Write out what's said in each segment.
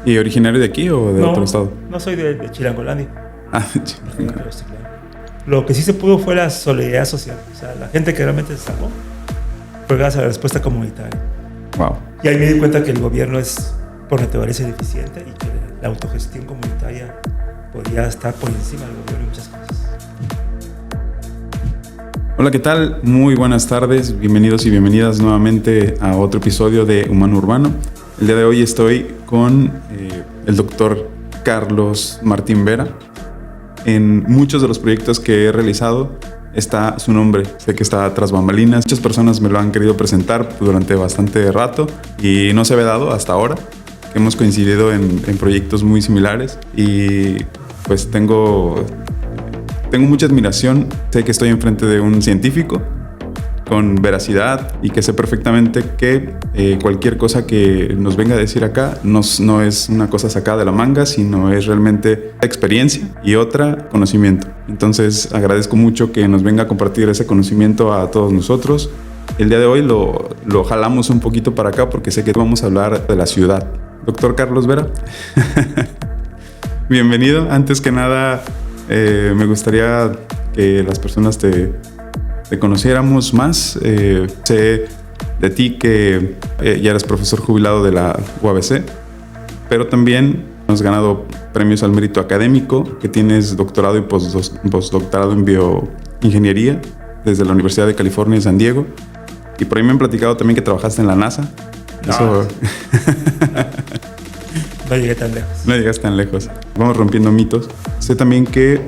¿Y originario de aquí o de otro estado? No soy de Chilangolandia. Ah, de Chilangolandia. Lo que sí se pudo fue la solidaridad social. O sea, la gente que realmente se salvó fue gracias a la respuesta comunitaria. Wow. Y ahí me di cuenta que el gobierno es por naturaleza deficiente y que la autogestión comunitaria podía estar por encima del gobierno en muchas cosas. Hola, ¿qué tal? Muy buenas tardes. Bienvenidos y bienvenidas nuevamente a otro episodio de Humano Urbano. El día de hoy estoy con el doctor Carlos Martín Vera. En muchos de los proyectos que he realizado está su nombre. Sé que está tras bambalinas. Muchas personas me lo han querido presentar durante bastante rato y no se había dado hasta ahora. Hemos coincidido en proyectos muy similares y pues tengo mucha admiración. Sé que estoy enfrente de un científico con veracidad y que sé perfectamente que cualquier cosa que nos venga a decir acá no es una cosa sacada de la manga, sino es realmente experiencia y otra conocimiento. Entonces agradezco mucho que nos venga a compartir ese conocimiento a todos nosotros. El día de hoy lo jalamos un poquito para acá porque sé que vamos a hablar de la ciudad. Doctor Carlos Vera, bienvenido. Antes que nada, me gustaría que las personas te conociéramos más. Sé de ti que ya eres profesor jubilado de la UABC, pero también has ganado premios al mérito académico, que tienes doctorado y postdoctorado en bioingeniería desde la Universidad de California en San Diego. Y por ahí me han platicado también que trabajaste en la NASA. No llegué tan lejos. No llegaste tan lejos. Vamos rompiendo mitos. Sé también que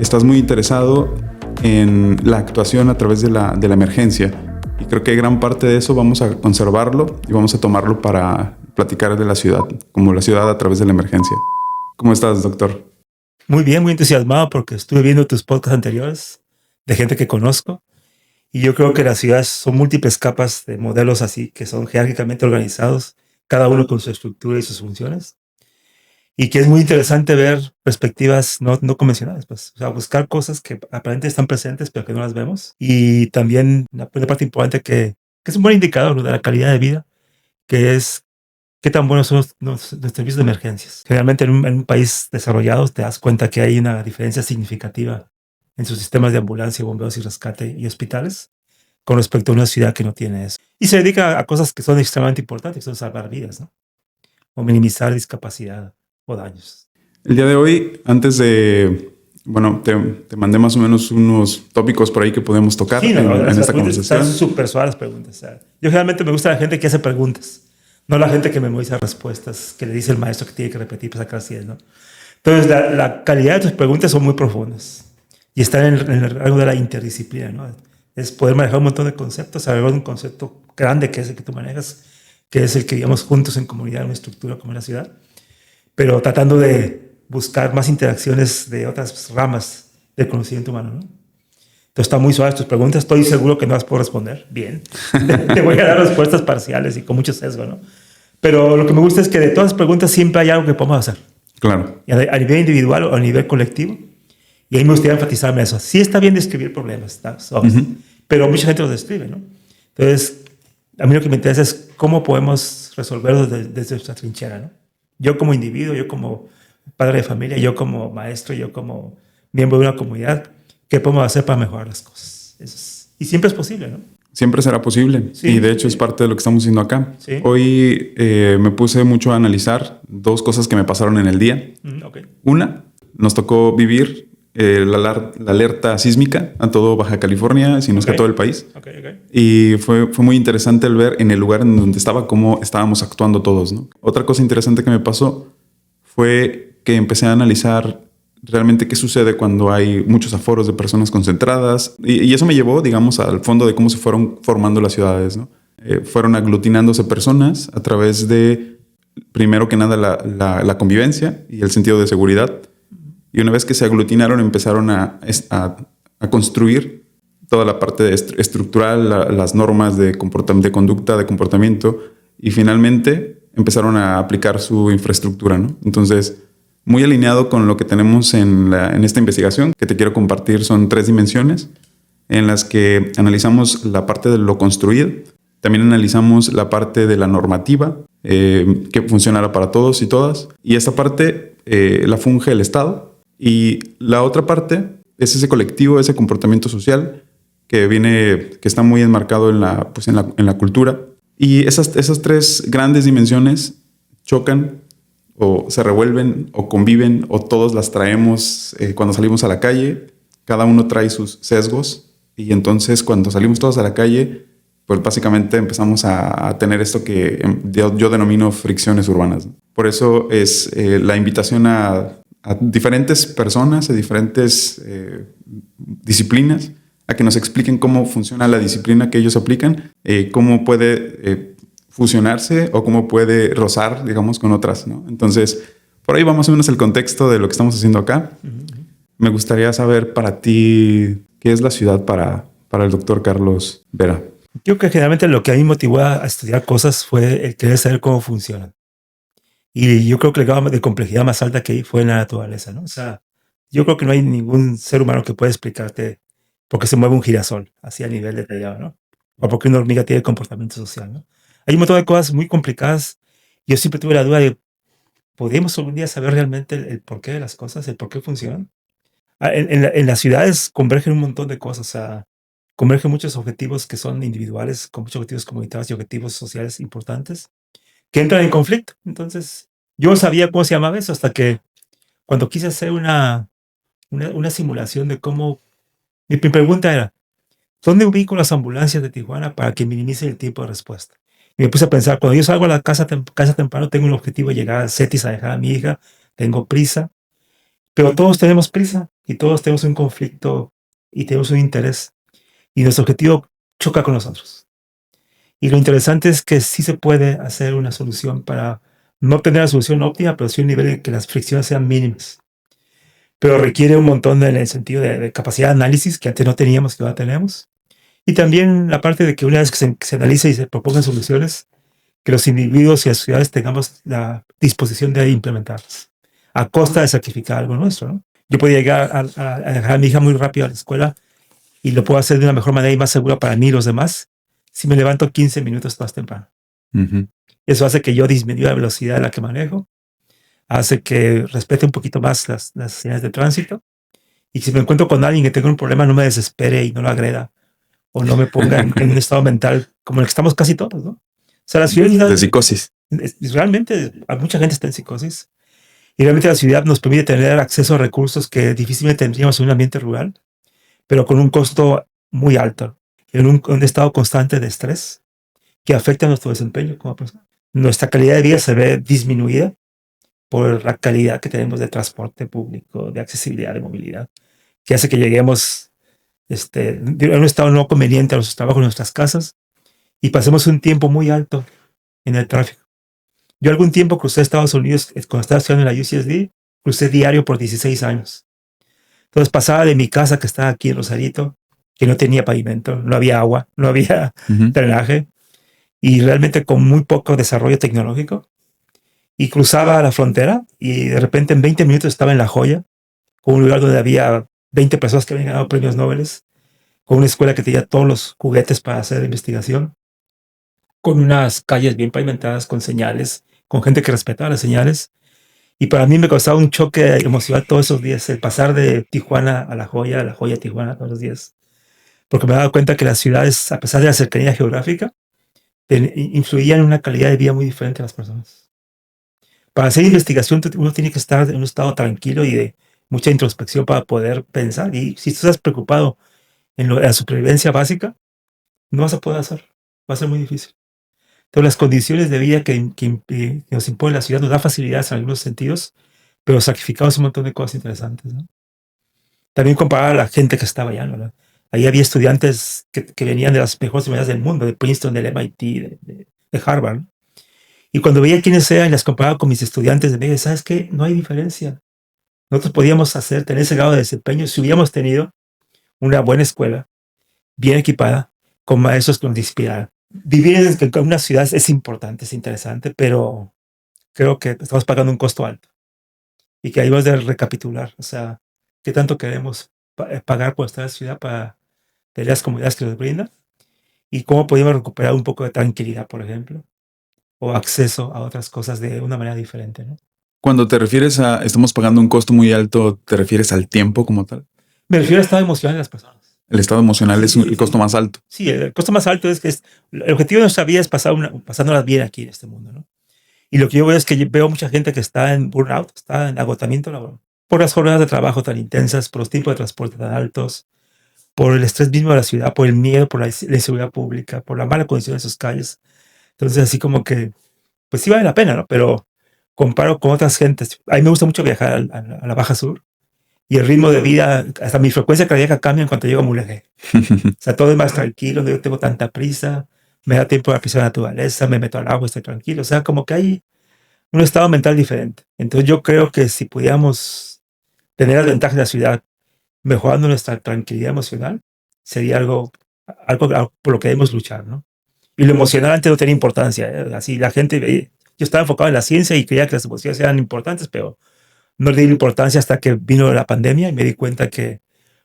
estás muy interesado en la actuación a través de la emergencia. Y creo que gran parte de eso vamos a conservarlo y vamos a tomarlo para platicar de la ciudad, como la ciudad a través de la emergencia. ¿Cómo estás, doctor? Muy bien, muy entusiasmado porque estuve viendo tus podcasts anteriores de gente que conozco. Y yo creo que las ciudades son múltiples capas de modelos así, que son jerárquicamente organizados, cada uno con su estructura y sus funciones. Y que es muy interesante ver perspectivas no convencionales, pues. O sea, buscar cosas que aparentemente están presentes, pero que no las vemos. Y también una parte importante que es un buen indicador, ¿no?, de la calidad de vida, que es qué tan buenos son los servicios de emergencias. Generalmente en un país desarrollado te das cuenta que hay una diferencia significativa en sus sistemas de ambulancia, bomberos y rescate y hospitales con respecto a una ciudad que no tiene eso. Y se dedica a cosas que son extremadamente importantes, que son salvar vidas, ¿no? O minimizar discapacidad o daños. El día de hoy, antes de... Bueno, te mandé más o menos unos tópicos por ahí que podemos tocar sí, en esta conversación. Están súper suaves las preguntas. O sea, yo generalmente me gusta la gente que hace preguntas, no la gente que memoriza respuestas, que le dice el maestro que tiene que repetir para sacar 100, ¿no? Entonces, la calidad de tus preguntas son muy profundas y están en el rango de la interdisciplina, ¿no? Es poder manejar un montón de conceptos, alrededor de un concepto grande que es el que tú manejas, que es el que digamos juntos en comunidad, en una estructura como la ciudad, pero tratando de buscar más interacciones de otras ramas del conocimiento humano, ¿no? Entonces, están muy suaves tus preguntas. Estoy seguro que no las puedo responder bien. Te voy a dar respuestas parciales y con mucho sesgo, ¿no? Pero lo que me gusta es que de todas las preguntas siempre hay algo que podemos hacer. Claro. A nivel individual o a nivel colectivo. Y ahí me gustaría enfatizarme eso. Sí está bien describir problemas, pero mucha gente los describe, ¿no? Entonces, a mí lo que me interesa es cómo podemos resolverlos desde nuestra trinchera, ¿no? Yo como individuo, yo como padre de familia, yo como maestro, yo como miembro de una comunidad, ¿qué podemos hacer para mejorar las cosas? Y siempre es posible, ¿no? Siempre será posible. Sí, y de hecho es parte de lo que estamos haciendo acá. Sí. Hoy me puse mucho a analizar dos cosas que me pasaron en el día. Okay. Una, nos tocó vivir la alerta sísmica a todo Baja California, si no es que a todo el país. Okay. Y fue muy interesante el ver en el lugar en donde estaba cómo estábamos actuando todos, ¿no? Otra cosa interesante que me pasó fue que empecé a analizar realmente qué sucede cuando hay muchos aforos de personas concentradas. Y eso me llevó, digamos, al fondo de cómo se fueron formando las ciudades, ¿no? Fueron aglutinándose personas a través de, primero que nada, la convivencia y el sentido de seguridad. Y una vez que se aglutinaron, empezaron a construir toda la parte estructural, las normas de conducta, de comportamiento, y finalmente empezaron a aplicar su infraestructura, ¿no? Entonces, muy alineado con lo que tenemos en esta investigación que te quiero compartir, son 3 dimensiones en las que analizamos la parte de lo construido, También analizamos la parte de la normativa, que funcionara para todos y todas. Y esta parte la funge el Estado. Y la otra parte es ese colectivo, ese comportamiento social que está muy enmarcado en la cultura. Y esas tres grandes dimensiones chocan o se revuelven o conviven o todos las traemos cuando salimos a la calle. Cada uno trae sus sesgos y entonces cuando salimos todos a la calle, pues básicamente empezamos a tener esto que yo denomino fricciones urbanas. Por eso es la invitación a diferentes personas, a diferentes disciplinas, a que nos expliquen cómo funciona la disciplina que ellos aplican, cómo puede fusionarse o cómo puede rozar, digamos, con otras, ¿no? Entonces, por ahí va más o menos el contexto de lo que estamos haciendo acá. Uh-huh. Me gustaría saber para ti, ¿qué es la ciudad para el doctor Carlos Vera? Yo creo que generalmente lo que a mí motivó a estudiar cosas fue el querer saber cómo funcionan. Y yo creo que el grado de complejidad más alta que hay fue en la naturaleza, ¿no? O sea, yo creo que no hay ningún ser humano que pueda explicarte por qué se mueve un girasol así a nivel detallado, ¿no? O por qué una hormiga tiene comportamiento social, ¿no? Hay un montón de cosas muy complicadas. Yo siempre tuve la duda de, ¿podríamos algún día saber realmente el porqué de las cosas, el por qué funcionan? En las ciudades convergen un montón de cosas, o sea, convergen muchos objetivos que son individuales, con muchos objetivos comunitarios y objetivos sociales importantes, que entran en conflicto. Entonces, yo no sabía cómo se llamaba eso hasta que cuando quise hacer una simulación de cómo... Mi pregunta era, ¿dónde ubico las ambulancias de Tijuana para que minimice el tiempo de respuesta? Y me puse a pensar, cuando yo salgo a la casa temprano, tengo un objetivo de llegar a CETIS a dejar a mi hija, tengo prisa, pero todos tenemos prisa y todos tenemos un conflicto y tenemos un interés y nuestro objetivo choca con nosotros. Y lo interesante es que sí se puede hacer una solución para no tener la solución óptima, pero sí un nivel en que las fricciones sean mínimas. Pero requiere un montón en el sentido de capacidad de análisis que antes no teníamos, que ahora tenemos. Y también la parte de que una vez que se analice y se propongan soluciones, que los individuos y las ciudades tengamos la disposición de implementarlas, a costa de sacrificar algo nuestro, ¿no? Yo podía llegar a dejar a mi hija muy rápido a la escuela y lo puedo hacer de una mejor manera y más segura para mí y los demás si me levanto 15 minutos más temprano. Uh-huh. Eso hace que yo disminuya la velocidad a la que manejo, hace que respete un poquito más las señales de tránsito y si me encuentro con alguien que tenga un problema no me desespere y no lo agreda o no me ponga en un estado mental como el que estamos casi todos, ¿no? O sea, la ciudad... De psicosis. Realmente, mucha gente está en psicosis. Y realmente la ciudad nos permite tener acceso a recursos que difícilmente tendríamos en un ambiente rural, pero con un costo muy alto, en un estado constante de estrés que afecta a nuestro desempeño como persona. Nuestra calidad de vida se ve disminuida por la calidad que tenemos de transporte público, de accesibilidad, de movilidad, que hace que lleguemos en un estado no conveniente a nuestros trabajos, a nuestras casas, y pasemos un tiempo muy alto en el tráfico. Yo algún tiempo crucé a Estados Unidos, cuando estaba estudiando en la UCSD, crucé diario por 16 años. Entonces pasaba de mi casa, que estaba aquí en Rosarito, que no tenía pavimento, no había agua, no había drenaje, y realmente con muy poco desarrollo tecnológico, y cruzaba la frontera, y de repente en 20 minutos estaba en La Joya, con un lugar donde había 20 personas que habían ganado premios Nobel, con una escuela que tenía todos los juguetes para hacer investigación, con unas calles bien pavimentadas, con señales, con gente que respetaba las señales. Y para mí me causaba un choque emocional todos esos días, el pasar de Tijuana a La Joya a Tijuana todos los días. Porque me daba cuenta que las ciudades, a pesar de la cercanía geográfica, influían en una calidad de vida muy diferente a las personas. Para hacer investigación, uno tiene que estar en un estado tranquilo y de mucha introspección para poder pensar. Y si tú estás preocupado en la supervivencia básica, no vas a poder hacer. Va a ser muy difícil. Entonces, las condiciones de vida que nos impone la ciudad nos da facilidades en algunos sentidos, pero sacrificamos un montón de cosas interesantes, ¿no? También comparar a la gente que estaba allá, ¿no? Ahí había estudiantes que venían de las mejores universidades del mundo, de Princeton, del MIT, de Harvard, ¿no? Y cuando veía quiénes eran y las comparaba con mis estudiantes de medio, ¿sabes qué? No hay diferencia. Nosotros podíamos tener ese grado de desempeño si hubiéramos tenido una buena escuela, bien equipada, con maestros que nos inspiraran. Vivir en una ciudad es importante, es interesante, pero creo que estamos pagando un costo alto y que ahí vamos a recapitular. O sea, ¿qué tanto queremos pagar por estar en la ciudad para tener las comunidades que nos brinda? y cómo podíamos recuperar un poco de tranquilidad, por ejemplo, o acceso a otras cosas de una manera diferente, ¿no? Cuando te refieres a estamos pagando un costo muy alto, ¿te refieres al tiempo como tal? Me refiero al estado emocional de las personas. El estado emocional es el costo más alto. Sí, el costo más alto es que el objetivo de nuestra vida es pasándola bien aquí en este mundo, ¿no? Y lo que yo veo es que veo mucha gente que está en burnout, está en agotamiento laboral, por las jornadas de trabajo tan intensas, por los tiempos de transporte tan altos, por el estrés mismo de la ciudad, por el miedo, por la inseguridad pública, por la mala condición de sus calles. Entonces, así como que, pues sí vale la pena, ¿no? Pero comparo con otras gentes. A mí me gusta mucho viajar a la Baja Sur y el ritmo de vida, hasta mi frecuencia cardíaca cambia en cuanto llego a Mulegé. O sea, todo es más tranquilo, no tengo tanta prisa, me da tiempo de apreciar la naturaleza, me meto al agua, estoy tranquilo. O sea, como que hay un estado mental diferente. Entonces yo creo que si pudiéramos tener las ventajas de la ciudad mejorando nuestra tranquilidad emocional, sería algo por lo que debemos luchar, ¿no? Y lo emocional antes no tenía importancia, ¿eh? Así la gente, yo estaba enfocado en la ciencia y creía que las emociones eran importantes, pero no le di importancia hasta que vino la pandemia y me di cuenta que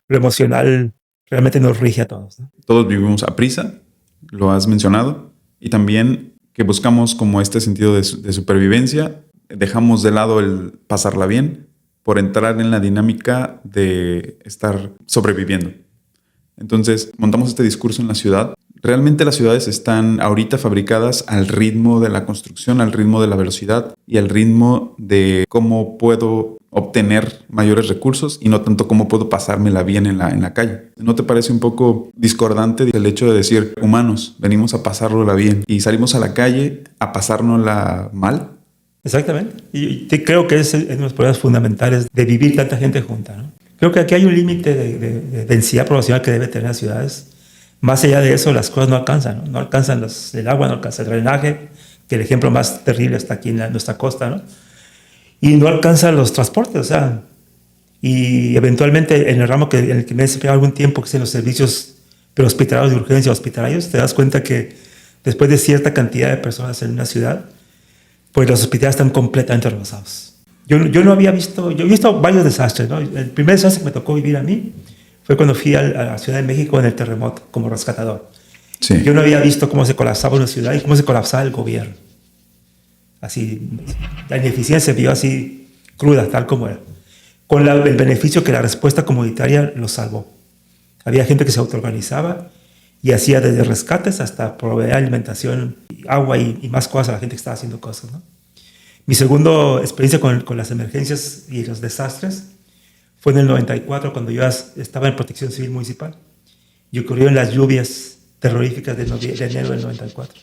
lo emocional realmente nos rige a todos, ¿no? Todos vivimos a prisa, lo has mencionado, y también que buscamos como este sentido de supervivencia, dejamos de lado el pasarla bien por entrar en la dinámica de estar sobreviviendo. Entonces, montamos este discurso en la ciudad. Realmente las ciudades están ahorita fabricadas al ritmo de la construcción, al ritmo de la velocidad y al ritmo de cómo puedo obtener mayores recursos y no tanto cómo puedo pasármela bien en la calle. ¿No te parece un poco discordante el hecho de decir, humanos, venimos a pasárnosla bien y salimos a la calle a pasárnosla mal? Exactamente. Y creo que es uno de los problemas fundamentales de vivir tanta gente junta, ¿no? Creo que aquí hay un límite de densidad poblacional que debe tener las ciudades. Más allá de eso, las cosas no alcanzan, ¿no? No alcanzan el agua, no alcanza el drenaje, que el ejemplo más terrible está aquí en nuestra costa, ¿no? Y no alcanzan los transportes, o sea, y eventualmente en el ramo en el que me he desempeñado algún tiempo, que es en los servicios hospitalarios de urgencia hospitalarios, te das cuenta que después de cierta cantidad de personas en una ciudad, pues los hospitales están completamente rebasados. Yo no había visto, yo he visto varios desastres, ¿no? El primer desastre que me tocó vivir a mí fue cuando fui a la Ciudad de México en el terremoto como rescatador. Sí. Yo no había visto cómo se colapsaba una ciudad y cómo se colapsaba el gobierno. Así, la ineficiencia se vio así cruda, tal como era. Con el beneficio que la respuesta comunitaria lo salvó. Había gente que se autoorganizaba y hacía desde rescates hasta proveer alimentación, agua y más cosas a la gente que estaba haciendo cosas, ¿no? Mi segunda experiencia con las emergencias y los desastres fue en el 94, cuando yo estaba en Protección Civil Municipal y ocurrieron las lluvias terroríficas de enero del 94,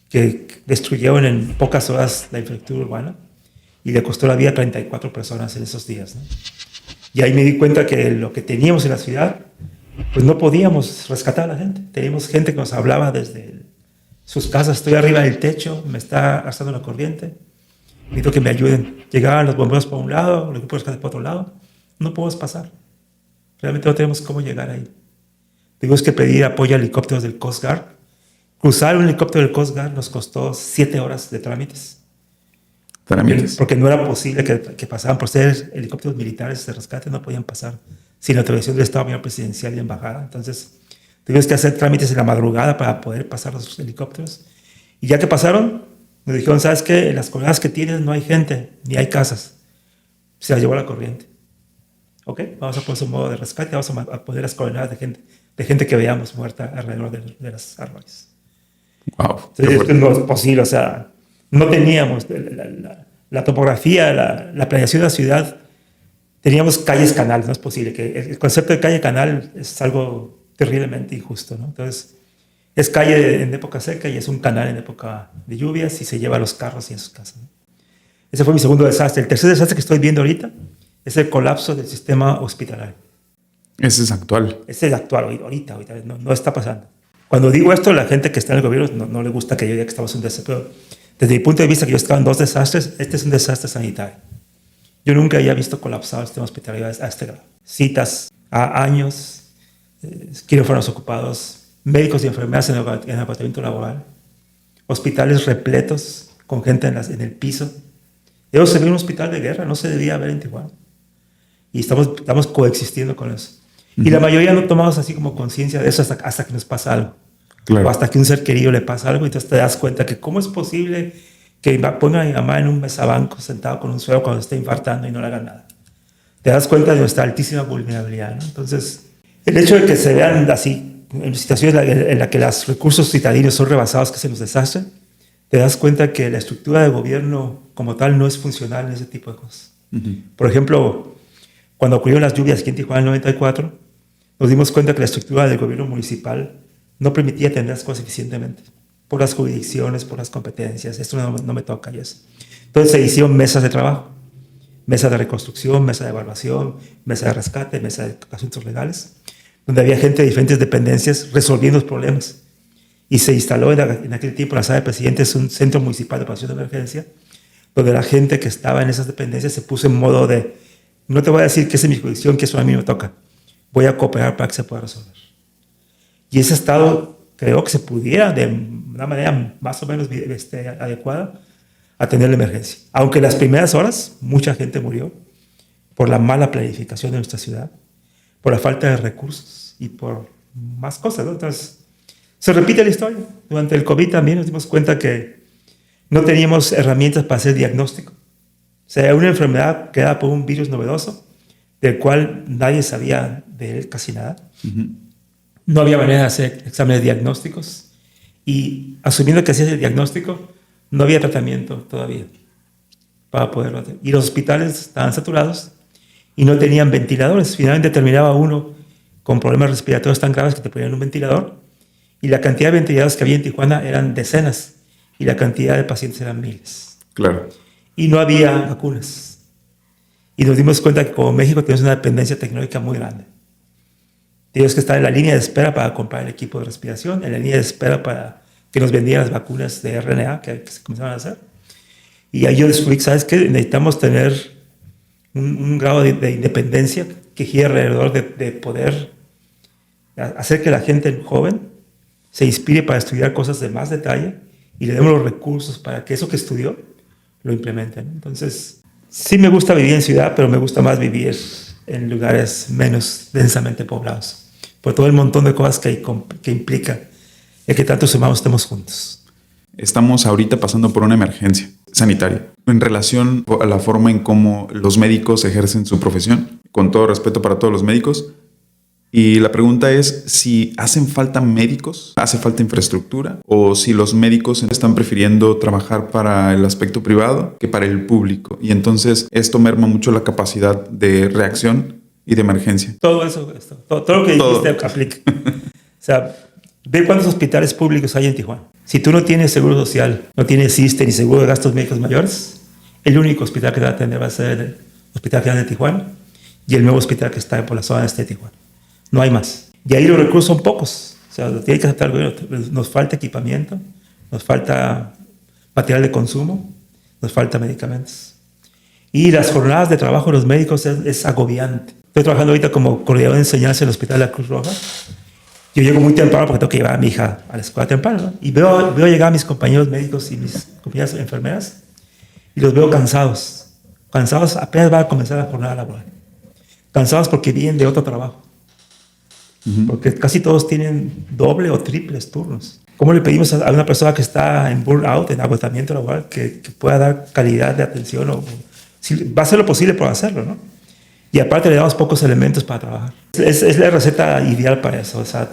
que destruyeron en pocas horas la infraestructura urbana y le costó la vida a 34 personas en esos días, ¿no? Y ahí me di cuenta que lo que teníamos en la ciudad, pues no podíamos rescatar a la gente. Teníamos gente que nos hablaba desde sus casas: estoy arriba del techo, me está arrasando la corriente, necesito que me ayuden. Llegaban los bomberos por un lado, los grupos de rescate por otro lado. No podemos pasar. Realmente no tenemos cómo llegar ahí. Tuvimos que pedir apoyo a helicópteros del Coast Guard. Cruzar un helicóptero del Coast Guard nos costó 7 horas de trámites. Porque no era posible que pasaran por ser helicópteros militares de rescate, no podían pasar sin la autorización del Estado Mayor Presidencial y embajada. Entonces tuvimos que hacer trámites en la madrugada para poder pasar los helicópteros. Y ya que pasaron, nos dijeron: ¿sabes qué? En las coordenadas que tienes no hay gente, ni hay casas. Se las llevó la corriente. Ok, vamos a poner un modo de rescate, vamos a poner las coordenadas de gente que veamos muerta alrededor de los árboles. Wow. Entonces, esto no es posible, o sea, no teníamos la topografía, la planeación de la ciudad. Teníamos calles canal, no es posible. Que el concepto de calle canal es algo terriblemente injusto, ¿no? Entonces, es calle en época seca y es un canal en época de lluvias y se lleva a los carros y en sus casas, ¿no? Ese fue mi segundo desastre. El tercer desastre que estoy viendo ahorita es el colapso del sistema hospitalario. Ese es actual. Ese es actual, ahorita no está pasando. Cuando digo esto, la gente que está en el gobierno no le gusta que yo diga que estamos en un desastre, pero desde mi punto de vista, que yo estaba en 2 desastres, este es un desastre sanitario. Yo nunca había visto colapsado el sistema hospitalario a este grado. Citas a años, quirófanos ocupados, médicos y enfermeras en el agotamiento laboral, hospitales repletos con gente en el piso. Debo ser un hospital de guerra, no se debía haber en Tijuana. Y estamos coexistiendo con eso. Y la mayoría no tomamos así como conciencia de eso hasta que nos pasa algo. Claro. O hasta que un ser querido le pasa algo, entonces te das cuenta que cómo es posible que ponga a mi mamá en un mesabanco sentado con un suero cuando esté infartando y no le hagan nada. Te das cuenta de nuestra altísima vulnerabilidad, ¿no? Entonces, el hecho de que se vean así, en situaciones en las que los recursos citadinos son rebasados, que se nos desastre, te das cuenta que la estructura de gobierno como tal no es funcional en ese tipo de cosas. Por ejemplo, cuando ocurrieron las lluvias aquí en Tijuana en el 94, nos dimos cuenta que la estructura del gobierno municipal no permitía atender las cosas eficientemente, por las jurisdicciones, por las competencias. Esto no me toca y eso. Entonces se hicieron mesas de trabajo, mesa de reconstrucción, mesa de evaluación, mesa de rescate, mesa de asuntos legales, donde había gente de diferentes dependencias resolviendo los problemas. Y se instaló en aquel tiempo en la sala de presidentes un centro municipal de operación de emergencia, donde la gente que estaba en esas dependencias se puso en modo de, no te voy a decir que esa es mi jurisdicción, que eso a mí me toca, voy a cooperar para que se pueda resolver. Y ese estado creo que se pudiera, de una manera más o menos adecuada, atender la emergencia. Aunque en las primeras horas mucha gente murió por la mala planificación de nuestra ciudad, por la falta de recursos y por más cosas, ¿no? Entonces, se repite la historia. Durante el COVID también nos dimos cuenta que no teníamos herramientas para hacer diagnóstico. O sea, una enfermedad creada por un virus novedoso, del cual nadie sabía de él casi nada. No había manera de hacer exámenes diagnósticos y asumiendo que hacías el diagnóstico, no había tratamiento todavía para poderlo hacer. Y los hospitales estaban saturados y no tenían ventiladores. Finalmente terminaba uno con problemas respiratorios tan graves que te ponían un ventilador y la cantidad de ventiladores que había en Tijuana eran decenas y la cantidad de pacientes eran miles. Claro. Y no había vacunas. Y nos dimos cuenta que como México tenemos una dependencia tecnológica muy grande. Teníamos que estar en la línea de espera para comprar el equipo de respiración, en la línea de espera para que nos vendieran las vacunas de RNA que se comenzaban a hacer. Y ahí yo descubrí, ¿sabes qué? Necesitamos tener un grado de independencia que gire alrededor de poder hacer que la gente joven se inspire para estudiar cosas de más detalle y le demos los recursos para que eso que estudió lo implementen. Entonces, sí me gusta vivir en ciudad, pero me gusta más vivir en lugares menos densamente poblados, por todo el montón de cosas que implica el que tantos humanos estemos juntos. Estamos ahorita pasando por una emergencia sanitaria en relación a la forma en cómo los médicos ejercen su profesión, con todo respeto para todos los médicos. Y la pregunta es si hacen falta médicos, hace falta infraestructura, o si los médicos están prefiriendo trabajar para el aspecto privado que para el público. Y entonces esto merma mucho la capacidad de reacción y de emergencia. Todo eso, todo lo que dijiste aplica. O sea, ve cuántos hospitales públicos hay en Tijuana. Si tú no tienes seguro social, no tienes ISSSTE ni seguro de gastos médicos mayores, el único hospital que te va a atender va a ser el Hospital General de Tijuana y el nuevo hospital que está por la zona este de Tijuana. No hay más. Y ahí los recursos son pocos. O sea, lo tiene que aceptar el gobierno. Nos falta equipamiento, nos falta material de consumo, nos falta medicamentos. Y las jornadas de trabajo de los médicos es agobiante. Estoy trabajando ahorita como coordinador de enseñanza en el Hospital de la Cruz Roja. Yo llego muy temprano porque tengo que llevar a mi hija a la escuela temprano, ¿no? Y veo llegar a mis compañeros médicos y mis compañeras enfermeras y los veo cansados. Cansados, apenas va a comenzar la jornada laboral. Cansados porque vienen de otro trabajo. Porque casi todos tienen doble o triples turnos. ¿Cómo le pedimos a una persona que está en burnout, en agotamiento laboral, que pueda dar calidad de atención? Va a hacer lo posible por hacerlo, ¿no? Y aparte le damos pocos elementos para trabajar. Es la receta ideal para eso. O sea,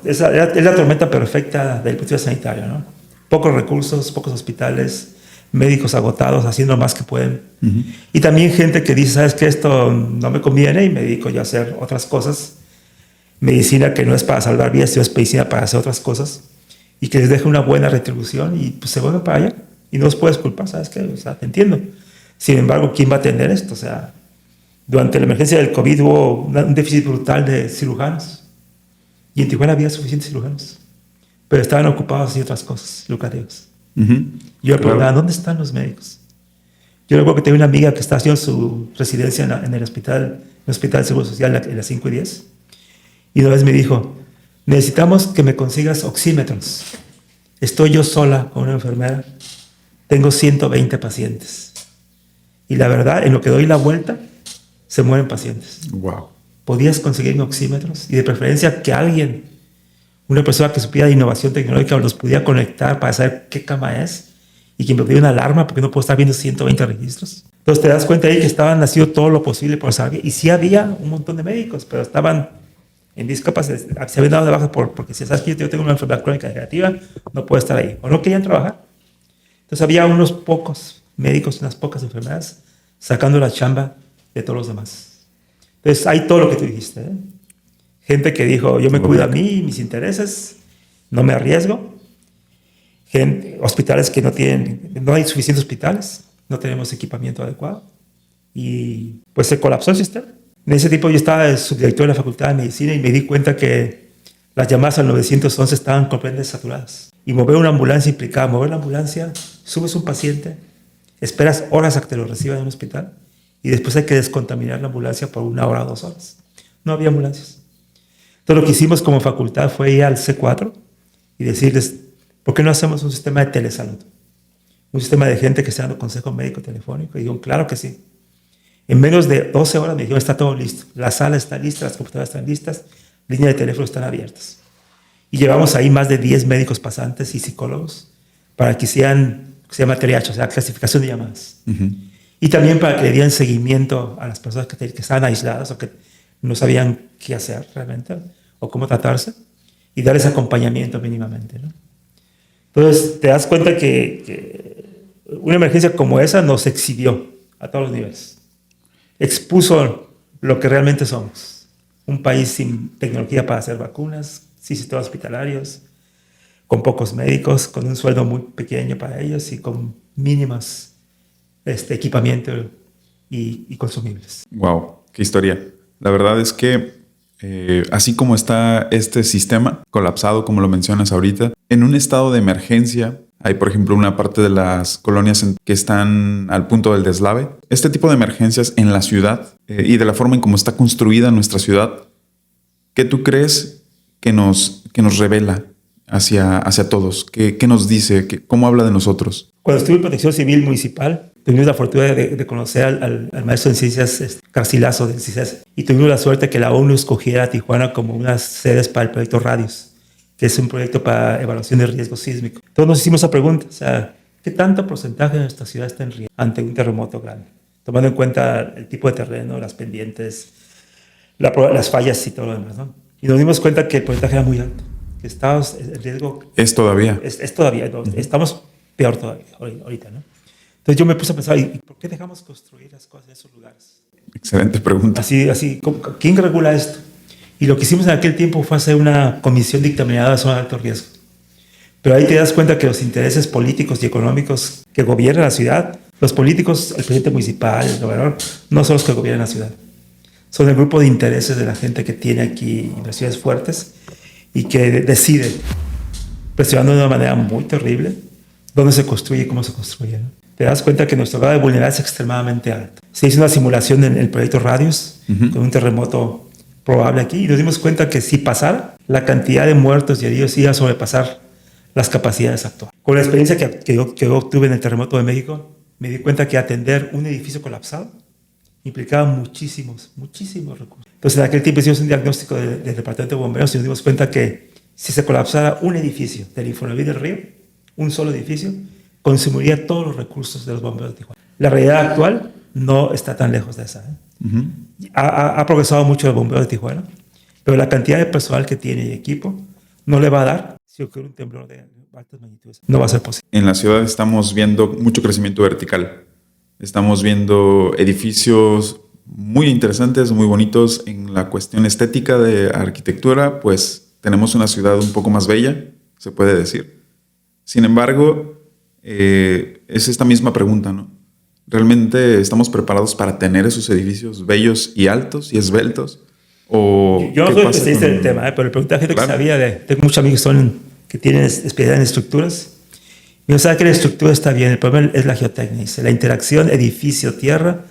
es la tormenta perfecta del punto de vista sanitario, ¿no? Pocos recursos, pocos hospitales, médicos agotados, haciendo lo más que pueden. Y también gente que dice, ¿sabes qué? Esto no me conviene y me dedico yo a hacer otras cosas. Medicina que no es para salvar vidas, sino es medicina para hacer otras cosas y que les deje una buena retribución y pues se vuelven para allá y no los puedes culpar, ¿sabes qué? O sea, te entiendo. Sin embargo, ¿quién va a atender esto? O sea, durante la emergencia del COVID hubo un déficit brutal de cirujanos y en Tijuana había suficientes cirujanos, pero estaban ocupados haciendo otras cosas lucrativas. Yo me preguntaba, ¿dónde están los médicos? Yo recuerdo que tenía una amiga que está haciendo su residencia en el hospital de Seguro Social en las 5 y 10. Y una vez me dijo, necesitamos que me consigas oxímetros. Estoy yo sola con una enfermera. Tengo 120 pacientes. Y la verdad, en lo que doy la vuelta, se mueren pacientes. Wow. ¿Podías conseguirme oxímetros? Y de preferencia que alguien una persona que supiera de innovación tecnológica los pudiera conectar para saber qué cama es y que me pidiera una alarma porque no puedo estar viendo 120 registros. Entonces te das cuenta ahí que estaban haciendo todo lo posible por saber. Y sí había un montón de médicos, pero estaban en discapacidad, se habían dado de baja porque si sabes que yo tengo una enfermedad crónica degenerativa, no puedo estar ahí. O no querían trabajar. Entonces había unos pocos médicos, unas pocas enfermedades, sacando la chamba de todos los demás. Entonces hay todo lo que tú dijiste, ¿eh? Gente que dijo, yo me cuido a mí, mis intereses, no me arriesgo. Hospitales que no hay suficientes hospitales, no tenemos equipamiento adecuado. Y pues se colapsó el sistema. En ese tiempo yo estaba de subdirector de la Facultad de Medicina y me di cuenta que las llamadas al 911 estaban completamente saturadas. Y mover una ambulancia implicaba mover la ambulancia, subes un paciente, esperas horas a que te lo reciban en un hospital y después hay que descontaminar la ambulancia por 1 hora o 2 horas. No había ambulancias. Entonces lo que hicimos como facultad fue ir al C4 y decirles, ¿por qué no hacemos un sistema de telesalud? Un sistema de gente que esté dando consejo médico telefónico. Y dijeron, claro que sí. En menos de 12 horas me dijeron, está todo listo. La sala está lista, las computadoras están listas, líneas de teléfono están abiertas. Y llevamos ahí más de 10 médicos pasantes y psicólogos para que hicieran, se llama triage, o sea, clasificación de llamadas. Y también para que le dieran seguimiento a las personas que estaban aisladas o que no sabían qué hacer realmente o cómo tratarse y darles acompañamiento mínimamente, ¿no? Entonces te das cuenta que una emergencia como esa nos exhibió a todos los niveles. Expuso lo que realmente somos. Un país sin tecnología para hacer vacunas, sin sistemas hospitalarios, con pocos médicos, con un sueldo muy pequeño para ellos y con mínimos equipamiento y consumibles. Wow, qué historia. La verdad es que así como está este sistema colapsado, como lo mencionas ahorita, en un estado de emergencia hay, por ejemplo, una parte de las colonias que están al punto del deslave. Este tipo de emergencias en la ciudad y de la forma en cómo está construida nuestra ciudad, ¿qué tú crees que nos revela hacia todos? ¿Qué nos dice? ¿Cómo habla de nosotros? Cuando estuve en Protección Civil Municipal, tuvimos la fortuna de conocer al maestro en ciencias Garcilaso del CICES y tuvimos la suerte que la ONU escogiera a Tijuana como unas sedes para el proyecto Radios, que es un proyecto para evaluación de riesgo sísmico. Entonces nos hicimos esa pregunta, o sea, ¿qué tanto porcentaje de nuestra ciudad está en riesgo ante un terremoto grande? Tomando en cuenta el tipo de terreno, las pendientes, las fallas y todo lo demás, ¿no? Y nos dimos cuenta que el porcentaje era muy alto, que el riesgo... Es todavía. Es todavía, ¿no? Estamos peor todavía, ahorita, ¿no? Entonces yo me puse a pensar, ¿y por qué dejamos construir las cosas en esos lugares? Excelente pregunta. Así, ¿quién regula esto? Y lo que hicimos en aquel tiempo fue hacer una comisión dictaminada de zona de alto riesgo. Pero ahí te das cuenta que los intereses políticos y económicos que gobiernan la ciudad, los políticos, el presidente municipal, el gobernador, no son los que gobiernan la ciudad. Son el grupo de intereses de la gente que tiene aquí inversiones fuertes y que decide, presionando de una manera muy terrible, dónde se construye y cómo se construye, ¿no? Te das cuenta que nuestro grado de vulnerabilidad es extremadamente alto. Se hizo una simulación en el proyecto Radios con un terremoto probable aquí y nos dimos cuenta que si pasara, la cantidad de muertos y heridos iba a sobrepasar las capacidades actuales. Con la experiencia que yo obtuve en el terremoto de México, me di cuenta que atender un edificio colapsado implicaba muchísimos recursos. Entonces, en aquel tiempo hicimos un diagnóstico del Departamento de Bomberos y nos dimos cuenta que si se colapsara un edificio del Infonavit del Río, un solo edificio, consumiría todos los recursos de los bomberos de Tijuana. La realidad actual no está tan lejos de esa, ¿eh? Ha progresado mucho el bombero de Tijuana, pero la cantidad de personal que tiene y equipo no le va a dar si ocurre un temblor de altas magnitudes. No va a ser posible. En la ciudad estamos viendo mucho crecimiento vertical. Estamos viendo edificios muy interesantes, muy bonitos. En la cuestión estética de arquitectura, pues tenemos una ciudad un poco más bella, se puede decir. Sin embargo, es esta misma pregunta, ¿no? ¿Realmente estamos preparados para tener esos edificios bellos y altos y esbeltos? ¿O yo no soy especialista en el tema, pero le pregunté a gente que sabía tengo muchos amigos que tienen especialidad en estructuras. Y no sabe que la estructura está bien, el problema es la geotecnia. Dice, la interacción edificio-tierra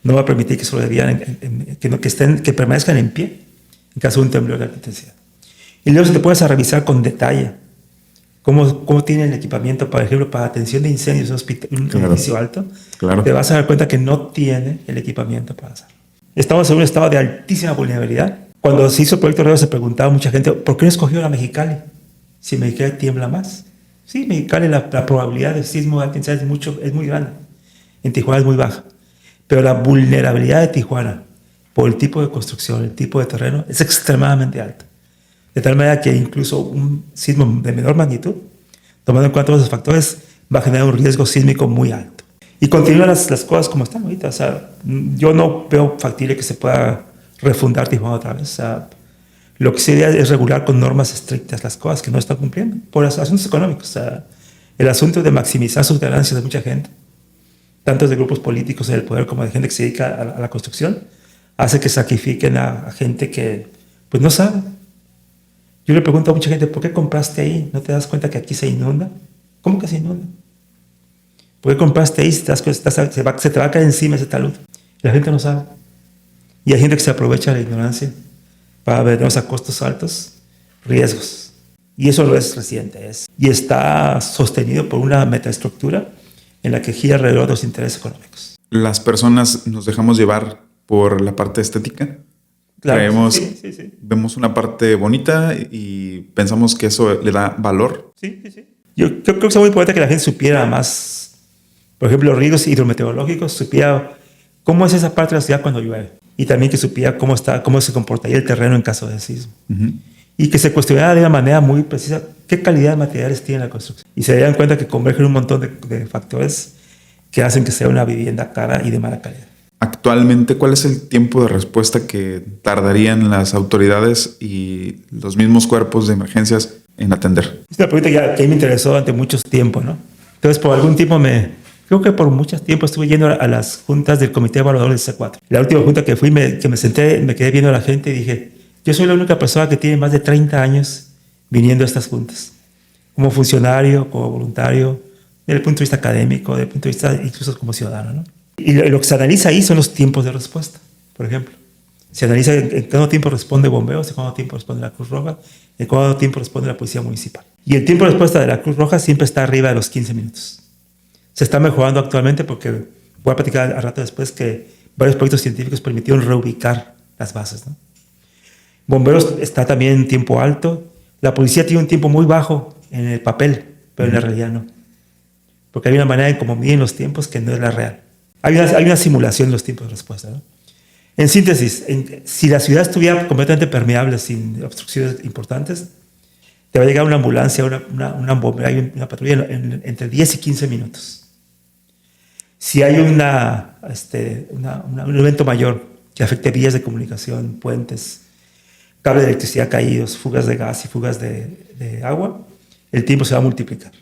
no va a permitir que que permanezcan en pie en caso de un temblor de alta intensidad. Y luego si te pones a revisar con detalle cómo tiene el equipamiento, por ejemplo, para atención de incendios en un edificio alto, te vas a dar cuenta que no tiene el equipamiento para hacerlo. Estamos en un estado de altísima vulnerabilidad Cuando se hizo el proyecto Río se preguntaba mucha gente, ¿por qué no escogió la Mexicali? Si Mexicali tiembla más. Sí, Mexicali la probabilidad de sismo es muy grande. En Tijuana es muy baja. Pero la vulnerabilidad de Tijuana por el tipo de construcción, el tipo de terreno, es extremadamente alta. De tal manera que incluso un sismo de menor magnitud, tomando en cuenta todos esos factores, va a generar un riesgo sísmico muy alto. Y continúan las cosas como están ahorita. O sea, yo no veo factible que se pueda refundar Tijuana otra vez. O sea, lo que sería es regular con normas estrictas las cosas que no están cumpliendo por asuntos económicos. O sea, el asunto de maximizar sus ganancias de mucha gente, tanto de grupos políticos del poder como de gente que se dedica a la construcción, hace que sacrifiquen a gente que pues no sabe. Yo le pregunto a mucha gente, ¿por qué compraste ahí? ¿No te das cuenta que aquí se inunda? ¿Cómo que se inunda? ¿Por qué compraste ahí? Si te das cuenta, se te va a caer encima ese talud. La gente no sabe. Y hay gente que se aprovecha de la ignorancia para vendernos a costos altos riesgos. Y eso no es reciente. Y está sostenido por una metaestructura en la que gira alrededor de los intereses económicos. Las personas nos dejamos llevar por la parte estética. Claro, sí. Vemos una parte bonita y pensamos que eso le da valor. Sí. Yo creo que es muy importante que la gente supiera más, por ejemplo, los riesgos hidrometeorológicos, supiera cómo es esa parte de la ciudad cuando llueve. Y también que supiera cómo se comportaría el terreno en caso de sismo. Uh-huh. Y que se cuestionara de una manera muy precisa qué calidad de materiales tiene la construcción. Y se darían cuenta que convergen un montón de factores que hacen que sea una vivienda cara y de mala calidad. Actualmente, ¿cuál es el tiempo de respuesta que tardarían las autoridades y los mismos cuerpos de emergencias en atender? Es una pregunta que me interesó durante mucho tiempo, ¿no? Entonces, por algún tiempo creo que por mucho tiempo estuve yendo a las juntas del Comité Evaluador del C4. La última junta que fui, que me senté, me quedé viendo a la gente y dije, yo soy la única persona que tiene más de 30 años viniendo a estas juntas, como funcionario, como voluntario, desde el punto de vista académico, desde el punto de vista incluso como ciudadano, ¿no? Y lo que se analiza ahí son los tiempos de respuesta, por ejemplo. Se analiza en cuánto tiempo responde bomberos, en cuánto tiempo responde la Cruz Roja, en cuánto tiempo responde la Policía Municipal. Y el tiempo de respuesta de la Cruz Roja siempre está arriba de los 15 minutos. Se está mejorando actualmente porque voy a platicar al rato después que varios proyectos científicos permitieron reubicar las bases, ¿no? Bomberos está también en tiempo alto. La policía tiene un tiempo muy bajo en el papel, pero en la realidad no. Porque hay una manera de cómo miden los tiempos que no es la real. Hay una simulación de los tiempos de respuesta, ¿no? En síntesis, si la ciudad estuviera completamente permeable, sin obstrucciones importantes, te va a llegar una ambulancia, una bombera, una patrulla entre 10 y 15 minutos. Si hay un evento mayor que afecte vías de comunicación, puentes, cables de electricidad caídos, fugas de gas y fugas de agua, el tiempo se va a multiplicar.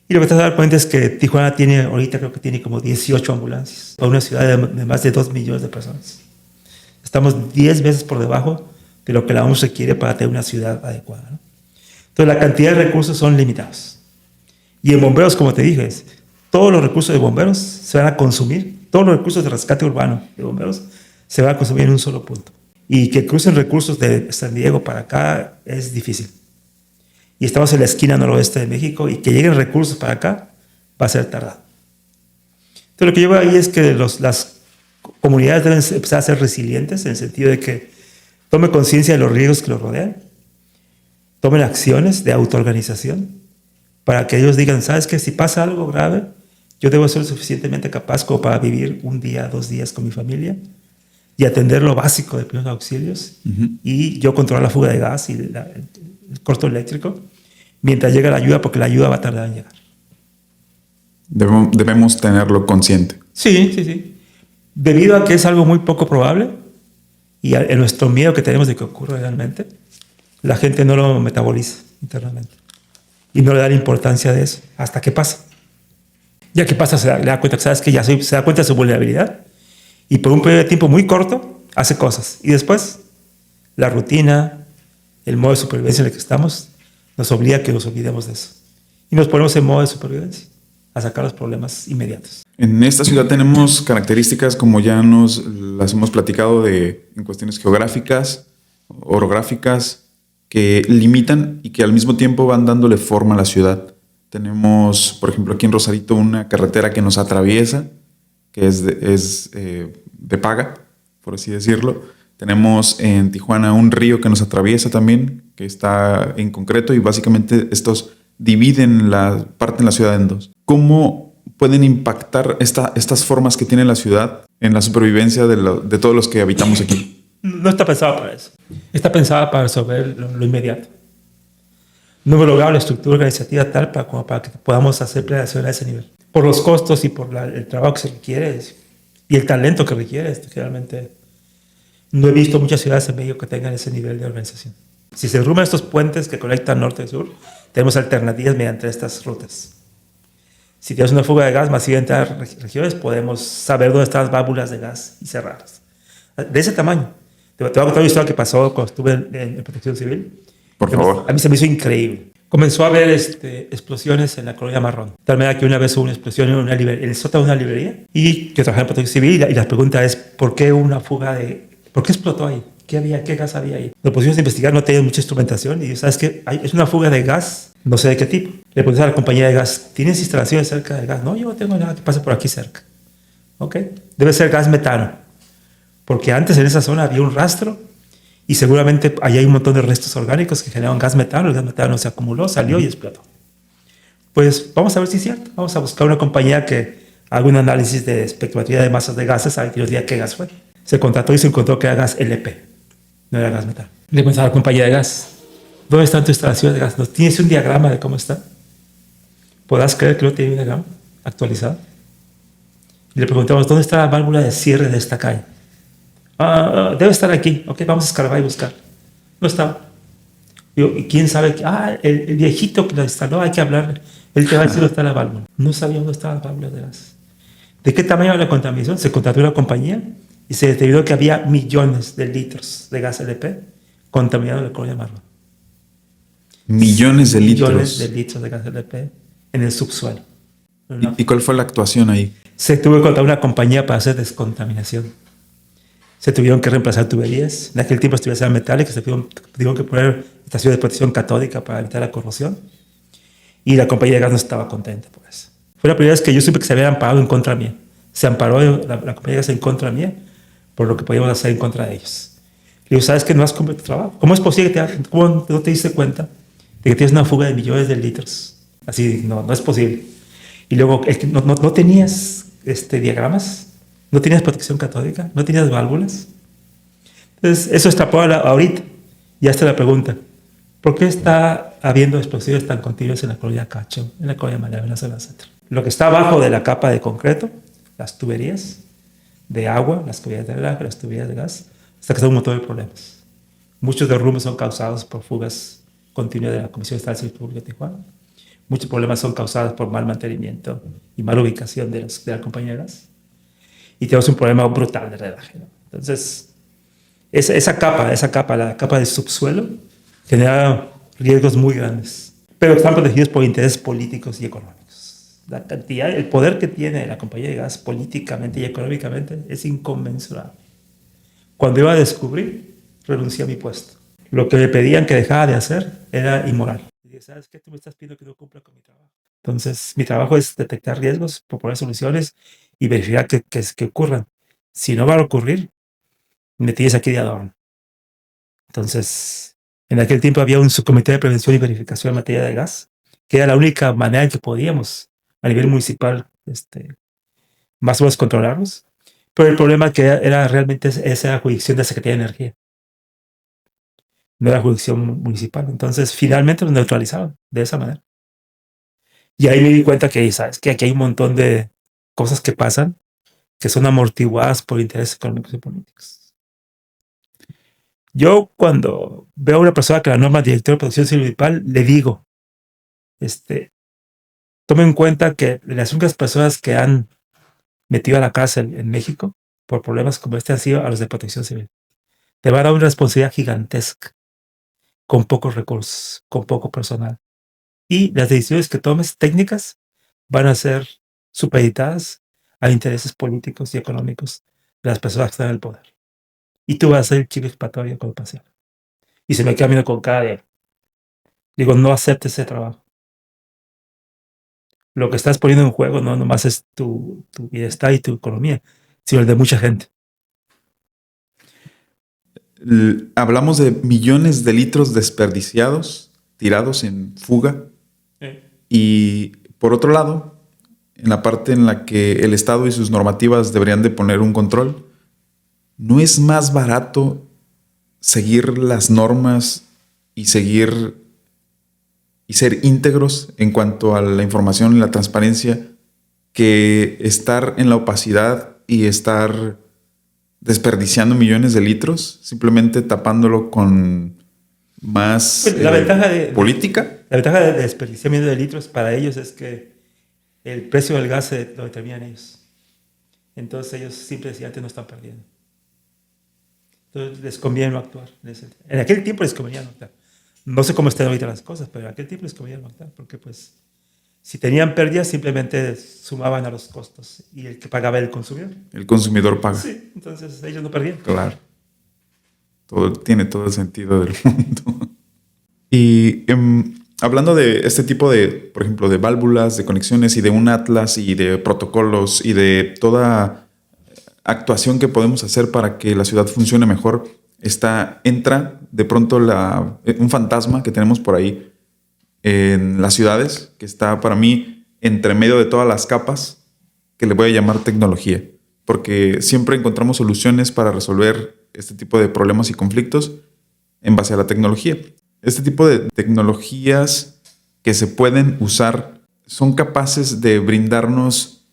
Y lo que te vas a dar cuenta es que Tijuana ahorita creo que tiene como 18 ambulancias para una ciudad de más de 2 millones de personas. Estamos 10 veces por debajo de lo que la OMS requiere para tener una ciudad adecuada, ¿no? Entonces la cantidad de recursos son limitados. Y en bomberos, como te dije, todos los recursos de bomberos se van a consumir, todos los recursos de rescate urbano de bomberos se van a consumir en un solo punto. Y que crucen recursos de San Diego para acá es difícil. Y estamos en la esquina noroeste de México y que lleguen recursos para acá va a ser tardado. Entonces lo que yo veo ahí es que las comunidades deben empezar a ser resilientes en el sentido de que tomen conciencia de los riesgos que los rodean, tomen acciones de autoorganización para que ellos digan, ¿sabes qué? Si pasa algo grave, yo debo ser suficientemente capaz como para vivir un día, 2 días con mi familia y atender lo básico de primeros auxilios, uh-huh, y yo controlar la fuga de gas y el corto eléctrico mientras llega la ayuda, porque la ayuda va a tardar en llegar. Debemos tenerlo consciente. Sí. Debido a que es algo muy poco probable y a nuestro miedo que tenemos de que ocurra realmente, la gente no lo metaboliza internamente y no le da la importancia de eso hasta que pasa. Ya que pasa, le da cuenta que sabes que se da cuenta de su vulnerabilidad y por un periodo de tiempo muy corto hace cosas. Y después la rutina, el modo de supervivencia en el que estamos, nos obliga a que nos olvidemos de eso. Y nos ponemos en modo de supervivencia, a sacar los problemas inmediatos. En esta ciudad tenemos características, como ya las hemos platicado, en cuestiones geográficas, orográficas, que limitan y que al mismo tiempo van dándole forma a la ciudad. Tenemos, por ejemplo, aquí en Rosarito una carretera que nos atraviesa, que es de paga, por así decirlo. Tenemos en Tijuana un río que nos atraviesa también, que está en concreto y básicamente estos parten la ciudad en dos. ¿Cómo pueden impactar estas formas que tiene la ciudad en la supervivencia de todos los que habitamos aquí? No está pensada para eso. Está pensada para resolver lo inmediato. No hemos logrado la estructura organizativa tal para que podamos hacer planeación a ese nivel. Por los costos y por el trabajo que se requiere y el talento que requiere, realmente no he visto muchas ciudades en México que tengan ese nivel de organización. Si se derrumban estos puentes que conectan norte y sur, tenemos alternativas mediante estas rutas. Si tienes una fuga de gas masiva en estas regiones, podemos saber dónde están las válvulas de gas y cerrarlas. De ese tamaño. Te voy a contar una historia que pasó cuando estuve en Protección Civil. Por favor. A mí se me hizo increíble. Comenzó a haber explosiones en la colonia Marrón. De tal manera que una vez hubo una explosión en el sótano de una librería y yo trabajaba en Protección Civil y la pregunta es ¿por qué una fuga ¿por qué explotó ahí? ¿Qué gas había ahí? Nos pusimos a investigar, no tenían mucha instrumentación y sabes que es una fuga de gas, no sé de qué tipo. Le pregunté a la compañía de gas, ¿tienes instalaciones cerca del gas? No, yo no tengo nada que pase por aquí cerca. ¿Ok? Debe ser gas metano, porque antes en esa zona había un rastro y seguramente allá hay un montón de restos orgánicos que generan gas metano. El gas metano se acumuló, salió y explotó. Pues vamos a ver si es cierto. Vamos a buscar una compañía que haga un análisis de espectrometría de masas de gases a ver que nos diga qué gas fue. Se contrató y se encontró que era gas LP, no era gas metano. Le preguntamos a la compañía de gas, ¿dónde están tus instalaciones de gas? ¿No tienes un diagrama de cómo está? ¿Podrás creer que no tiene un diagrama actualizado? Y le preguntamos, ¿dónde está la válvula de cierre de esta calle? Debe estar aquí. Ok, vamos a escarbar y buscar. No estaba. Digo, ¿y quién sabe? El viejito que lo instaló, hay que hablarle. Él te va a decir dónde está la válvula. No sabía dónde estaba la válvula de gas. ¿De qué tamaño era la contaminación? Se contrató una compañía y se determinó que había millones de litros de gas LP contaminado en la colonia Marrón. Millones de litros. Millones de litros de gas LP en el subsuelo. ¿Y cuál fue la actuación ahí? Se tuvo que contratar una compañía para hacer descontaminación. Se tuvieron que reemplazar tuberías. En aquel tiempo las tuberías eran metálicas, se tuvieron que poner estaciones de protección catódica para evitar la corrosión. Y la compañía de gas no estaba contenta por eso. Fue la primera vez que yo supe que se había amparado en contra mía. Se amparó la compañía de gas en contra mía por lo que podíamos hacer en contra de ellos. Le digo, ¿sabes que no has cumplido tu trabajo? ¿Cómo es posible cómo no te diste cuenta de que tienes una fuga de millones de litros? Así, no es posible. Y luego, no tenías diagramas, no tenías protección catódica, no tenías válvulas. Entonces, eso escapó ahorita. Ya está la pregunta. ¿Por qué está habiendo explosiones tan continuas en la colonia Cacho, en la colonia Madero, en la zona centro? Lo que está abajo de la capa de concreto, las tuberías de agua, las tuberías de drenaje, las tuberías de gas, está causando un montón de problemas. Muchos derrumbes son causados por fugas continuas de la Comisión Estatal de Servicio Público de Tijuana. Muchos problemas son causados por mal mantenimiento y mala ubicación de la compañía de gas. Y tenemos un problema brutal de drenaje, ¿no? Entonces, esa capa, la capa del subsuelo, genera riesgos muy grandes, pero están protegidos por intereses políticos y económicos. La cantidad, el poder que tiene la compañía de gas políticamente y económicamente es inconmensurable. Cuando iba a descubrir, renuncié a mi puesto. Lo que me pedían que dejara de hacer era inmoral. Y dije, ¿sabes qué? Tú me estás pidiendo que no cumpla con mi trabajo. Entonces, mi trabajo es detectar riesgos, proponer soluciones y verificar que ocurran. Si no va a ocurrir, me tienes aquí de adorno. Entonces, en aquel tiempo había un subcomité de prevención y verificación en materia de gas, que era la única manera en que podíamos, a nivel municipal, más o menos controlarlos. Pero el problema que era realmente esa jurisdicción de la Secretaría de Energía. No era jurisdicción municipal. Entonces, finalmente los neutralizaron de esa manera. Y ahí me di cuenta que, ¿sabes? Que aquí hay un montón de cosas que pasan que son amortiguadas por intereses económicos y políticos. Yo cuando veo a una persona que la norma director de protección civil municipal, le digo, tome en cuenta que las únicas personas que han metido a la cárcel en México por problemas como han sido a los de protección civil. Te va a dar una responsabilidad gigantesca, con pocos recursos, con poco personal. Y las decisiones que tomes técnicas van a ser supeditadas a intereses políticos y económicos de las personas que están en el poder. Y tú vas a ser el chivo expiatorio con pasión. Y se me queda viendo con cara de, digo, no aceptes ese trabajo. Lo que estás poniendo en juego no nomás es tu bienestar y tu economía, sino el de mucha gente. Hablamos de millones de litros desperdiciados, tirados en fuga. Y por otro lado, en la parte en la que el Estado y sus normativas deberían de poner un control, ¿no es más barato seguir las normas y ser íntegros en cuanto a la información y la transparencia que estar en la opacidad y estar desperdiciando millones de litros, simplemente tapándolo con más la ventaja política? La ventaja de desperdiciar millones de litros para ellos es que el precio del gas lo determinan ellos. Entonces ellos simplemente no están perdiendo. Entonces les conviene no actuar. En aquel tiempo les convenía no actuar. No sé cómo están ahorita las cosas, pero en aquel tiempo les convenía no actuar, porque pues si tenían pérdidas simplemente sumaban a los costos y el que pagaba era el consumidor. El consumidor paga. Sí, entonces ellos no perdían. Claro. Tiene todo el sentido del mundo. Y hablando de este tipo de, por ejemplo, de válvulas, de conexiones y de un atlas y de protocolos y de toda actuación que podemos hacer para que la ciudad funcione mejor, entra de pronto un fantasma que tenemos por ahí en las ciudades, que está para mí entre medio de todas las capas, que le voy a llamar tecnología, porque siempre encontramos soluciones para resolver este tipo de problemas y conflictos en base a la tecnología. Este tipo de tecnologías que se pueden usar son capaces de brindarnos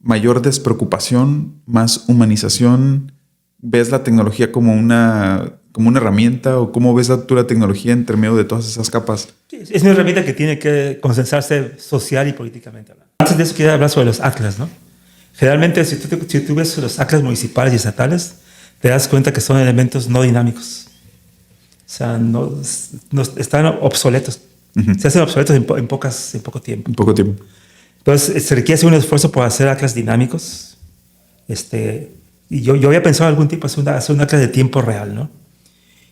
mayor despreocupación, más humanización. ¿Ves la tecnología como una herramienta, o cómo ves tú la tecnología entre medio de todas esas capas? Sí, es una herramienta que tiene que consensarse social y políticamente. Antes de eso quería hablar sobre los atlas, ¿no? Generalmente, si tú ves los atlas municipales y estatales, te das cuenta que son elementos no dinámicos. O sea, no están obsoletos. Uh-huh. Se hacen obsoletos en poco tiempo. En poco tiempo. Entonces, se requiere hacer un esfuerzo por hacer atlas dinámicos. Y yo había pensado algún tipo hacer un atlas de tiempo real, ¿no?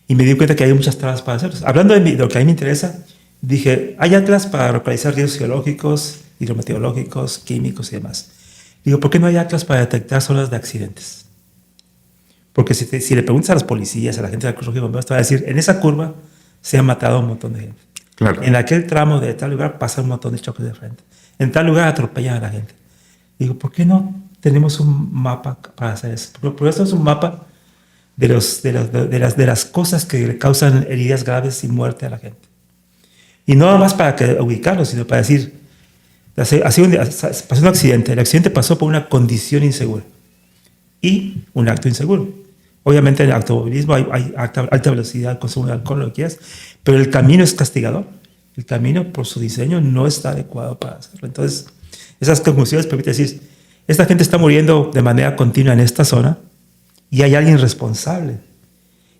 Y me di cuenta que hay muchas trabas para hacerlos. Hablando de lo que a mí me interesa, dije, hay atlas para localizar riesgos geológicos, hidrometeorológicos, químicos y demás. Digo, ¿por qué no hay atlas para detectar zonas de accidentes? Porque si le preguntas a los policías, a la gente de la Cruz Roja y Bomberos, te va a decir, en esa curva se han matado un montón de gente. Claro. En aquel tramo de tal lugar pasa un montón de choques de frente. En tal lugar atropellan a la gente. Digo, ¿por qué no tenemos un mapa para hacer eso? Porque esto es un mapa de las cosas que le causan heridas graves y muerte a la gente. Y no más para ubicarlo, sino para decir, pasó un accidente. El accidente pasó por una condición insegura y un acto inseguro. Obviamente en el automovilismo hay alta velocidad, consumo de alcohol, lo que quieras, pero el camino es castigador. El camino, por su diseño, no está adecuado para hacerlo. Entonces, esas conclusiones permiten decir, esta gente está muriendo de manera continua en esta zona y hay alguien responsable.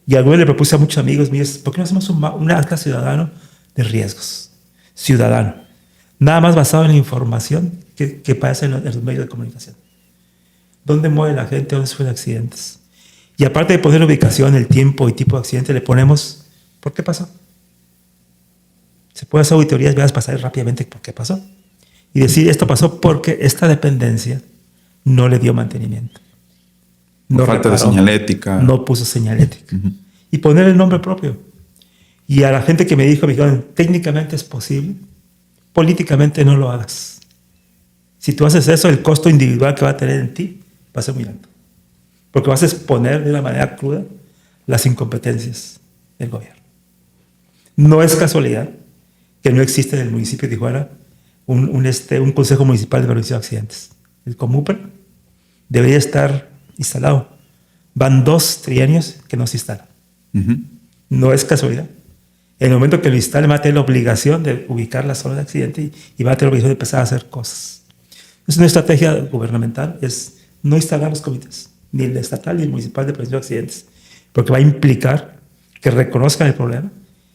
Y a algunos le propuse a muchos amigos míos, ¿por qué no hacemos un atlas ciudadano de riesgos? Ciudadano. Nada más basado en la información que pasa en los medios de comunicación. ¿Dónde muere la gente? ¿Dónde sufren accidentes? Y aparte de poner ubicación, el tiempo y tipo de accidente, le ponemos ¿por qué pasó? Se puede hacer auditorías, veas pasar rápidamente por qué pasó. Y decir, esto pasó porque esta dependencia no le dio mantenimiento. No falta de señalética. No puso señalética. Uh-huh. Y poner el nombre propio. Y a la gente que me dijeron, técnicamente es posible, políticamente no lo hagas. Si tú haces eso, el costo individual que va a tener en ti va a ser muy alto. Porque vas a exponer de una manera cruda las incompetencias del gobierno. No es casualidad que no existe en el municipio de Tijuana un Consejo Municipal de Prevención de Accidentes. El COMUPRE debería estar instalado. Van 2 trienios que no se instalan. Uh-huh. No es casualidad. En el momento que lo instale, va a tener la obligación de ubicar la zona de accidente y va a tener la obligación de empezar a hacer cosas. Es una estrategia gubernamental, es no instalar los comités, ni el estatal ni el municipal de prevención de accidentes, porque va a implicar que reconozcan el problema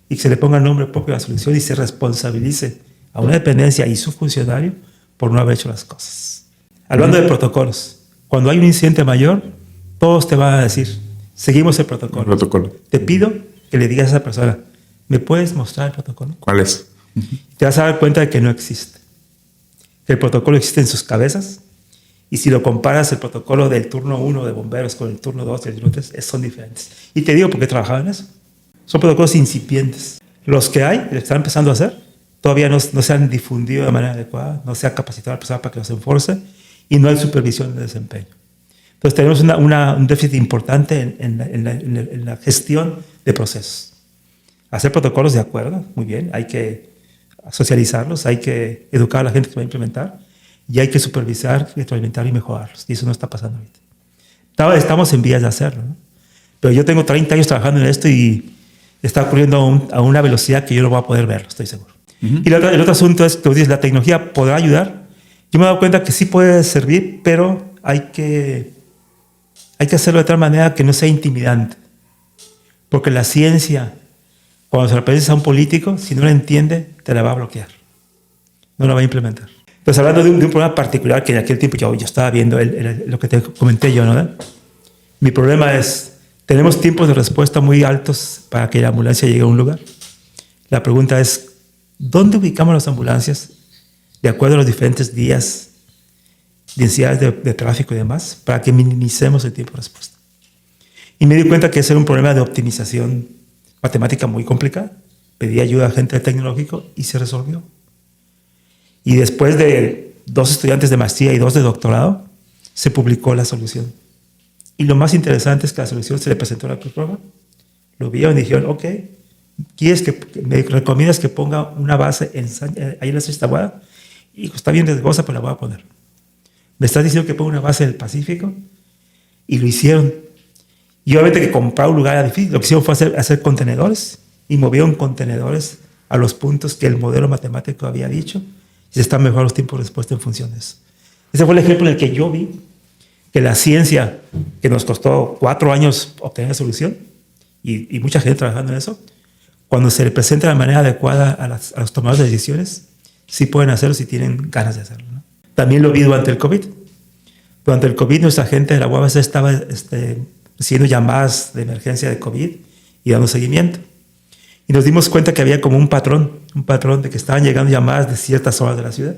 y que se le ponga el nombre propio a la solución y se responsabilice a una dependencia y su funcionario por no haber hecho las cosas. Hablando de protocolos, cuando hay un incidente mayor, todos te van a decir, seguimos el protocolo. Te pido que le digas a esa persona, ¿me puedes mostrar el protocolo? ¿Cuál es? Te vas a dar cuenta de que no existe. Que el protocolo existe en sus cabezas Y si lo comparas el protocolo del turno 1 de bomberos con el turno 2 y el turno 3, son diferentes. Y te digo porque he trabajado en eso. Son protocolos incipientes. Los que hay, que están empezando a hacer, todavía no se han difundido de manera adecuada, no se ha capacitado al personal para que los enforce y no hay supervisión de desempeño. Entonces tenemos un déficit importante en la gestión de procesos. Hacer protocolos de acuerdo, muy bien, hay que socializarlos, hay que educar a la gente que va a implementar y hay que supervisar, retroalimentar y mejorarlos. Y eso no está pasando ahorita. Estamos en vías de hacerlo, ¿no? Pero yo tengo 30 años trabajando en esto y está ocurriendo a una velocidad que yo no voy a poder verlo, estoy seguro. Uh-huh. Y el otro asunto es que dices, la tecnología podrá ayudar. Yo me he dado cuenta que sí puede servir, pero hay que hacerlo de tal manera que no sea intimidante. Porque la ciencia, cuando se la presentas a un político, si no la entiende, te la va a bloquear. No la va a implementar. Entonces, hablando de un problema particular que en aquel tiempo yo estaba viendo, lo que te comenté yo, ¿no? Mi problema es, tenemos tiempos de respuesta muy altos para que la ambulancia llegue a un lugar. La pregunta es, ¿dónde ubicamos las ambulancias de acuerdo a los diferentes días, densidades de tráfico y demás, para que minimicemos el tiempo de respuesta? Y me di cuenta que ese era un problema de optimización matemática muy complicada. Pedí ayuda a gente tecnológico y se resolvió. Y después de 2 estudiantes de maestría y 2 de doctorado, se publicó la solución. Y lo más interesante es que la solución se le presentó a la Cruz Roja. Lo vieron y dijeron, ok, ¿me recomiendas que ponga una base ahí en la Sexta? Y está bien riesgosa, pero la voy a poner. ¿Me estás diciendo que ponga una base en el Pacífico? Y lo hicieron. Y obviamente que comprar un lugar era difícil. Lo que hicieron fue hacer contenedores y movieron contenedores a los puntos que el modelo matemático había dicho y se están mejorando los tiempos de respuesta en función de eso. Ese fue el ejemplo en el que yo vi que la ciencia, que nos costó 4 años obtener la solución y mucha gente trabajando en eso, cuando se le presenta de manera adecuada a los tomadores de decisiones, sí pueden hacerlo si tienen ganas de hacerlo, ¿no? También lo vi durante el COVID. Durante el COVID nuestra gente de la UABC estaba recibiendo llamadas de emergencia de COVID y dando seguimiento. Y nos dimos cuenta que había como un patrón de que estaban llegando llamadas de ciertas zonas de la ciudad.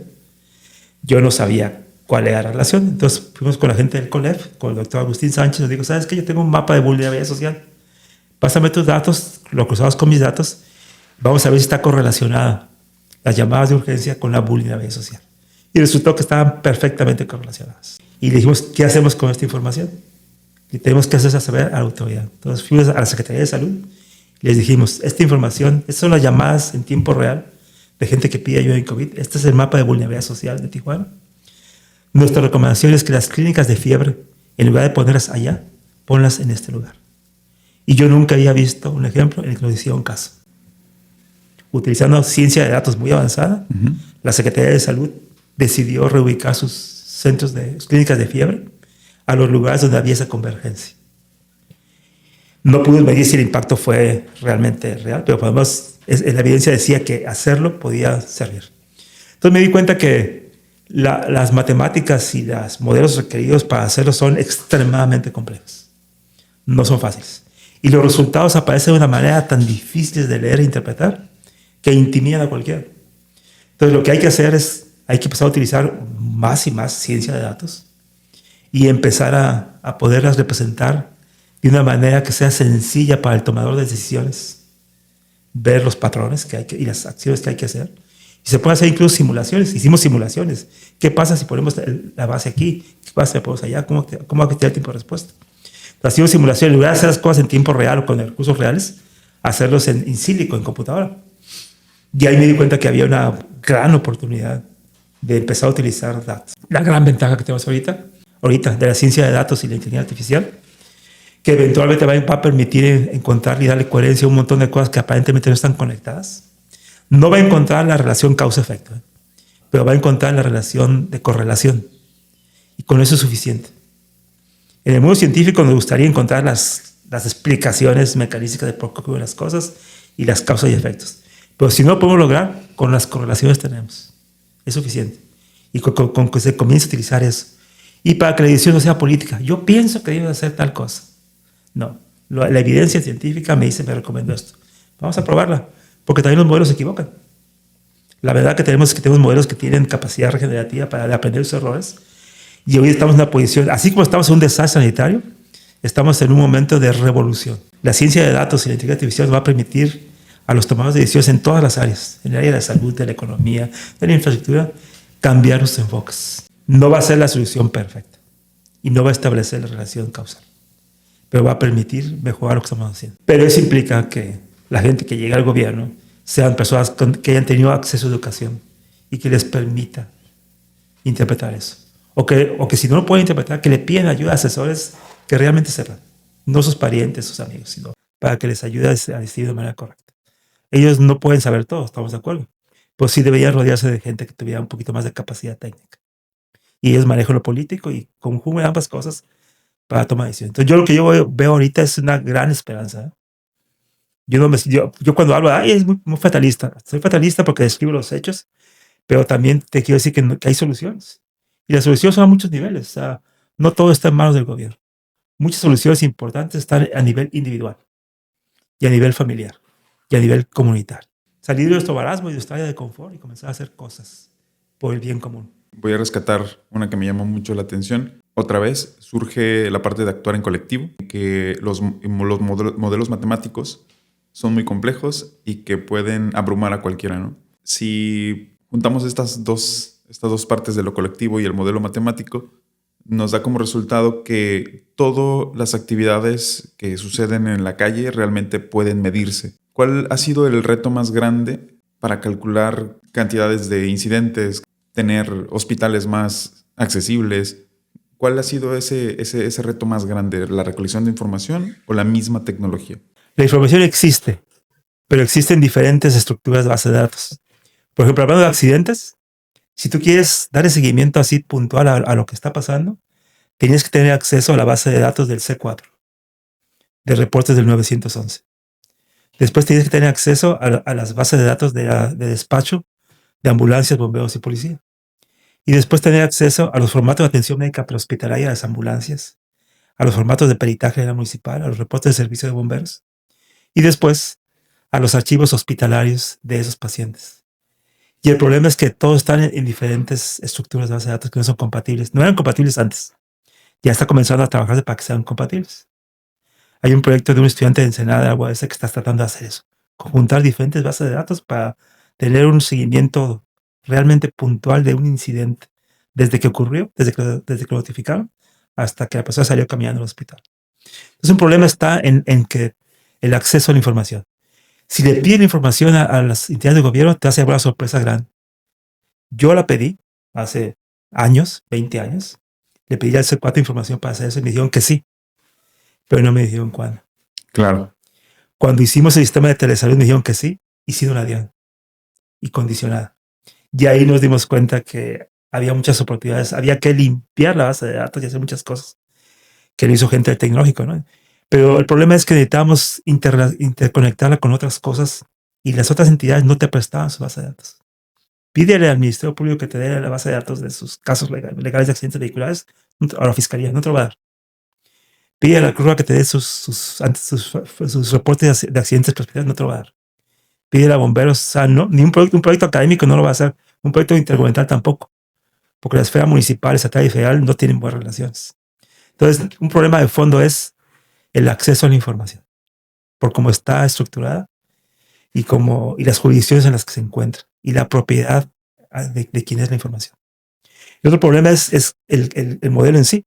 Yo no sabía cuál era la relación. Entonces fuimos con la gente del COLEF, con el doctor Agustín Sánchez, nos dijo, ¿sabes qué? Yo tengo un mapa de vulnerabilidad social. Pásame tus datos, lo cruzamos con mis datos, vamos a ver si está correlacionada las llamadas de urgencia con la vulnerabilidad social. Y resultó que estaban perfectamente correlacionadas. Y le dijimos, ¿qué hacemos con esta información? Y tenemos que hacerse saber a la autoridad. Entonces fuimos a la Secretaría de Salud y les dijimos, esta información, estas son las llamadas en tiempo real de gente que pide ayuda en COVID. Este es el mapa de vulnerabilidad social de Tijuana. Nuestra recomendación es que las clínicas de fiebre, en lugar de ponerlas allá, ponlas en este lugar. Y yo nunca había visto un ejemplo en el que nos hicieron caso. Utilizando ciencia de datos muy avanzada, la Secretaría de Salud decidió reubicar sus clínicas de fiebre a los lugares donde había esa convergencia. No pude medir si el impacto fue realmente real, pero además la evidencia decía que hacerlo podía servir. Entonces me di cuenta que las matemáticas y los modelos requeridos para hacerlo son extremadamente complejos. No son fáciles. Y los resultados aparecen de una manera tan difícil de leer e interpretar que intimidan a cualquiera. Entonces lo que hay que hacer es, hay que empezar a utilizar más y más ciencia de datos y empezar a poderlas representar de una manera que sea sencilla para el tomador de decisiones, ver los patrones y las acciones que hay que hacer. Y se pueden hacer incluso simulaciones. Hicimos simulaciones. ¿Qué pasa si ponemos la base aquí? ¿Qué pasa si la ponemos allá? ¿Cómo va a quitar el tiempo de respuesta? Entonces, hicimos simulaciones. En lugar de hacer las cosas en tiempo real o con recursos reales, hacerlos en sílico, en computadora. Y ahí me di cuenta que había una gran oportunidad de empezar a utilizar datos. La gran ventaja que tenemos ahorita de la ciencia de datos y la inteligencia artificial, que eventualmente va a permitir encontrar y darle coherencia a un montón de cosas que aparentemente no están conectadas. No va a encontrar la relación causa-efecto, pero va a encontrar la relación de correlación. Y con eso es suficiente. En el mundo científico nos gustaría encontrar las explicaciones mecanísticas de por qué ocurren las cosas y las causas y efectos. Pero si no lo podemos lograr, con las correlaciones tenemos. Es suficiente. Y con que se comience a utilizar eso. Y para que la decisión no sea política. Yo pienso que debe hacer tal cosa. No. La evidencia científica me recomendó esto. Vamos a probarla. Porque también los modelos se equivocan. La verdad que tenemos es que tenemos modelos que tienen capacidad regenerativa para aprender sus errores. Y hoy estamos en una posición, así como estamos en un desastre sanitario, estamos en un momento de revolución. La ciencia de datos y la inteligencia artificial va a permitir a los tomadores de decisiones en todas las áreas, en el área de la salud, de la economía, de la infraestructura, cambiar los enfoques. No va a ser la solución perfecta y no va a establecer la relación causal, pero va a permitir mejorar lo que estamos haciendo. Pero eso implica que la gente que llega al gobierno sean personas que hayan tenido acceso a educación y que les permita interpretar eso. O que si no lo pueden interpretar, que le piden ayuda a asesores que realmente sepan, no sus parientes, sus amigos, sino para que les ayude a decidir de manera correcta. Ellos no pueden saber todo, estamos de acuerdo. Pues sí deberían rodearse de gente que tuviera un poquito más de capacidad técnica. Y ellos manejan lo político y conjugan ambas cosas para tomar decisiones. Entonces yo lo que yo veo ahorita es una gran esperanza. Yo cuando hablo, es muy fatalista. Soy fatalista porque describo los hechos, pero también te quiero decir que hay soluciones. Y las soluciones son a muchos niveles. O sea, no todo está en manos del gobierno. Muchas soluciones importantes están a nivel individual y a nivel familiar y a nivel comunitario. Salir de nuestro marasmo y de nuestra área de confort y comenzar a hacer cosas por el bien común. Voy a rescatar una que me llamó mucho la atención. Otra vez surge la parte de actuar en colectivo, que los modelos matemáticos son muy complejos y que pueden abrumar a cualquiera, ¿no? Si juntamos estas dos partes de lo colectivo y el modelo matemático, nos da como resultado que todas las actividades que suceden en la calle realmente pueden medirse. ¿Cuál ha sido el reto más grande para calcular cantidades de incidentes, tener hospitales más accesibles? ¿Cuál ha sido ese reto más grande? ¿La recolección de información o la misma tecnología? La información existe, pero existen diferentes estructuras de base de datos. Por ejemplo, hablando de accidentes, si tú quieres dar seguimiento así puntual a lo que está pasando, tienes que tener acceso a la base de datos del C4, de reportes del 911. Después tienes que tener acceso a las bases de datos de despacho de ambulancias, bomberos y policía. Y después tener acceso a los formatos de atención médica prehospitalaria de las ambulancias, a los formatos de peritaje de la municipal, a los reportes de servicio de bomberos. Y después a los archivos hospitalarios de esos pacientes. Y el problema es que todos están en diferentes estructuras de base de datos que no son compatibles. No eran compatibles antes. Ya está comenzando a trabajarse para que sean compatibles. Hay un proyecto de un estudiante de Ensenada de la UAS que está tratando de hacer eso. Juntar diferentes bases de datos para tener un seguimiento realmente puntual de un incidente. Desde que ocurrió, desde que lo notificaron, hasta que la persona salió caminando al hospital. Entonces un problema está en que el acceso a la información. Si le piden información a las entidades de gobierno, te hace una sorpresa grande. Yo la pedí hace años, 20 años. Le pedí al C4 información para hacer eso y me dijeron que sí, pero no me dijeron cuándo. Claro. Cuando hicimos el sistema de telesalud me dijeron que sí y sí no la dieron. Y condicionada. Y ahí nos dimos cuenta que había muchas oportunidades. Había que limpiar la base de datos y hacer muchas cosas que lo hizo gente del tecnológico, ¿no? Pero el problema es que necesitamos interconectarla con otras cosas y las otras entidades no te prestaban su base de datos. Pídele al Ministerio Público que te dé la base de datos de sus casos legales de accidentes vehiculares a la Fiscalía, no te lo va a dar. Pídele a la Cruz que te dé sus reportes de accidentes hospitalarios, no te lo va a dar. Pídele a bomberos, o sea, no, ni un proyecto académico no lo va a hacer, un proyecto intergubernamental tampoco, porque la esfera municipal, estatal y federal no tienen buenas relaciones. Entonces, un problema de fondo es el acceso a la información, por cómo está estructurada y las jurisdicciones en las que se encuentra y la propiedad de quién es la información. El otro problema es el modelo en sí.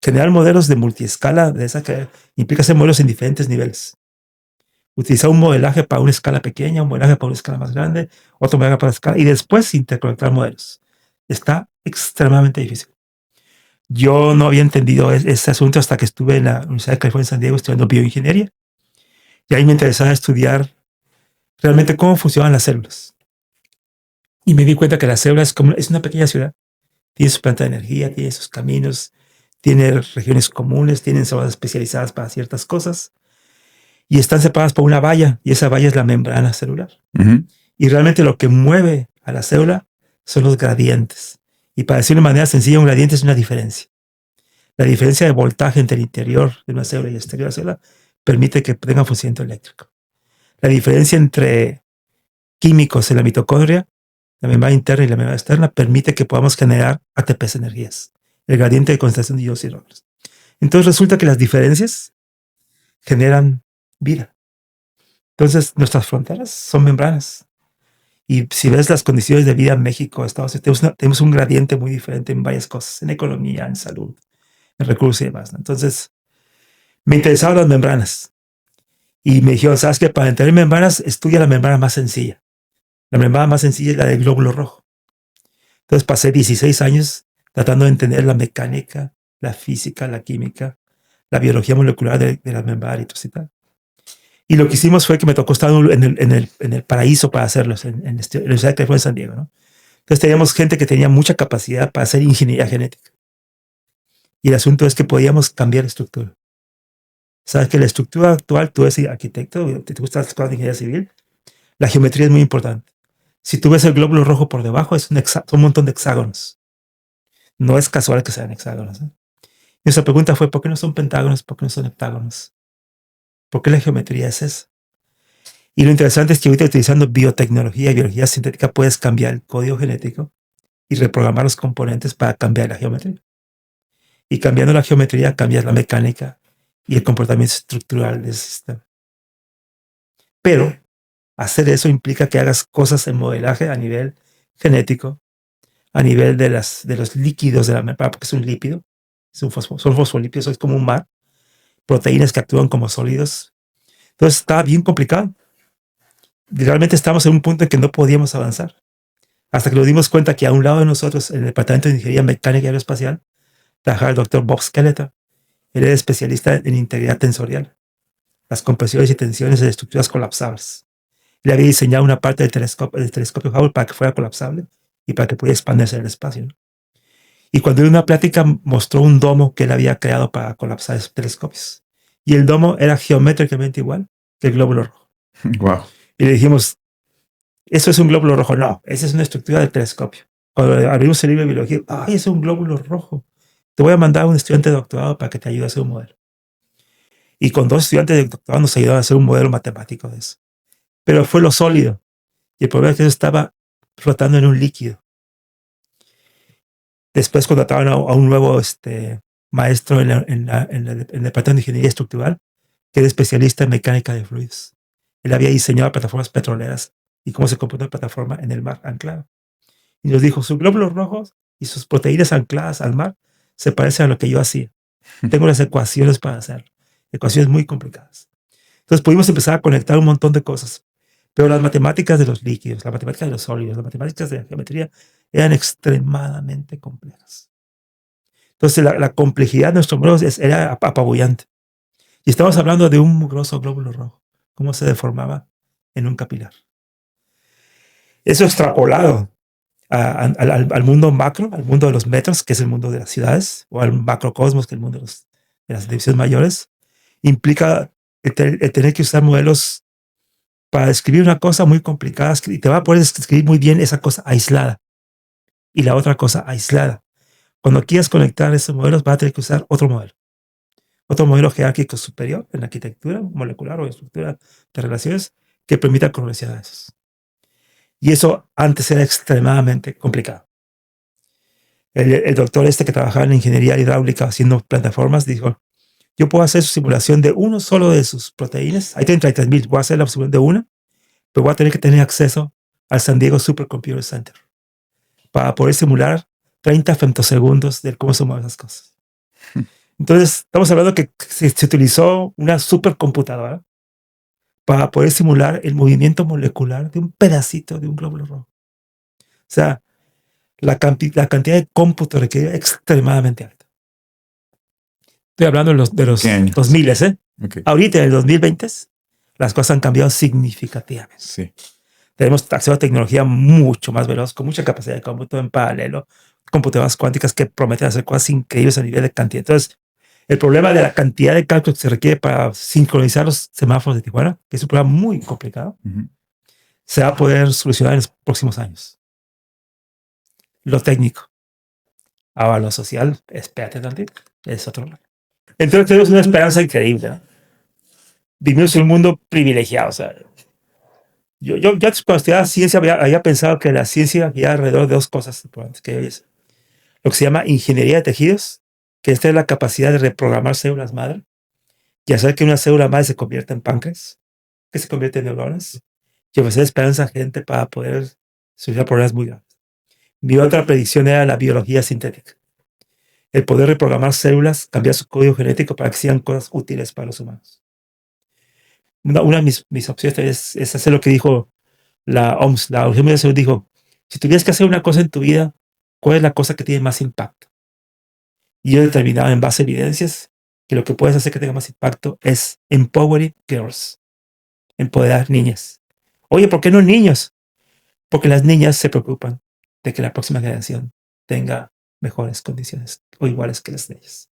Generar modelos de multiescala, de esa que implica hacer modelos en diferentes niveles. Utilizar un modelaje para una escala pequeña, un modelaje para una escala más grande, otro modelaje para la escala, y después interconectar modelos. Está extremadamente difícil. Yo no había entendido ese asunto hasta que estuve en la Universidad de California en San Diego estudiando bioingeniería. Y ahí me interesaba estudiar realmente cómo funcionan las células. Y me di cuenta que la célula es una pequeña ciudad. Tiene su planta de energía, tiene sus caminos, tiene regiones comunes, tienen zonas especializadas para ciertas cosas. Y están separadas por una valla, y esa valla es la membrana celular. Uh-huh. Y realmente lo que mueve a la célula son los gradientes. Y para decirlo de manera sencilla, un gradiente es una diferencia. La diferencia de voltaje entre el interior de una célula y el exterior de la célula permite que tenga funcionamiento eléctrico. La diferencia entre químicos en la mitocondria, la membrana interna y la membrana externa, permite que podamos generar ATPs energías el gradiente de concentración de dióxido de hidrógeno. Entonces resulta que las diferencias generan vida. Entonces nuestras fronteras son membranas. Y si ves las condiciones de vida en México, Estados Unidos, tenemos un gradiente muy diferente en varias cosas, en economía, en salud, en recursos y demás, ¿no? Entonces me interesaban las membranas. Y me dijeron, ¿sabes qué? Para entender membranas, estudia la membrana más sencilla. La membrana más sencilla es la del glóbulo rojo. Entonces pasé 16 años tratando de entender la mecánica, la física, la química, la biología molecular de la membrana eritrocital. Y lo que hicimos fue que me tocó estar en el paraíso para hacerlos, en la Universidad de California en San Diego, ¿no? Entonces teníamos gente que tenía mucha capacidad para hacer ingeniería genética. Y el asunto es que podíamos cambiar la estructura. Sabes que la estructura actual, tú eres arquitecto, te gustan las cosas de ingeniería civil, la geometría es muy importante. Si tú ves el glóbulo rojo por debajo, son un montón de hexágonos. No es casual que sean hexágonos, ¿eh? Y nuestra pregunta fue, ¿por qué no son pentágonos? ¿Por qué no son heptágonos? ¿Por qué la geometría es eso? Y lo interesante es que ahorita utilizando biotecnología y biología sintética puedes cambiar el código genético y reprogramar los componentes para cambiar la geometría. Y cambiando la geometría cambias la mecánica y el comportamiento estructural del sistema. Pero hacer eso implica que hagas cosas en modelaje a nivel genético, a nivel de los líquidos de la membrana, porque es un lípido, son fosfolípidos, es como un mar, proteínas que actúan como sólidos. Entonces está bien complicado. Realmente estamos en un punto en que no podíamos avanzar. Hasta que nos dimos cuenta que a un lado de nosotros, en el Departamento de Ingeniería Mecánica y Aeroespacial, trabajaba el doctor Bob Skeletor. Él era especialista en integridad tensorial, las compresiones y tensiones de estructuras colapsables. Él había diseñado una parte del telescopio Hubble para que fuera colapsable y para que pudiera expandirse en el espacio, ¿no? Y cuando en una plática mostró un domo que él había creado para colapsar esos telescopios. Y el domo era geométricamente igual que el glóbulo rojo. Wow. Y le dijimos, ¿eso es un glóbulo rojo? No, esa es una estructura del telescopio. Cuando abrimos el libro de biología, ¡ay, es un glóbulo rojo! Te voy a mandar a un estudiante de doctorado para que te ayude a hacer un modelo. Y con 2 estudiantes de doctorado nos ayudaron a hacer un modelo matemático de eso. Pero fue lo sólido. Y el problema es que eso estaba flotando en un líquido. Después contrataron a un nuevo maestro en el Departamento de Ingeniería Estructural, que era especialista en mecánica de fluidos. Él había diseñado plataformas petroleras y cómo se comporta una plataforma en el mar anclado. Y nos dijo, sus glóbulos rojos y sus proteínas ancladas al mar se parecen a lo que yo hacía. Tengo las ecuaciones para hacerlo. Ecuaciones muy complicadas. Entonces pudimos empezar a conectar un montón de cosas. Pero las matemáticas de los líquidos, las matemáticas de los sólidos, las matemáticas de la geometría eran extremadamente complejas. Entonces la complejidad de nuestros modelos era apabullante. Y estamos hablando de un mugroso glóbulo rojo, cómo se deformaba en un capilar. Eso extrapolado al mundo macro, al mundo de los metros, que es el mundo de las ciudades, o al macrocosmos, que es el mundo de las divisiones mayores, implica el tener que usar modelos para describir una cosa muy complicada, y te va a poder describir muy bien esa cosa aislada y la otra cosa aislada. Cuando quieras conectar esos modelos, vas a tener que usar otro modelo jerárquico superior en arquitectura molecular o estructura de relaciones que permita correlacionar a esos. Y eso antes era extremadamente complicado. El doctor que trabajaba en ingeniería hidráulica haciendo plataformas dijo, yo puedo hacer su simulación de uno solo de sus proteínas. Ahí tienen 33,000. Voy a hacer la simulación de una, pero voy a tener que tener acceso al San Diego Supercomputer Center para poder simular 30 femtosegundos de cómo se mueven esas cosas. Entonces, estamos hablando que se utilizó una supercomputadora para poder simular el movimiento molecular de un pedacito de un glóbulo rojo. O sea, la cantidad de cómputo requiere extremadamente alta. Estoy hablando de los 2000, ¿eh? Okay. Ahorita, en el 2020, las cosas han cambiado significativamente. Sí. Tenemos acceso a tecnología mucho más veloz, con mucha capacidad de cómputo en paralelo, computadoras cuánticas que prometen hacer cosas increíbles a nivel de cantidad. Entonces, el problema de la cantidad de cálculos que se requiere para sincronizar los semáforos de Tijuana, que es un problema muy complicado, se va a poder solucionar en los próximos años. Lo técnico. Ahora, lo social, espérate tantito, es otro lado. Entonces, tenemos una esperanza increíble, ¿no? Vivimos en un mundo privilegiado. O sea, yo cuando estudiaba ciencia había pensado que la ciencia había alrededor de 2 cosas importantes que es. lo que se llama ingeniería de tejidos, que esta es la capacidad de reprogramar células madre y hacer que una célula madre se convierta en páncreas, que se convierte en neuronas, y ofrecer esperanza a gente para poder solucionar problemas muy graves. Mi otra predicción era la biología sintética. El poder reprogramar células, cambiar su código genético para que sean cosas útiles para los humanos. Una de mis opciones es hacer lo que dijo la OMS, la Organización Mundial de la Salud, dijo, si tuvieras que hacer una cosa en tu vida, ¿cuál es la cosa que tiene más impacto? Y yo determinaba en base a evidencias que lo que puedes hacer que tenga más impacto es empowering girls, empoderar niñas. Oye, ¿por qué no niños? Porque las niñas se preocupan de que la próxima generación tenga mejores condiciones o iguales que las de ellas.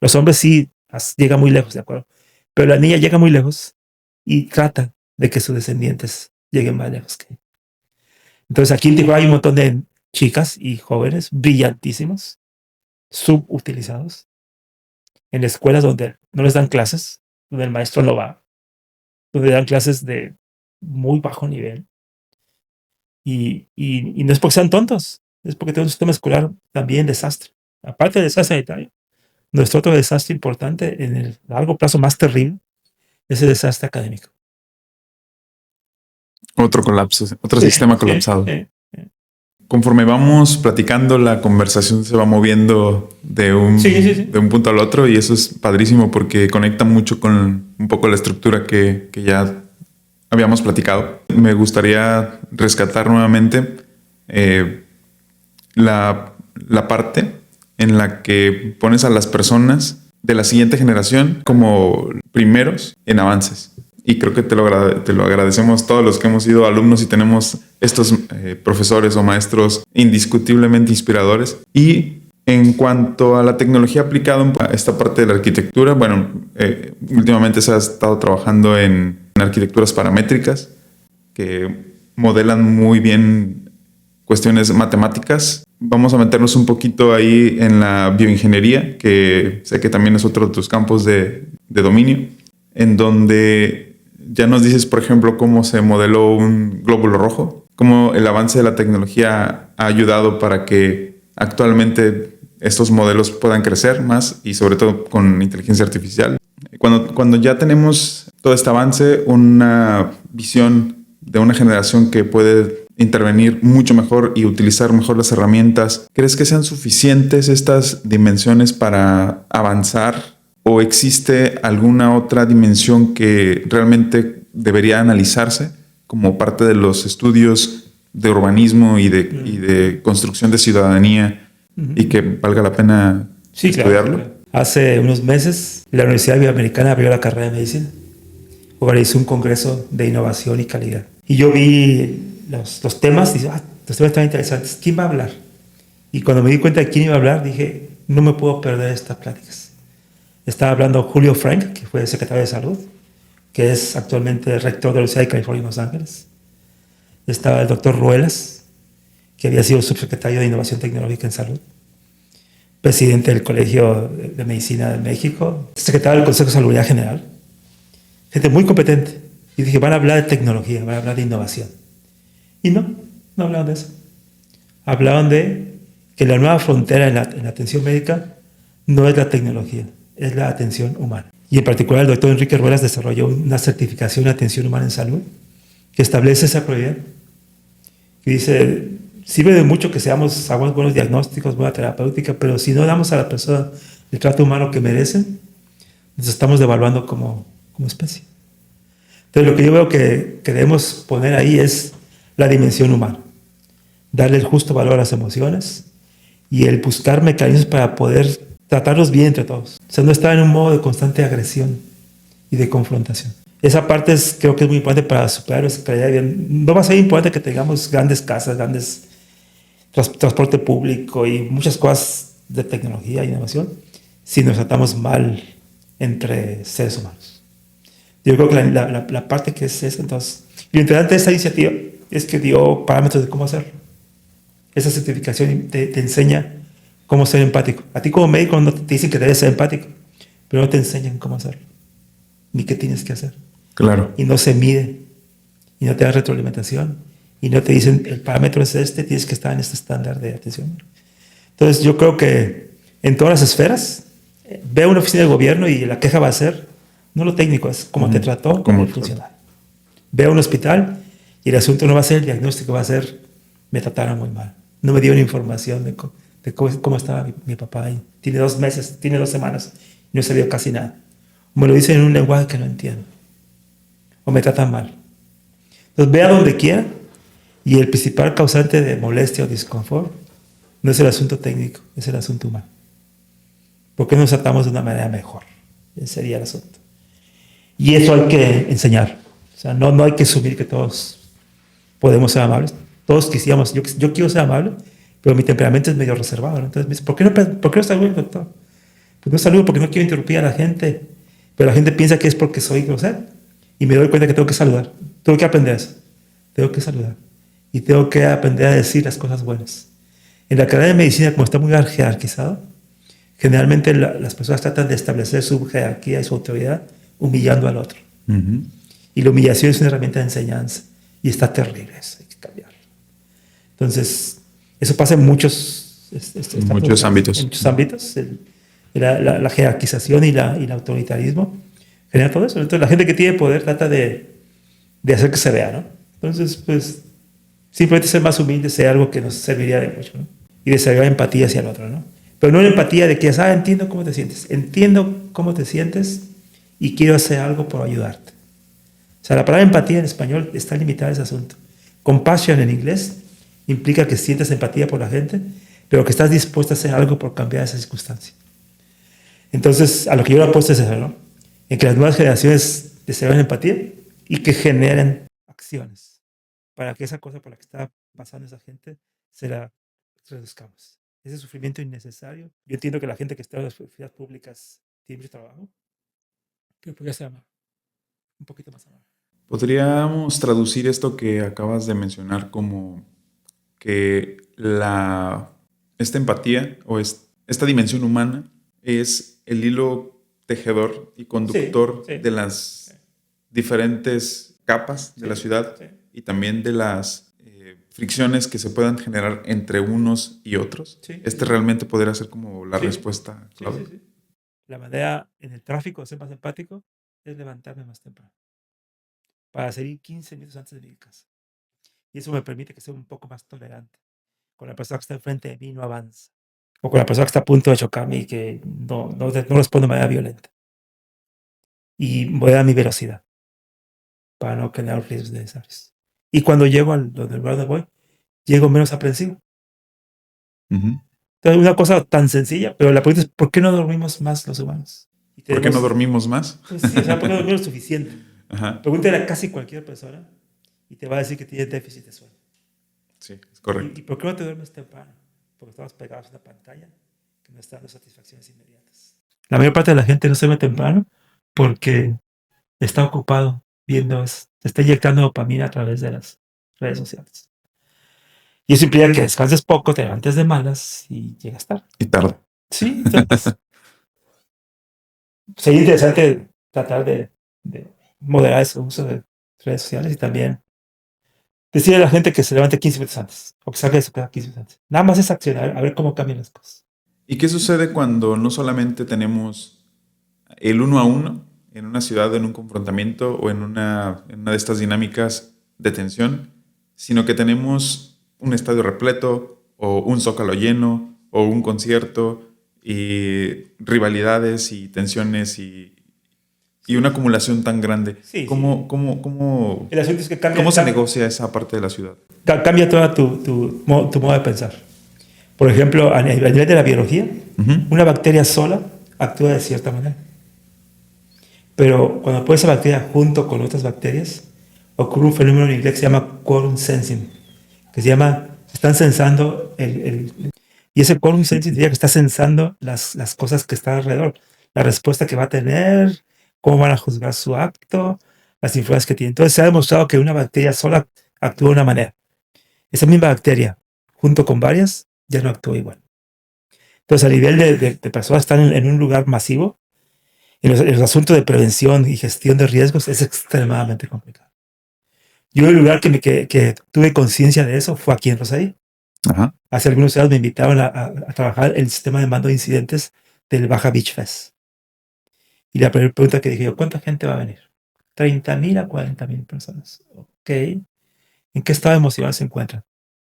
Los hombres sí llegan muy lejos, ¿de acuerdo? Pero la niña llega muy lejos y trata de que sus descendientes lleguen más lejos que ella. Entonces aquí en Tijuana hay un montón de chicas y jóvenes brillantísimos, subutilizados, en escuelas donde no les dan clases, donde el maestro no va, donde dan clases de muy bajo nivel. Y no es porque sean tontos, es porque tenemos un sistema escolar también desastre. Aparte del desastre sanitario, nuestro otro desastre importante en el largo plazo más terrible es el desastre académico. Otro colapso, otro sistema colapsado. Conforme vamos platicando, la conversación se va moviendo de un punto al otro y eso es padrísimo porque conecta mucho con un poco la estructura que ya habíamos platicado. Me gustaría rescatar nuevamente la parte en la que pones a las personas de la siguiente generación como primeros en avances. Y creo que te lo agradecemos todos los que hemos sido alumnos y tenemos estos profesores o maestros indiscutiblemente inspiradores. Y en cuanto a la tecnología aplicada a esta parte de la arquitectura, bueno, últimamente se ha estado trabajando en arquitecturas paramétricas que modelan muy bien cuestiones matemáticas. Vamos a meternos un poquito ahí en la bioingeniería, que sé que también es otro de tus campos de dominio, en donde ya nos dices, por ejemplo, cómo se modeló un glóbulo rojo, cómo el avance de la tecnología ha ayudado para que actualmente estos modelos puedan crecer más y sobre todo con inteligencia artificial. Cuando ya tenemos todo este avance, una visión de una generación que puede intervenir mucho mejor y utilizar mejor las herramientas, ¿crees que sean suficientes estas dimensiones para avanzar? ¿O existe alguna otra dimensión que realmente debería analizarse como parte de los estudios de urbanismo y de construcción de ciudadanía y que valga la pena estudiarlo? Claro. Hace unos meses la Universidad Iberoamericana abrió la carrera de medicina. Organizó un congreso de innovación y calidad. Y yo vi los temas y dije, los temas están interesantes. ¿Quién va a hablar? Y cuando me di cuenta de quién iba a hablar, dije, no me puedo perder estas pláticas. Estaba hablando Julio Frank, que fue secretario de Salud, que es actualmente rector de la Universidad de California en Los Ángeles. Estaba el doctor Ruelas, que había sido subsecretario de Innovación Tecnológica en Salud, presidente del Colegio de Medicina de México, secretario del Consejo de Salubridad General. Gente muy competente. Y dije, van a hablar de tecnología, van a hablar de innovación. Y no hablaban de eso. Hablaban de que la nueva frontera en la atención médica no es la tecnología, es la atención humana. Y en particular el doctor Enrique Ruelas desarrolló una certificación de atención humana en salud que establece esa prioridad. Y dice, sirve de mucho que hagamos buenos diagnósticos, buena terapéutica, pero si no damos a la persona el trato humano que merecen, nos estamos devaluando como especie. Entonces lo que yo veo que debemos poner ahí es la dimensión humana. Darle el justo valor a las emociones y el buscar mecanismos para poder tratarlos bien entre todos. O sea, no estar en un modo de constante agresión y de confrontación. Esa parte creo que es muy importante para superar esa calidad de vida. No va a ser importante que tengamos grandes casas, grandes transporte público y muchas cosas de tecnología e innovación si nos tratamos mal entre seres humanos. Yo creo que la parte que es esa, entonces, lo interesante de esta iniciativa es que dio parámetros de cómo hacerlo. Esa certificación te enseña cómo ser empático. A ti como médico no te dicen que debes ser empático, pero no te enseñan cómo hacerlo, ni qué tienes que hacer. Claro. Y no se mide, y no te dan retroalimentación, y no te dicen, el parámetro es este, tienes que estar en este estándar de atención. Entonces yo creo que en todas las esferas, ve una oficina de gobierno y la queja va a ser, no lo técnico, es cómo te trató Cómo el te funcionario. Ve a un hospital y el asunto no va a ser el diagnóstico, va a ser, me trataron muy mal. No me dieron información de cómo estaba mi papá ahí. Tiene 2 meses, tiene 2 semanas, no sabía casi nada. O me lo dicen en un lenguaje que no entiendo. O me tratan mal. Entonces ve a donde quiera y el principal causante de molestia o disconfort no es el asunto técnico, es el asunto humano. ¿Por qué nos tratamos de una manera mejor? Ese sería el asunto. Y eso hay que enseñar. O sea, no hay que asumir que todos podemos ser amables. Todos quisiéramos, yo quiero ser amable, pero mi temperamento es medio reservado, ¿no? Entonces me dice, ¿por qué no saludo al doctor? Pues no saludo porque no quiero interrumpir a la gente, pero la gente piensa que es porque soy grosero. Y me doy cuenta que tengo que saludar. Tengo que aprender eso. Tengo que saludar. Y tengo que aprender a decir las cosas buenas. En la carrera de medicina, como está muy jerarquizado, generalmente las personas tratan de establecer su jerarquía y su autoridad humillando al otro. Y la humillación es una herramienta de enseñanza. Y está terrible eso, hay que cambiarlo. Entonces, eso pasa en muchos ámbitos. En muchos ámbitos. La jerarquización y el autoritarismo genera todo eso. Entonces, la gente que tiene poder trata de hacer que se vea, ¿no? Entonces, pues, simplemente ser más humilde sea algo que nos serviría de mucho, ¿no? Y desarrollar empatía hacia el otro, ¿no? Pero no la empatía de que, entiendo cómo te sientes. Entiendo cómo te sientes y quiero hacer algo por ayudarte. O sea, la palabra empatía en español está limitada a ese asunto. Compassion en inglés implica que sientes empatía por la gente, pero que estás dispuesto a hacer algo por cambiar esa circunstancia. Entonces, a lo que yo le apuesto es eso, ¿no? En que las nuevas generaciones desarrollen empatía y que generen acciones para que esa cosa por la que está pasando esa gente se la reduzcamos. Ese sufrimiento innecesario. Yo entiendo que la gente que está en las universidades públicas tiene mucho trabajo, pero podría ser amable, un poquito más amable. Podríamos traducir esto que acabas de mencionar como que esta empatía o esta dimensión humana es el hilo tejedor y conductor de las diferentes capas de la ciudad y también de las fricciones que se puedan generar entre unos y otros. Realmente podría ser como la respuesta clave. Sí. La manera en el tráfico de ser más empático es levantarme más temprano para salir 15 minutos antes de mi casa. Y eso me permite que sea un poco más tolerante con la persona que está enfrente de mí, no avanza. O con la persona que está a punto de chocarme y que no responde de manera violenta. Y voy a dar mi velocidad para no generar riesgos necesarios. Y cuando llego al lugar donde voy, llego menos aprensivo. Entonces, una cosa tan sencilla, pero la pregunta es, ¿por qué no dormimos más los humanos? ¿Por qué no dormimos más? Pues sí, o sea, ¿por qué no dormimos lo suficiente? Ajá. Pregúntale a casi cualquier persona y te va a decir que tiene déficit de sueño. Sí, es correcto. ¿Y por qué no te duermes temprano? Porque estamos pegados a una pantalla que nos está dando satisfacciones inmediatas. La mayor parte de la gente no se duerme temprano porque está ocupado viendo, se está inyectando dopamina a través de las redes sociales. Y eso implica que descanses poco, te levantes de malas y llegas tarde. Y tarde. Sí, entonces sería interesante tratar de moderar ese uso de redes sociales y también decirle a la gente que se levante 15 minutos antes o que salga de su casa 15 minutos antes. Nada más es accionar, a ver cómo cambian las cosas. ¿Y qué sucede cuando no solamente tenemos el 1 a 1 en una ciudad, en un confrontamiento o en una de estas dinámicas de tensión, sino que tenemos un estadio repleto o un zócalo lleno o un concierto y rivalidades y tensiones y una acumulación tan grande? ¿Cómo El asunto es que ¿Cómo se negocia esa parte de la ciudad? Cambia toda tu modo de pensar. Por ejemplo, a nivel de la biología, una bacteria sola actúa de cierta manera. Pero cuando pones esa bacteria junto con otras bacterias, ocurre un fenómeno en inglés que se llama quorum sensing, que se están sensando y ese quorum sensing significa que está sensando las cosas que están alrededor, la respuesta que va a tener, cómo van a juzgar su acto, las influencias que tiene. Entonces se ha demostrado que una bacteria sola actúa de una manera. Esa misma bacteria, junto con varias, ya no actúa igual. Entonces, a nivel de personas que están en un lugar masivo, en los asuntos de prevención y gestión de riesgos es extremadamente complicado. Yo el lugar que tuve conciencia de eso fue aquí en Rosario. Ajá. Hace algunos años me invitaron a trabajar en el sistema de mando de incidentes del Baja Beach Fest. Y la primera pregunta que dije yo, ¿cuánta gente va a venir? 30,000 a 40,000 personas. Ok. ¿En qué estado emocional se encuentran?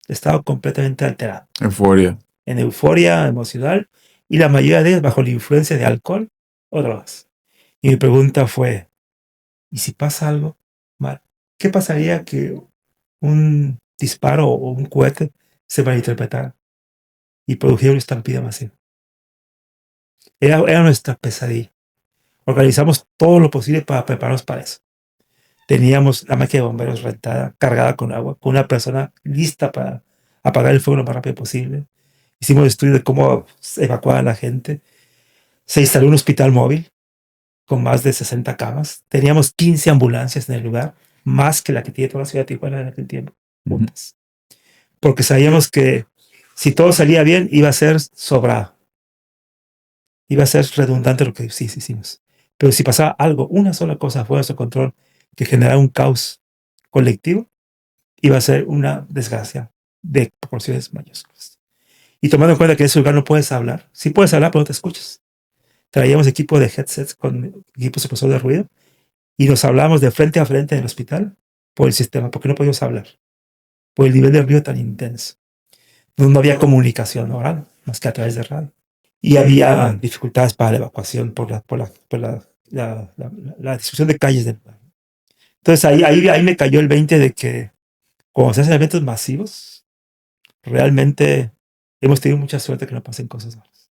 Estado completamente alterado. Euforia. En euforia emocional y la mayoría de ellos bajo la influencia de alcohol o drogas. Y mi pregunta fue, ¿y si pasa algo mal? ¿Qué pasaría que un disparo o un cohete se malinterpretara y produjera una estampida masiva? Era nuestra pesadilla. Organizamos todo lo posible para prepararnos para eso. Teníamos la máquina de bomberos rentada, cargada con agua, con una persona lista para apagar el fuego lo más rápido posible. Hicimos estudios de cómo evacuar a la gente. Se instaló un hospital móvil con más de 60 camas. Teníamos 15 ambulancias en el lugar, más que la que tiene toda la ciudad de Tijuana en aquel tiempo, juntas. Porque sabíamos que si todo salía bien, iba a ser sobrado. Iba a ser redundante lo que sí hicimos. Pero si pasaba algo, una sola cosa fuera de nuestro control, que generaba un caos colectivo, iba a ser una desgracia de proporciones mayúsculas. Y tomando en cuenta que en ese lugar no puedes hablar, sí puedes hablar, pero no te escuchas. Traíamos equipo de headsets con equipo supresor de ruido y nos hablábamos de frente a frente en el hospital por el sistema, porque no podíamos hablar, por el nivel de ruido tan intenso. No había comunicación oral, más que a través de radio. Y había dificultades para la evacuación por la distribución de calles del lugar. Entonces ahí me cayó el 20 de que cuando se hacen eventos masivos, realmente hemos tenido mucha suerte que no pasen cosas malas.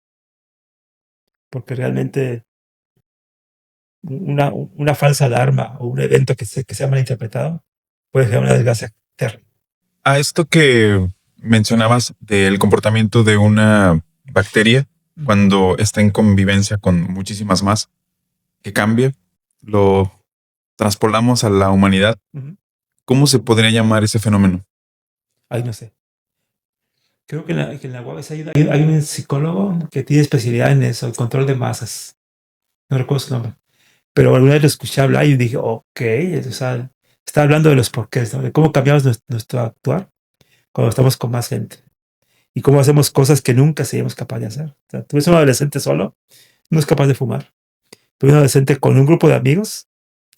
Porque realmente una falsa alarma o un evento que sea malinterpretado puede generar una desgracia terrible. A esto que mencionabas del comportamiento de una bacteria cuando está en convivencia con muchísimas más, que cambia, lo traspolamos a la humanidad. ¿Cómo se podría llamar ese fenómeno? Ay, no sé. Creo que en la UABC hay un psicólogo que tiene especialidad en eso, el control de masas. No recuerdo su nombre. Pero alguna vez lo escuché hablar y dije, ok, o sea, está hablando de los porqués, ¿no? De cómo cambiamos nuestro actuar cuando estamos con más gente. Y cómo hacemos cosas que nunca seríamos capaces de hacer. O sea, tú ves un adolescente solo, no es capaz de fumar. Pero un adolescente con un grupo de amigos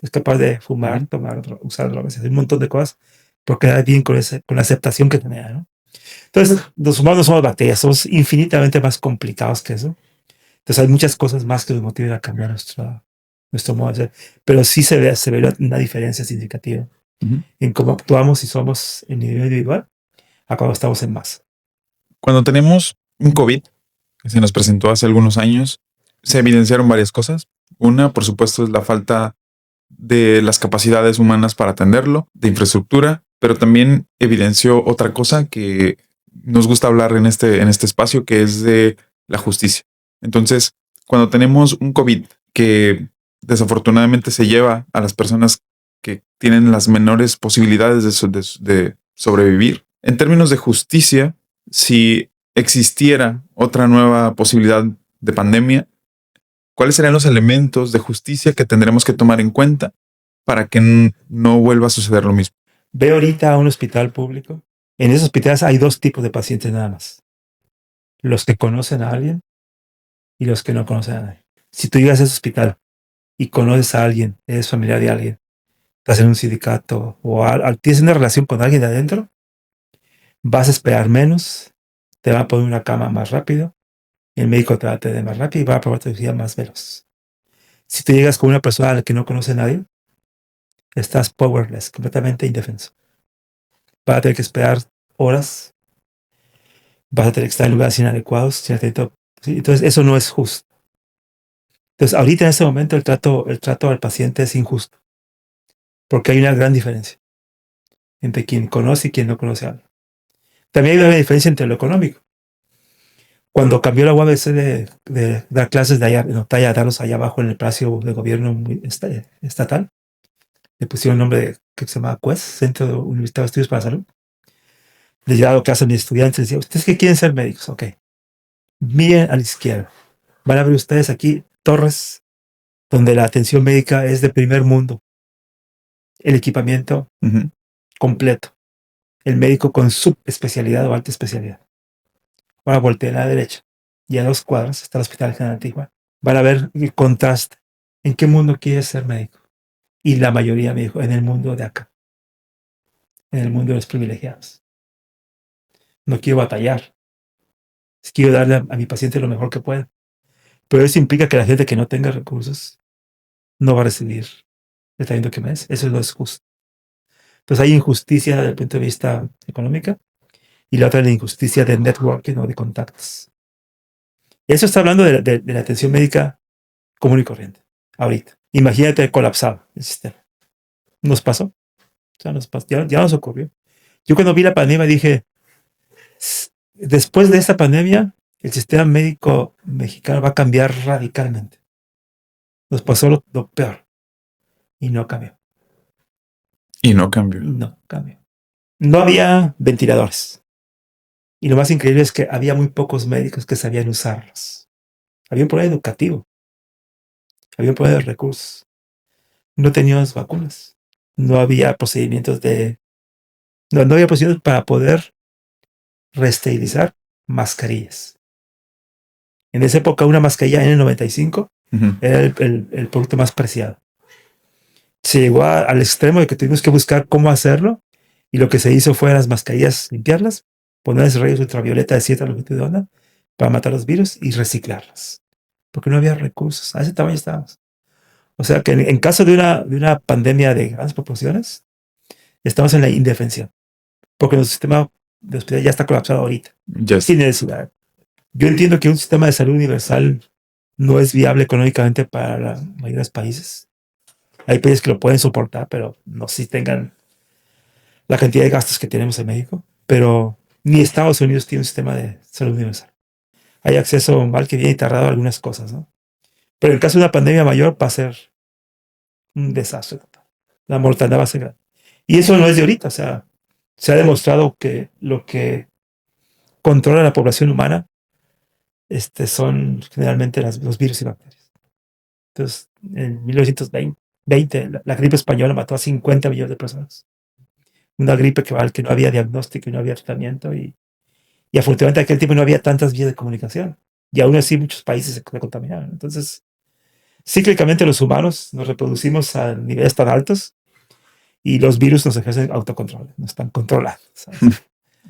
es capaz de fumar, tomar, usar drogas, hacer un montón de cosas porque da bien con la aceptación que tenía, ¿no? Entonces, los humanos no somos bacterias, somos infinitamente más complicados que eso. Entonces, hay muchas cosas más que nos motivan a cambiar nuestro modo de ser. Pero sí se ve una diferencia significativa en cómo actuamos y somos en nivel individual a cuando estamos en masa. Cuando tenemos un COVID, que se nos presentó hace algunos años, se evidenciaron varias cosas. Una, por supuesto, es la falta de las capacidades humanas para atenderlo, de infraestructura, pero también evidenció otra cosa que nos gusta hablar en este espacio, que es de la justicia. Entonces, cuando tenemos un COVID que desafortunadamente se lleva a las personas que tienen las menores posibilidades de sobrevivir, en términos de justicia, si existiera otra nueva posibilidad de pandemia, ¿cuáles serían los elementos de justicia que tendremos que tomar en cuenta para que no vuelva a suceder lo mismo? Ve ahorita a un hospital público. En esos hospitales hay dos tipos de pacientes nada más. Los que conocen a alguien y los que no conocen a nadie. Si tú llegas a ese hospital y conoces a alguien, eres familiar de alguien, estás en un sindicato o tienes una relación con alguien de adentro, vas a esperar menos, te va a poner una cama más rápido, el médico te va a atender más rápido y va a probar tu vida más veloz. Si tú llegas con una persona a la que no conoce a nadie, estás powerless, completamente indefenso. Vas a tener que esperar horas, vas a tener que estar en lugares inadecuados, sin atento. Entonces, eso no es justo. Entonces, ahorita en este momento el trato al paciente es injusto, porque hay una gran diferencia entre quien conoce y quien no conoce a alguien. También hay una diferencia entre lo económico. Cuando cambió la UABC de dar clases de allá, no, a darlos allá abajo en el Palacio de Gobierno estatal, le pusieron el nombre que se llama CUES, Centro Universitario de Estudios para la Salud. Les llevaba clases a mis estudiantes, les decía, ¿ustedes qué quieren ser médicos? Ok. Miren a la izquierda. Van a ver ustedes aquí torres donde la atención médica es de primer mundo. El equipamiento completo. el médico con subespecialidad o alta especialidad. Ahora voltea a la derecha y a 2 cuadras está el Hospital General de Tijuana. Van a ver el contraste. ¿En qué mundo quieres ser médico? Y la mayoría me dijo, en el mundo de acá, en el mundo de los privilegiados. No quiero batallar. Quiero darle a mi paciente lo mejor que pueda. Pero eso implica que la gente que no tenga recursos no va a recibir el tratamiento que merece. Eso no es justo. Entonces hay injusticia desde el punto de vista económico y la otra es la injusticia de networking o de contactos. Eso está hablando de la atención médica común y corriente. Ahorita. Imagínate colapsado el sistema. Nos pasó. O sea, ya nos ocurrió. Yo cuando vi la pandemia dije, después de esta pandemia, el sistema médico mexicano va a cambiar radicalmente. Nos pasó lo peor. Y no cambió. Y no cambió. No cambió. No había ventiladores. Y lo más increíble es que había muy pocos médicos que sabían usarlos. Había un problema educativo. Había un problema de recursos. No teníamos vacunas. No había procedimientos no había procedimientos para poder reesterilizar mascarillas. En esa época una mascarilla N95 era el producto más preciado. Se llegó al extremo de que tuvimos que buscar cómo hacerlo y lo que se hizo fue las mascarillas limpiarlas, ponerles rayos ultravioleta de cierta longitud de onda para matar los virus y reciclarlas. Porque no había recursos. A ese tamaño estábamos. O sea que en caso de una pandemia de grandes proporciones, estamos en la indefensión. Porque nuestro sistema de hospital ya está colapsado ahorita. Sin necesidad. Yo entiendo que un sistema de salud universal no es viable económicamente para la mayoría de los países. Hay países que lo pueden soportar, pero no si tengan la cantidad de gastos que tenemos en México. Pero ni Estados Unidos tiene un sistema de salud universal. Hay acceso mal que bien y tardado a algunas cosas, ¿no? Pero en el caso de una pandemia mayor va a ser un desastre total. La mortandad va a ser grande. Y eso no es de ahorita. O sea, se ha demostrado que lo que controla la población humana son generalmente los virus y bacterias. Entonces, en 1920, la gripe española mató a 50 millones de personas. Una gripe que no había diagnóstico y no había tratamiento. Y afortunadamente en aquel tiempo no había tantas vías de comunicación. Y aún así muchos países se contaminaron. Entonces, cíclicamente los humanos nos reproducimos a niveles tan altos y los virus nos ejercen autocontrol, nos están controlando, ¿sabes?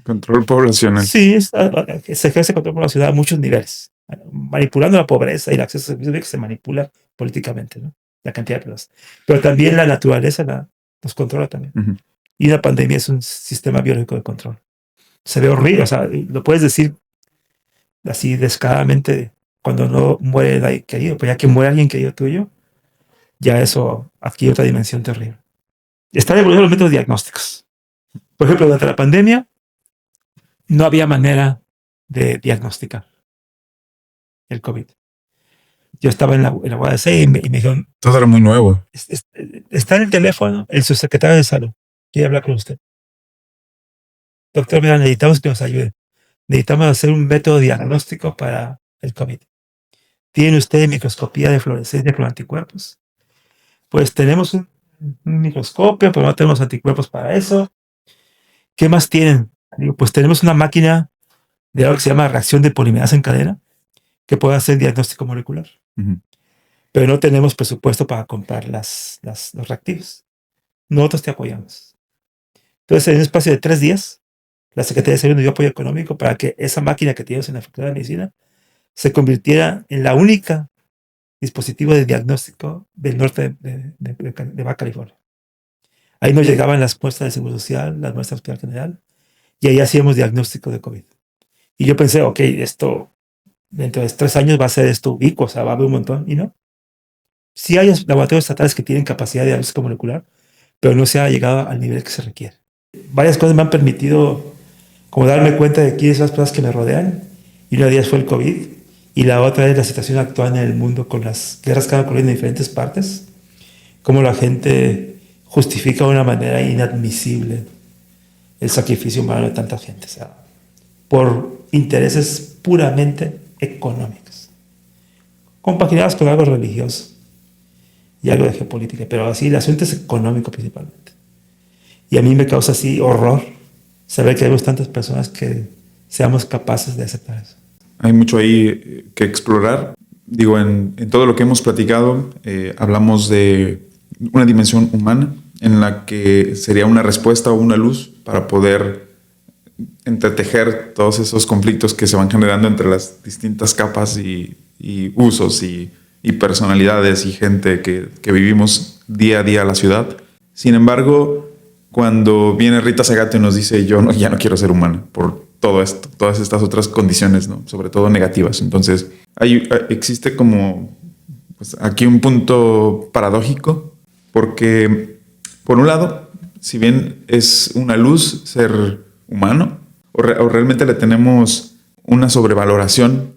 Control poblacional. Sí, se ejerce control poblacional a muchos niveles, manipulando la pobreza y el acceso a servicios médicos se manipula políticamente, ¿no? La cantidad de personas. Pero también la naturaleza nos controla también. Y una pandemia es un sistema biológico de control. Se ve horrible, o sea, lo puedes decir así descaradamente cuando no muere nadie querido, pero ya que muere alguien querido tuyo, ya eso adquiere otra dimensión terrible. Están evolucionando los métodos diagnósticos. Por ejemplo, durante la pandemia no había manera de diagnosticar el COVID. Yo estaba en la UADC y me dijeron... Todo era muy nuevo. Está en el teléfono el subsecretario de Salud. Quiere hablar con usted. Doctor, mira, necesitamos que nos ayude. Necesitamos hacer un método diagnóstico para el COVID. ¿Tiene usted microscopía de fluorescencia con anticuerpos? Pues tenemos un microscopio, pero no tenemos anticuerpos para eso. ¿Qué más tienen? Digo, pues tenemos una máquina de algo que se llama reacción de polimerasa en cadena que puede hacer diagnóstico molecular. Pero no tenemos presupuesto para comprar los reactivos. Nosotros te apoyamos. Entonces, en un espacio de 3 días, la Secretaría de Salud nos dio apoyo económico para que esa máquina que tenemos en la Facultad de Medicina se convirtiera en la única dispositivo de diagnóstico del norte de Baja California. Ahí nos llegaban las muestras de Seguro Social, las muestras del Hospital General, y ahí hacíamos diagnóstico de COVID. Y yo pensé, ok, esto dentro de 3 años va a ser esto ubicuo, o sea, va a haber un montón, y no. Sí hay laboratorios estatales que tienen capacidad de diagnóstico molecular, pero no se ha llegado al nivel que se requiere. Varias cosas me han permitido como darme cuenta de quiénes son las personas que me rodean, y una de ellas fue el COVID, y la otra es la situación actual en el mundo con las guerras que han ocurrido en diferentes partes, cómo la gente justifica de una manera inadmisible el sacrificio humano de tanta gente, o sea, por intereses puramente económicos, compaginados con algo religioso y algo de geopolítica, pero así el asunto es económico principalmente. Y a mí me causa así horror saber que hay tantas personas que seamos capaces de aceptar eso. Hay mucho ahí que explorar. Digo, en todo lo que hemos platicado, hablamos de una dimensión humana en la que sería una respuesta o una luz para poder entretejer todos esos conflictos que se van generando entre las distintas capas y usos y personalidades y gente que vivimos día a día la ciudad. Sin embargo, cuando viene Rita Segato y nos dice ya no quiero ser humana por todo esto, todas estas otras condiciones, ¿no? Sobre todo negativas. Entonces, existe como pues, aquí un punto paradójico, porque por un lado, si bien es una luz ser humano, o realmente le tenemos una sobrevaloración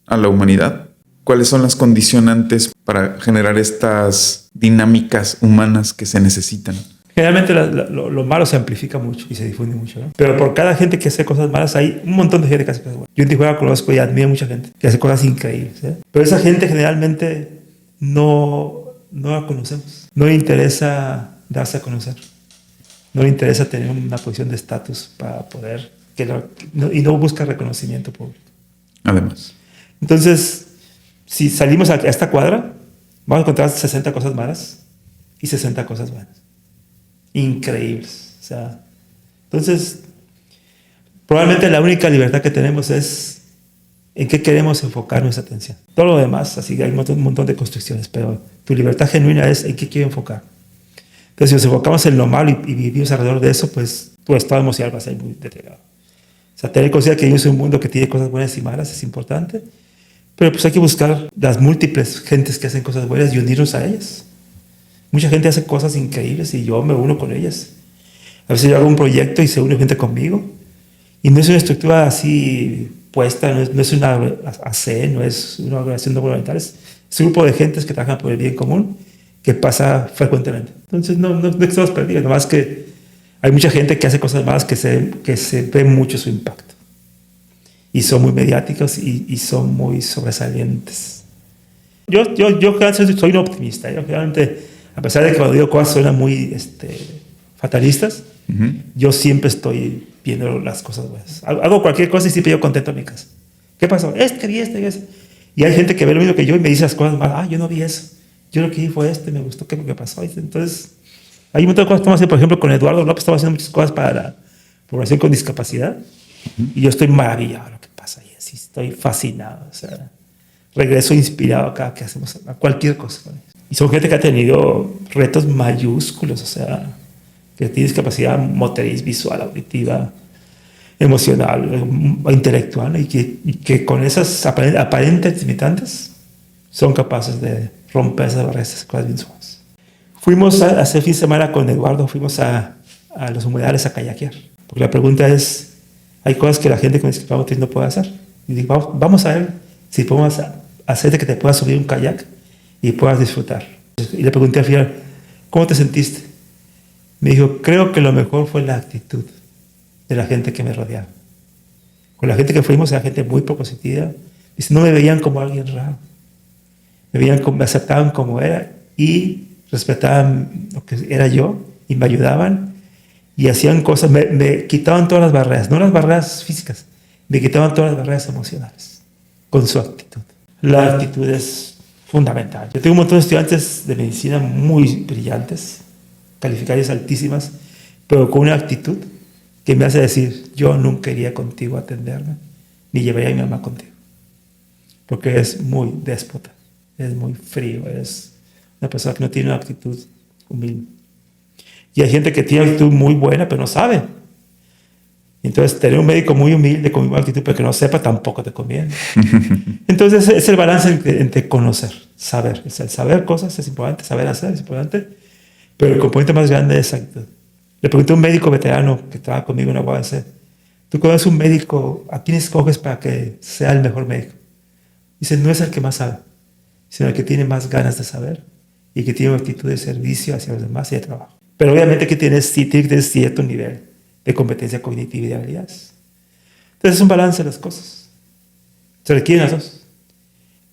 a la humanidad, ¿cuáles son las condicionantes para generar estas dinámicas humanas que se necesitan? Generalmente lo malo se amplifica mucho y se difunde mucho, ¿no? Pero por cada gente que hace cosas malas hay un montón de gente que hace cosas buenas. Yo en Tijuana conozco y admiro mucha gente que hace cosas increíbles, ¿eh? Pero esa gente generalmente no la conocemos. No le interesa darse a conocer. No le interesa tener una posición de estatus para poder... y no busca reconocimiento público. Además. Entonces, si salimos a esta cuadra, vamos a encontrar 60 cosas malas y 60 cosas buenas. Increíbles. O sea, entonces, probablemente la única libertad que tenemos es en qué queremos enfocar nuestra atención. Todo lo demás, así que hay un montón de construcciones, pero tu libertad genuina es en qué quiero enfocar. Entonces, si nos enfocamos en lo malo y vivimos alrededor de eso, pues tu estado emocional va a ser muy deteriorado. O sea, tener conciencia que vivimos en un mundo que tiene cosas buenas y malas es importante, pero pues hay que buscar las múltiples gentes que hacen cosas buenas y unirnos a ellas. Mucha gente hace cosas increíbles y yo me uno con ellas. A veces yo hago un proyecto y se une gente conmigo. Y no es una estructura así puesta, no es una AC, no es una organización no gubernamental, es un grupo de gentes que trabajan por el bien común que pasa frecuentemente. Entonces no estamos perdidos, nomás que hay mucha gente que hace cosas malas que se ve mucho su impacto. Y son muy mediáticos y son muy sobresalientes. Yo soy un optimista. Yo realmente, a pesar de que cuando digo cosas suenan muy fatalistas, yo siempre estoy viendo las cosas buenas. Hago cualquier cosa y siempre yo contento en mi casa. ¿Qué pasó? Y hay gente que ve lo mismo que yo y me dice las cosas malas. Yo no vi eso. Yo lo que vi fue me gustó. ¿Qué pasó? Entonces, hay un montón de cosas que estamos haciendo. Por ejemplo, con Eduardo López estamos haciendo muchas cosas para la población con discapacidad. Y yo estoy maravillado de lo que pasa ahí. Así, estoy fascinado. O sea, regreso inspirado cada que hacemos cualquier cosa con ellos. Y son gente que ha tenido retos mayúsculos, o sea, que tiene discapacidad motriz, visual, auditiva, emocional, intelectual, y que con esas aparentes limitantes son capaces de romper esas barreras, esas cosas bien suaves. Fuimos hace fin de semana con Eduardo, fuimos a los humedales a kayakear, porque la pregunta es, hay cosas que la gente con discapacidad motriz no puede hacer. Y digo, vamos a ver si podemos hacer de que te puedas subir un kayak y puedas disfrutar. Y le pregunté al final, ¿cómo te sentiste? Me dijo, creo que lo mejor fue la actitud de la gente que me rodeaba. Con la gente que fuimos era gente muy positiva. Dice, no me veían como alguien raro. Me aceptaban como era y respetaban lo que era yo y me ayudaban y hacían cosas, me quitaban todas las barreras, no las barreras físicas, me quitaban todas las barreras emocionales con su actitud. La actitud es fundamental. Yo tengo un montón de estudiantes de medicina muy brillantes, calificaciones altísimas, pero con una actitud que me hace decir, yo nunca iría contigo a atenderme, ni llevaría a mi mamá contigo. Porque es muy déspota, es muy frío, es una persona que no tiene una actitud humilde. Y hay gente que tiene una actitud muy buena, pero no sabe. Entonces, tener un médico muy humilde con mi actitud, pero que no sepa, tampoco te conviene. Entonces, es el balance entre conocer, saber. El saber cosas es importante, saber hacer es importante, pero el componente más grande es actitud. Le pregunté a un médico veterano que trabaja conmigo en la UABC, ¿tú conoces un médico, a quién escoges para que sea el mejor médico? Dice, no es el que más sabe, sino el que tiene más ganas de saber y que tiene una actitud de servicio hacia los demás y de trabajo. Pero obviamente que tiene que tener cierto nivel de competencia cognitiva y de habilidades. Entonces es un balance de las cosas. Se requieren las dos.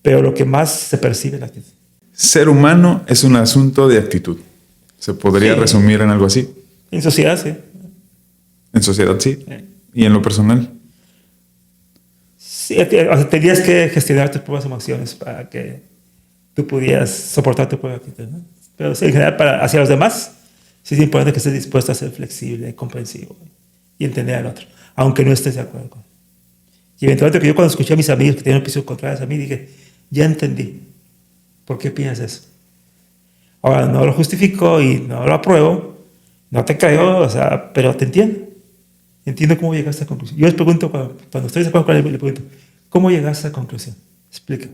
Pero lo que más se percibe es la actitud. Ser humano es un asunto de actitud. ¿Se podría resumir en algo así? En sociedad, sí. En sociedad, sí. ¿Y en lo personal? Sí, o sea, tenías que gestionar tus propias emociones para que tú pudieras soportar tu propia actitud, ¿no? Pero sí, en general, hacia los demás, sí es importante que estés dispuesto a ser flexible, comprensivo y entender al otro, aunque no estés de acuerdo con él. Y eventualmente, que yo cuando escuché a mis amigos que tenían opiniones contrarias a mí, dije, ya entendí. ¿Por qué piensas eso? Ahora no lo justifico y no lo apruebo, no te creo, o sea, pero te entiendo. Entiendo cómo llegaste a esta conclusión. Yo les pregunto, cuando estoy de acuerdo con él, le pregunto, ¿cómo llegaste a esta conclusión? Explica.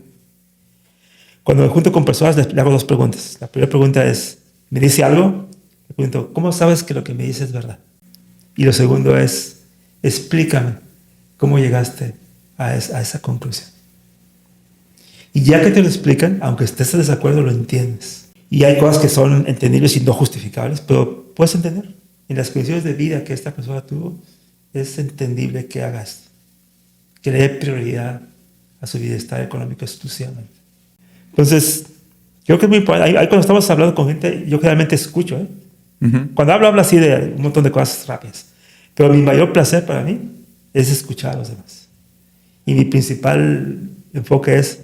Cuando me junto con personas, le hago dos preguntas. La primera pregunta es, ¿me dice algo? Le pregunto, ¿cómo sabes que lo que me dice es verdad? Y lo segundo es, explícame cómo llegaste a esa conclusión. Y ya que te lo explican, aunque estés en desacuerdo, lo entiendes. Y hay cosas que son entendibles y no justificables, pero puedes entender. En las condiciones de vida que esta persona tuvo, es entendible que haga esto, que le dé prioridad a su bienestar económico exclusivamente. Entonces, creo que es muy importante. Ahí cuando estamos hablando con gente, yo generalmente escucho. Cuando hablo así de un montón de cosas rápidas. Pero mi mayor placer para mí es escuchar a los demás. Y mi principal enfoque es,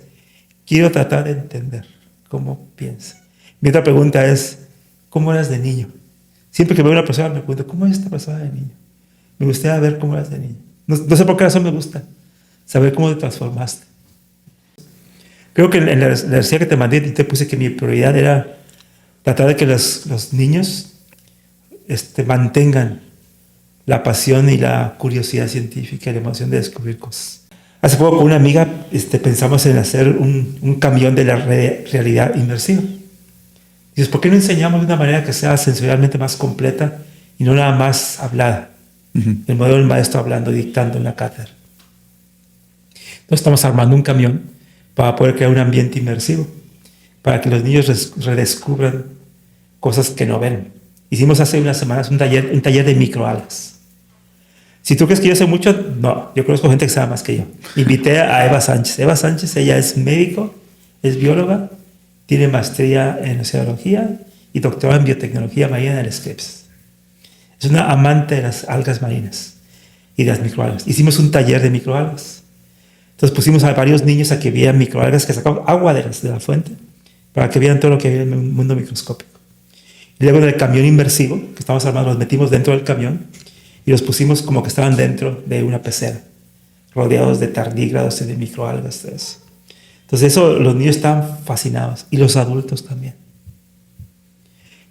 quiero tratar de entender cómo piensa. Mi otra pregunta es, ¿cómo eras de niño? Siempre que veo a una persona me pregunto, ¿cómo es esta persona de niño? Me gustaría ver cómo eras de niño. No sé por qué razón me gusta saber cómo te transformaste. Creo que en la universidad que te mandé te puse que mi prioridad era tratar de que los niños mantengan la pasión y la curiosidad científica y la emoción de descubrir cosas. Hace poco con una amiga pensamos en hacer un camión de la realidad inmersiva. Dices, ¿por qué no enseñamos de una manera que sea sensorialmente más completa y no nada más hablada? El modelo del maestro hablando, dictando en la cátedra. Entonces estamos armando un camión para poder crear un ambiente inmersivo, para que los niños redescubran cosas que no ven. Hicimos hace unas semanas un taller de microalgas. Si tú crees que yo sé mucho, no, yo conozco gente que sabe más que yo. Invité a Eva Sánchez. Eva Sánchez, ella es médico, es bióloga, tiene maestría en oceanología y doctorado en biotecnología marina en el SCAPES. Es una amante de las algas marinas y de las microalgas. Hicimos un taller de microalgas. Entonces pusimos a varios niños a que vieran microalgas, que sacaban agua de la fuente, para que vieran todo lo que había en el mundo microscópico. Y luego en el camión inmersivo, que estamos armando, los metimos dentro del camión y los pusimos como que estaban dentro de una pecera, rodeados de tardígrados y de microalgas. Entonces eso, los niños estaban fascinados y los adultos también.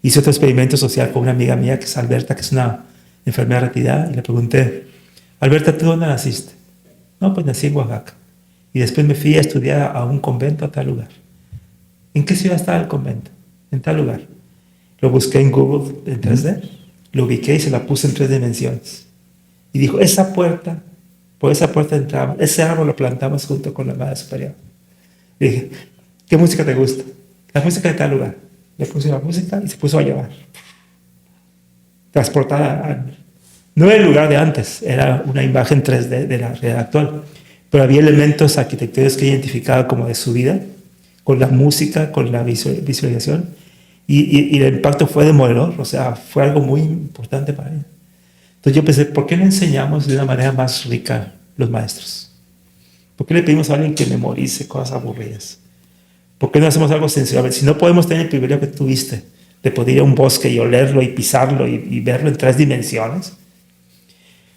Hice otro experimento social con una amiga mía, que es Alberta, que es una enfermera retirada, y le pregunté, Alberta, ¿tú dónde naciste? No, pues nací en Oaxaca. Y después me fui a estudiar a un convento a tal lugar. ¿En qué ciudad estaba el convento? En tal lugar. Lo busqué en Google en 3D, lo ubiqué y se la puse en 3 dimensiones. Y dijo, esa puerta, por esa puerta entramos, ese árbol lo plantamos junto con la madre superior. Y dije, ¿qué música te gusta? La música de tal lugar. Le puse la música y se puso a llorar. Transportada no era el lugar de antes, era una imagen 3D de la realidad actual. Pero había elementos arquitectónicos que identificaba como de su vida, con la música, con la visualización. Y el impacto fue demoledor, o sea, fue algo muy importante para ella. Entonces yo pensé, ¿por qué no enseñamos de una manera más rica los maestros? ¿Por qué le pedimos a alguien que memorice cosas aburridas? ¿Por qué no hacemos algo sensorial? Si no podemos tener el privilegio que tuviste de poder ir a un bosque y olerlo y pisarlo y verlo en 3 dimensiones,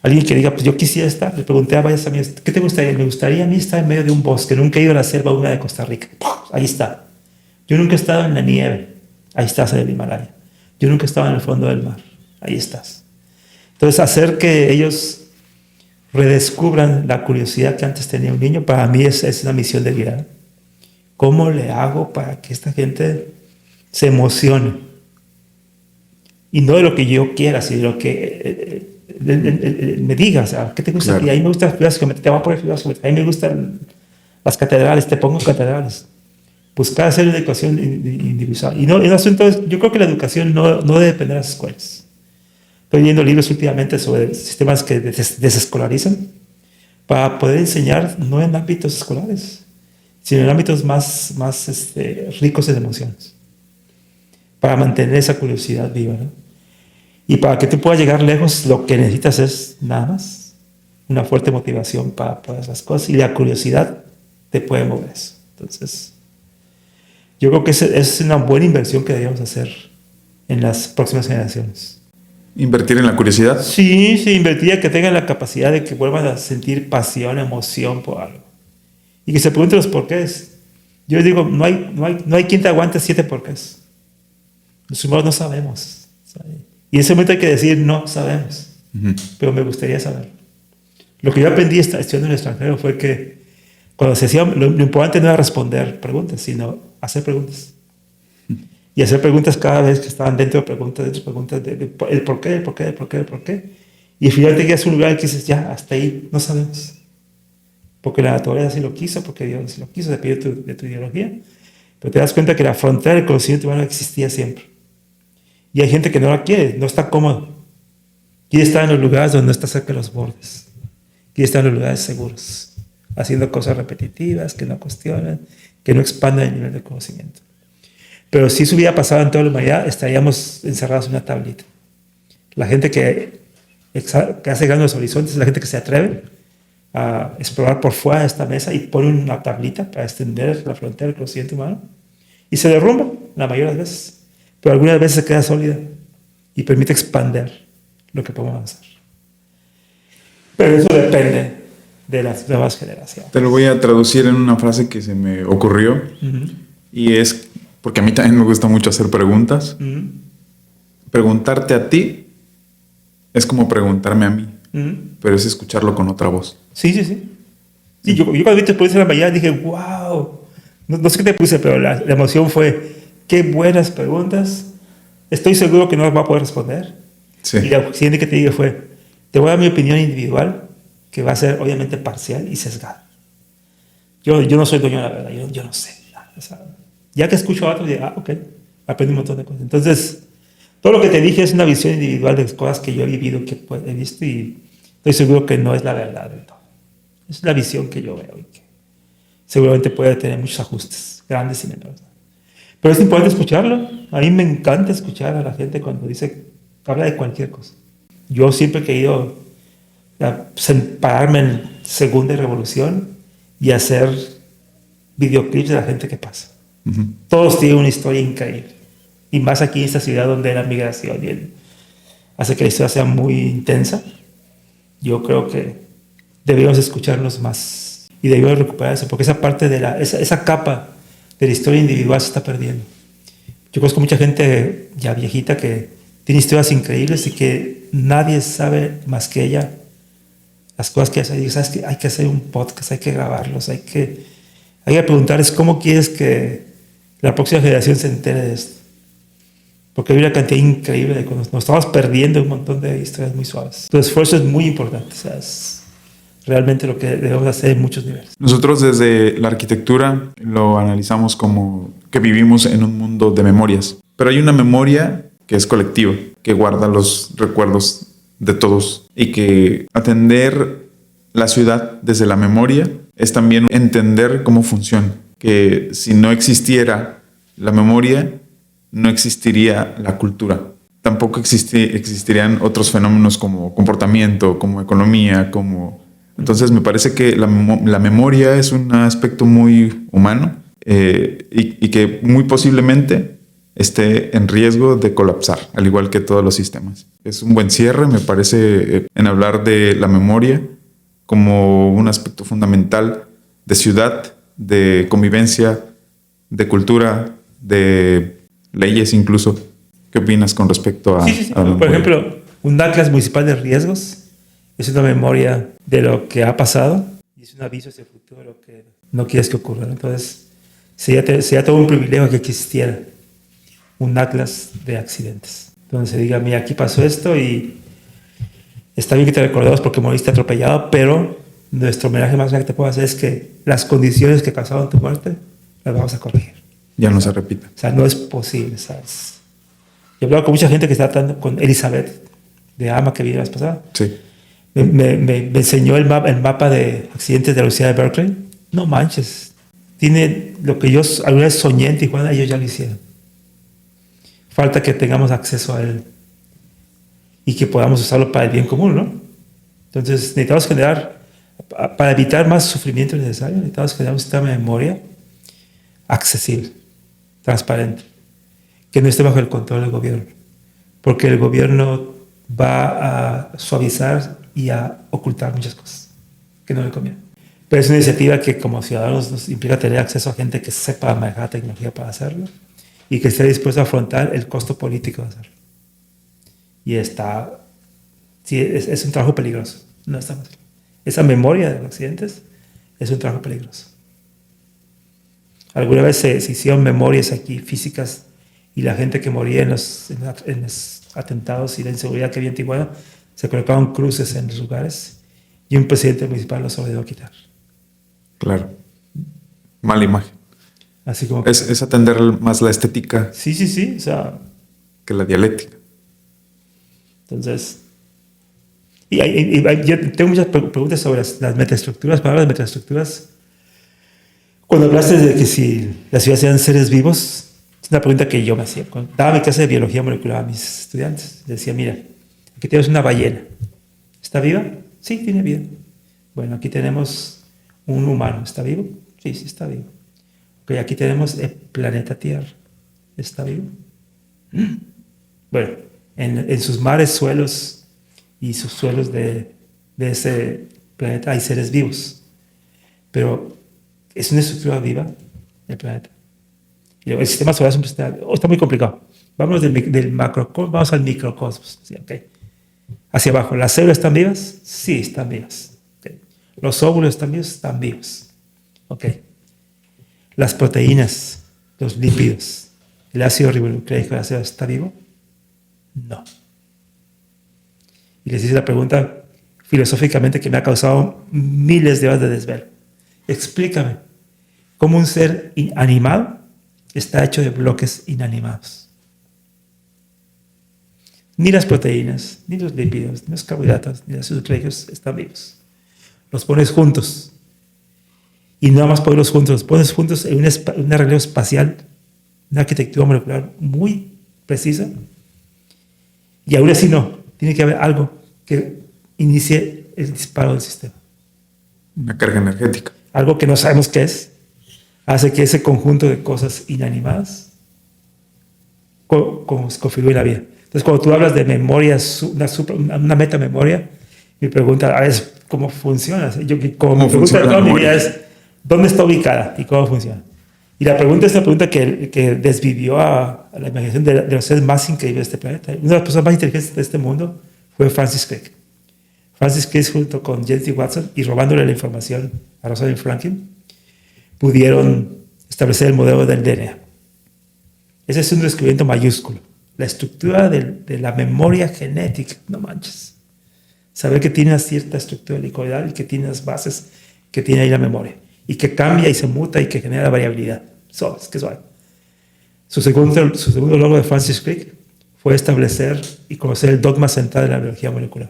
alguien que diga, pues yo quisiera estar. Le pregunté a varias amigas, ¿qué te gustaría? Me gustaría a mí estar en medio de un bosque. Nunca he ido a la selva húmeda de Costa Rica. Ahí está. Yo nunca he estado en la nieve. Ahí estás en el Himalaya. Yo nunca he estado en el fondo del mar. Ahí estás. Entonces, hacer que ellos redescubran la curiosidad que antes tenía un niño, para mí es una misión de vida. ¿Cómo le hago para que esta gente se emocione? Y no de lo que yo quiera, sino de lo que me diga. O sea, ¿qué te gusta? Claro. Y a mí me gustan las figuras geométricas. Te voy a poner figuras geométricas. A mí me gustan las catedrales. Te pongo catedrales. Buscar hacer una educación individual. Y no, el asunto es, yo creo que la educación no debe depender de las escuelas. Estoy leyendo libros últimamente sobre sistemas que desescolarizan para poder enseñar no en ámbitos escolares, sino en ámbitos más ricos en emociones, para mantener esa curiosidad viva, ¿no? Y para que tú puedas llegar lejos, lo que necesitas es nada más una fuerte motivación para hacer las cosas, y la curiosidad te puede mover eso. Entonces, yo creo que es una buena inversión que deberíamos hacer en las próximas generaciones. Invertir en la curiosidad. Sí, invertir, que tengan la capacidad de que vuelvan a sentir pasión, emoción por algo. Y que se pregunten los porqués. Yo les digo, no hay quien te aguante 7 porqués. Los humanos no sabemos. ¿Sabe? Y en ese momento hay que decir, no sabemos. Pero me gustaría saber. Lo que yo aprendí estudiando en el extranjero fue que cuando se hacía, lo importante no era responder preguntas, sino hacer preguntas. Y hacer preguntas cada vez que estaban dentro de preguntas, el por qué. Y al final te quedas en un lugar que dices, ya, hasta ahí no sabemos. Porque la naturaleza así lo quiso, porque Dios así lo quiso, depende de tu ideología. Pero te das cuenta que la frontera del conocimiento humano existía siempre. Y hay gente que no la quiere, no está cómodo. Quiere estar en los lugares donde no está cerca de los bordes. Quiere estar en los lugares seguros, haciendo cosas repetitivas, que no cuestionan, que no expanden el nivel de conocimiento. Pero si eso hubiera pasado en toda la humanidad, estaríamos encerrados en una tablita. La gente que hace grandes horizontes es la gente que se atreve a explorar por fuera de esta mesa y pone una tablita para extender la frontera del conocimiento humano. Y se derrumba la mayoría de las veces. Pero algunas veces se queda sólida y permite expandir lo que podemos hacer. Pero eso depende de las nuevas generaciones. Te lo voy a traducir en una frase que se me ocurrió. Y es, porque a mí también me gusta mucho hacer preguntas. Preguntarte a ti es como preguntarme a mí. Pero es escucharlo con otra voz. Sí. Sí, yo cuando vi te puse la mañana dije, wow. No sé qué te puse, pero la emoción fue, qué buenas preguntas. Estoy seguro que no las va a poder responder. Sí. Y la siguiente que te dije fue, te voy a dar mi opinión individual, que va a ser obviamente parcial y sesgada. Yo no soy dueño de la verdad, yo no sé. O sea, ya que escucho a otros, digo, ok, aprendí un montón de cosas. Entonces, todo lo que te dije es una visión individual de cosas que yo he vivido, que he visto, y estoy seguro que no es la verdad del todo. Es la visión que yo veo y que seguramente puede tener muchos ajustes, grandes y menores. Pero es importante escucharlo. A mí me encanta escuchar a la gente cuando habla de cualquier cosa. Yo siempre he querido pararme en segunda y revolución y hacer videoclips de la gente que pasa. Todos tienen una historia increíble. Y más aquí en esta ciudad donde la migración hace que la historia sea muy intensa. Yo creo que deberíamos escucharlos más y deberíamos recuperar eso, porque esa parte de esa capa de la historia individual se está perdiendo. Yo conozco mucha gente ya viejita que tiene historias increíbles y que nadie sabe más que ella las cosas que hace. Y sabes que hay que hacer un podcast, hay que grabarlos, hay que preguntarles cómo quieres que la próxima generación se entere de esto. Porque hay una cantidad increíble de cosas. Nos estamos perdiendo un montón de historias muy suaves. Tu esfuerzo es muy importante. O sea, es realmente lo que debemos hacer en muchos niveles. Nosotros desde la arquitectura lo analizamos como que vivimos en un mundo de memorias. Pero hay una memoria que es colectiva, que guarda los recuerdos de todos. Y que atender la ciudad desde la memoria es también entender cómo funciona. Que si no existiera la memoria, no existiría la cultura. Tampoco existirían otros fenómenos como comportamiento, como economía, Entonces me parece que la memoria es un aspecto muy humano y que muy posiblemente esté en riesgo de colapsar, al igual que todos los sistemas. Es un buen cierre, me parece, en hablar de la memoria como un aspecto fundamental de ciudad, de convivencia, de cultura, de leyes incluso. ¿Qué opinas con respecto a, sí. a la memoria? Por ejemplo, un Atlas Municipal de Riesgos es una memoria de lo que ha pasado y es un aviso hacia el futuro de lo que no quieres que ocurra. Entonces, sería todo un privilegio que existiera un Atlas de accidentes. Entonces se diga, mira, aquí pasó esto y está bien que te recordemos porque moriste atropellado, pero nuestro homenaje más grande que te puedo hacer es que las condiciones que causaron tu muerte las vamos a corregir. Ya no se repita. O sea, no es posible, ¿sabes? Yo he hablado con mucha gente que está tratando, con Elizabeth de AMA que vino la vez pasada. Sí. Me enseñó el mapa de accidentes de la Universidad de Berkeley. No manches. Tiene lo que yo alguna vez soñé en Tijuana, ellos ya lo hicieron. Falta que tengamos acceso a él. y que podamos usarlo para el bien común, ¿no? Entonces necesitamos generar, para evitar más sufrimiento innecesario, necesitamos generar un sistema de memoria accesible, transparente, que no esté bajo el control del gobierno, porque el gobierno va a suavizar y a ocultar muchas cosas que no le convienen. Pero es una iniciativa que como ciudadanos nos implica tener acceso a gente que sepa manejar tecnología para hacerlo y que esté dispuesto a afrontar el costo político de hacerlo. Y sí, es un trabajo peligroso, no está fácil. Esa memoria de los accidentes es un trabajo peligroso. Alguna vez se hicieron memorias aquí físicas y la gente que moría en los atentados y la inseguridad que había en Tijuana, se colocaban cruces en los lugares y un presidente municipal los ordenó quitar. Claro. Mala imagen. Así como es atender más la estética. Sí, o sea, que la dialéctica. Entonces, yo tengo muchas preguntas sobre las metaestructuras. Para las metaestructuras, cuando hablaste de que si las ciudades eran seres vivos, es una pregunta que yo me hacía. Cuando daba mi clase de biología molecular a mis estudiantes, decía, mira, aquí tenemos una ballena. ¿Está viva? Sí, tiene vida. Bueno, aquí tenemos un humano. ¿Está vivo? Sí, está vivo. Ok, aquí tenemos el planeta Tierra. ¿Está vivo? Bueno, en sus mares, suelos y sus suelos de ese planeta hay seres vivos. Pero ¿es una estructura viva el planeta? Y luego, el sistema solar es un sistema, está muy complicado. Vamos del macrocosmos, vamos al microcosmos. ¿Sí? Okay. Hacia abajo, ¿las células están vivas? Sí, están vivas. Okay. ¿Los óvulos están vivos? Están vivos. Okay. Las proteínas, los lípidos, el ácido ribonucleico de la célula, ¿está vivo? No. Y les hice la pregunta filosóficamente que me ha causado miles de horas de desvelo. Explícame, ¿cómo un ser animado está hecho de bloques inanimados? Ni las proteínas, ni los lípidos, ni los carbohidratos, ni los ácidos nucleicos están vivos. Los pones juntos. Y no más ponerlos juntos, los pones juntos en un arreglo espacial, una arquitectura molecular muy precisa. Y aún así no. Tiene que haber algo que inicie el disparo del sistema. Una carga energética. Algo que no sabemos qué es, hace que ese conjunto de cosas inanimadas configure la vida. Entonces, cuando tú hablas de memoria, una metamemoria, mi pregunta es cómo funciona. Mi pregunta de toda mi vida es ¿dónde está ubicada y cómo funciona? Y la pregunta es una pregunta que desvivió a la imaginación de los seres más increíbles de este planeta. Una de las personas más inteligentes de este mundo fue Francis Crick. Francis Crick, junto con James D. Watson, y robándole la información a Rosalind Franklin, pudieron establecer el modelo del DNA. Ese es un descubrimiento mayúsculo. La estructura de la memoria genética, no manches. Saber que tiene una cierta estructura helicoidal y que tiene las bases que tiene ahí la memoria. Y que cambia y se muta y que genera variabilidad. Es que suave. Su segundo logro de Francis Crick fue establecer y conocer el dogma central de la biología molecular.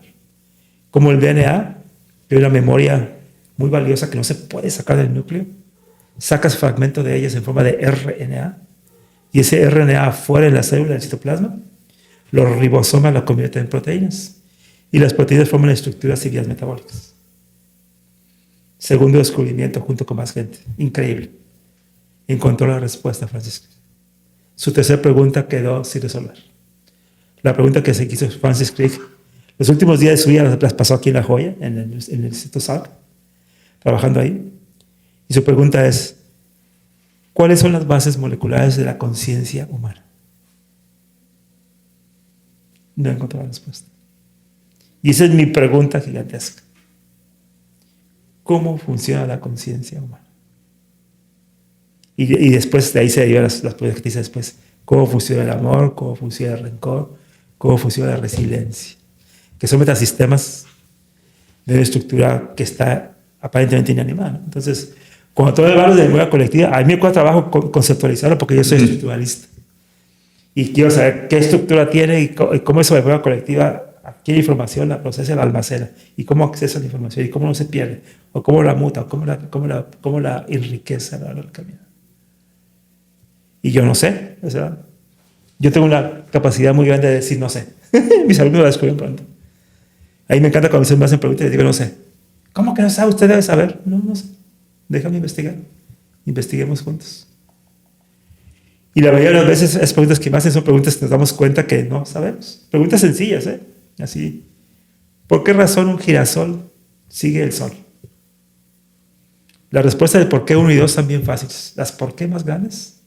Como el DNA, que es una memoria muy valiosa que no se puede sacar del núcleo, sacas fragmento de ellas en forma de RNA, y ese RNA afuera en la célula del citoplasma, los ribosomas lo convierten en proteínas, y las proteínas forman estructuras y vías metabólicas. Segundo descubrimiento junto con más gente. Increíble. Encontró la respuesta, Francis. Su tercera pregunta quedó sin resolver. La pregunta que se quiso Francis Crick, los últimos días de su vida las pasó aquí en La Joya, en el Instituto Salk, trabajando ahí. Y su pregunta es, ¿cuáles son las bases moleculares de la conciencia humana? No encontró la respuesta. Y esa es mi pregunta gigantesca. ¿Cómo funciona la conciencia humana? Y después de ahí se dio las preguntas que dice después. ¿Cómo funciona el amor? ¿Cómo funciona el rencor? ¿Cómo funciona la resiliencia? Que son metasistemas de una estructura que está aparentemente inanimada. Entonces, cuando tú hablas de memoria colectiva, a mí me cuesta trabajo conceptualizarlo porque yo soy estructuralista. Y quiero saber qué estructura tiene y cómo esa memoria colectiva adquiere información, la procesa, la almacena. Y cómo accesa la información y cómo no se pierde. O cómo la muta, o cómo la enriquece a lo largo del camino. Y yo no sé. O sea, yo tengo una capacidad muy grande de decir no sé. Mis alumnos la descubren pronto. Ahí me encanta cuando me hacen preguntas y les digo, no sé. ¿Cómo que no sabe? Usted debe saber. No sé. Déjame investigar. Investiguemos juntos. Y la mayoría de las veces las preguntas que me hacen son preguntas que nos damos cuenta que no sabemos. Preguntas sencillas, ¿eh? Así. ¿Por qué razón un girasol sigue el sol? La respuesta de por qué 1 y 2 son bien fáciles. Las por qué más grandes,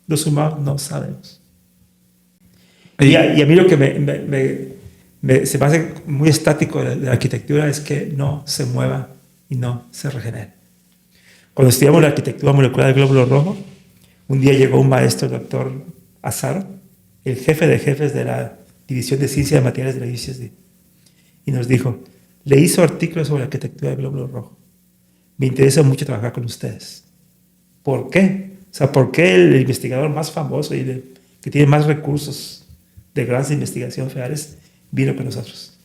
los humanos no sabemos. Y a mí lo que se me hace muy estático de la arquitectura es que no se mueva y no se regenere. Cuando estudiamos la arquitectura molecular del glóbulo rojo, un día llegó un maestro, el doctor Azaro, el jefe de jefes de la División de Ciencia de Materiales de la UCSD, y nos dijo, leí su artículo sobre la arquitectura del glóbulo rojo. Me interesa mucho trabajar con ustedes. ¿Por qué? O sea, ¿por qué el investigador más famoso y que tiene más recursos de grandes investigación federales vino con nosotros?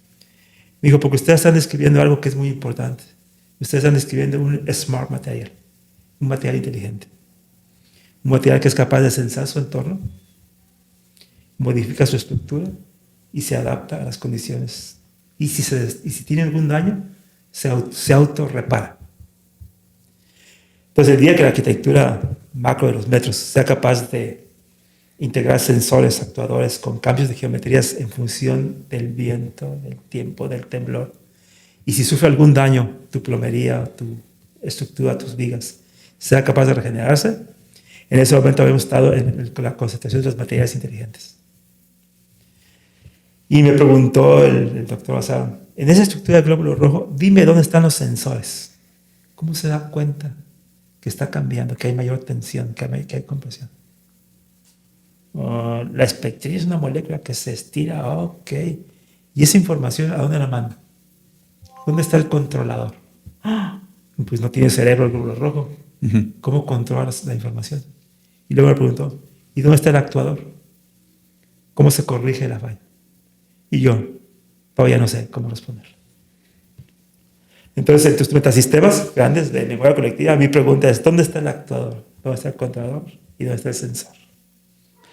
Me dijo, porque ustedes están describiendo algo que es muy importante. Ustedes están describiendo un smart material, un material inteligente. Un material que es capaz de sensar su entorno, modifica su estructura y se adapta a las condiciones. Y si tiene algún daño, se autorrepara. Entonces, el día que la arquitectura macro de los metros sea capaz de integrar sensores, actuadores con cambios de geometrías en función del viento, del tiempo, del temblor, y si sufre algún daño tu plomería, tu estructura, tus vigas, sea capaz de regenerarse, en ese momento habíamos estado en la concentración de los materiales inteligentes. Y me preguntó el doctor Bazar, en esa estructura del glóbulo rojo, dime dónde están los sensores. ¿Cómo se da cuenta que está cambiando, que hay mayor tensión, que hay compresión? La espectrina es una molécula que se estira, ok. ¿Y esa información a dónde la manda? ¿Dónde está el controlador? Pues no tiene cerebro el glóbulo rojo. ¿Cómo controlas la información? Y luego me preguntó, ¿y dónde está el actuador? ¿Cómo se corrige la falla? Y yo todavía no sé cómo responder. Entonces, en tus metasistemas grandes de memoria colectiva, mi pregunta es, ¿dónde está el actuador? ¿Dónde está el controlador? ¿Y dónde está el sensor?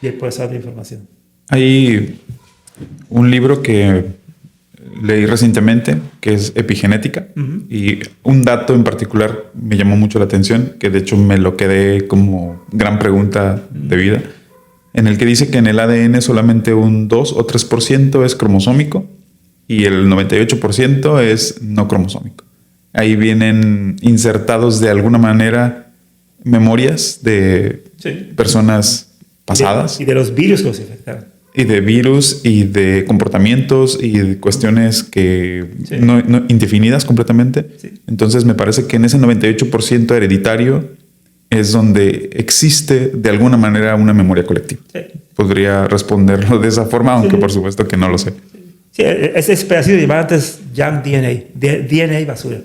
Y el procesador de información. Hay un libro que leí recientemente que es Epigenética, y un dato en particular me llamó mucho la atención, que de hecho me lo quedé como gran pregunta de vida, en el que dice que en el ADN solamente un 2 o 3% es cromosómico y el 98% es no cromosómico. Ahí vienen insertados de alguna manera memorias de personas pasadas. Y de los virus que los infectaron. Y de virus y de comportamientos y de cuestiones que no indefinidas completamente. Sí. Entonces me parece que en ese 98% hereditario es donde existe de alguna manera una memoria colectiva. Sí. Podría responderlo de esa forma, aunque por supuesto que no lo sé. Sí, ese pedacito de llamar antes junk DNA, DNA basura.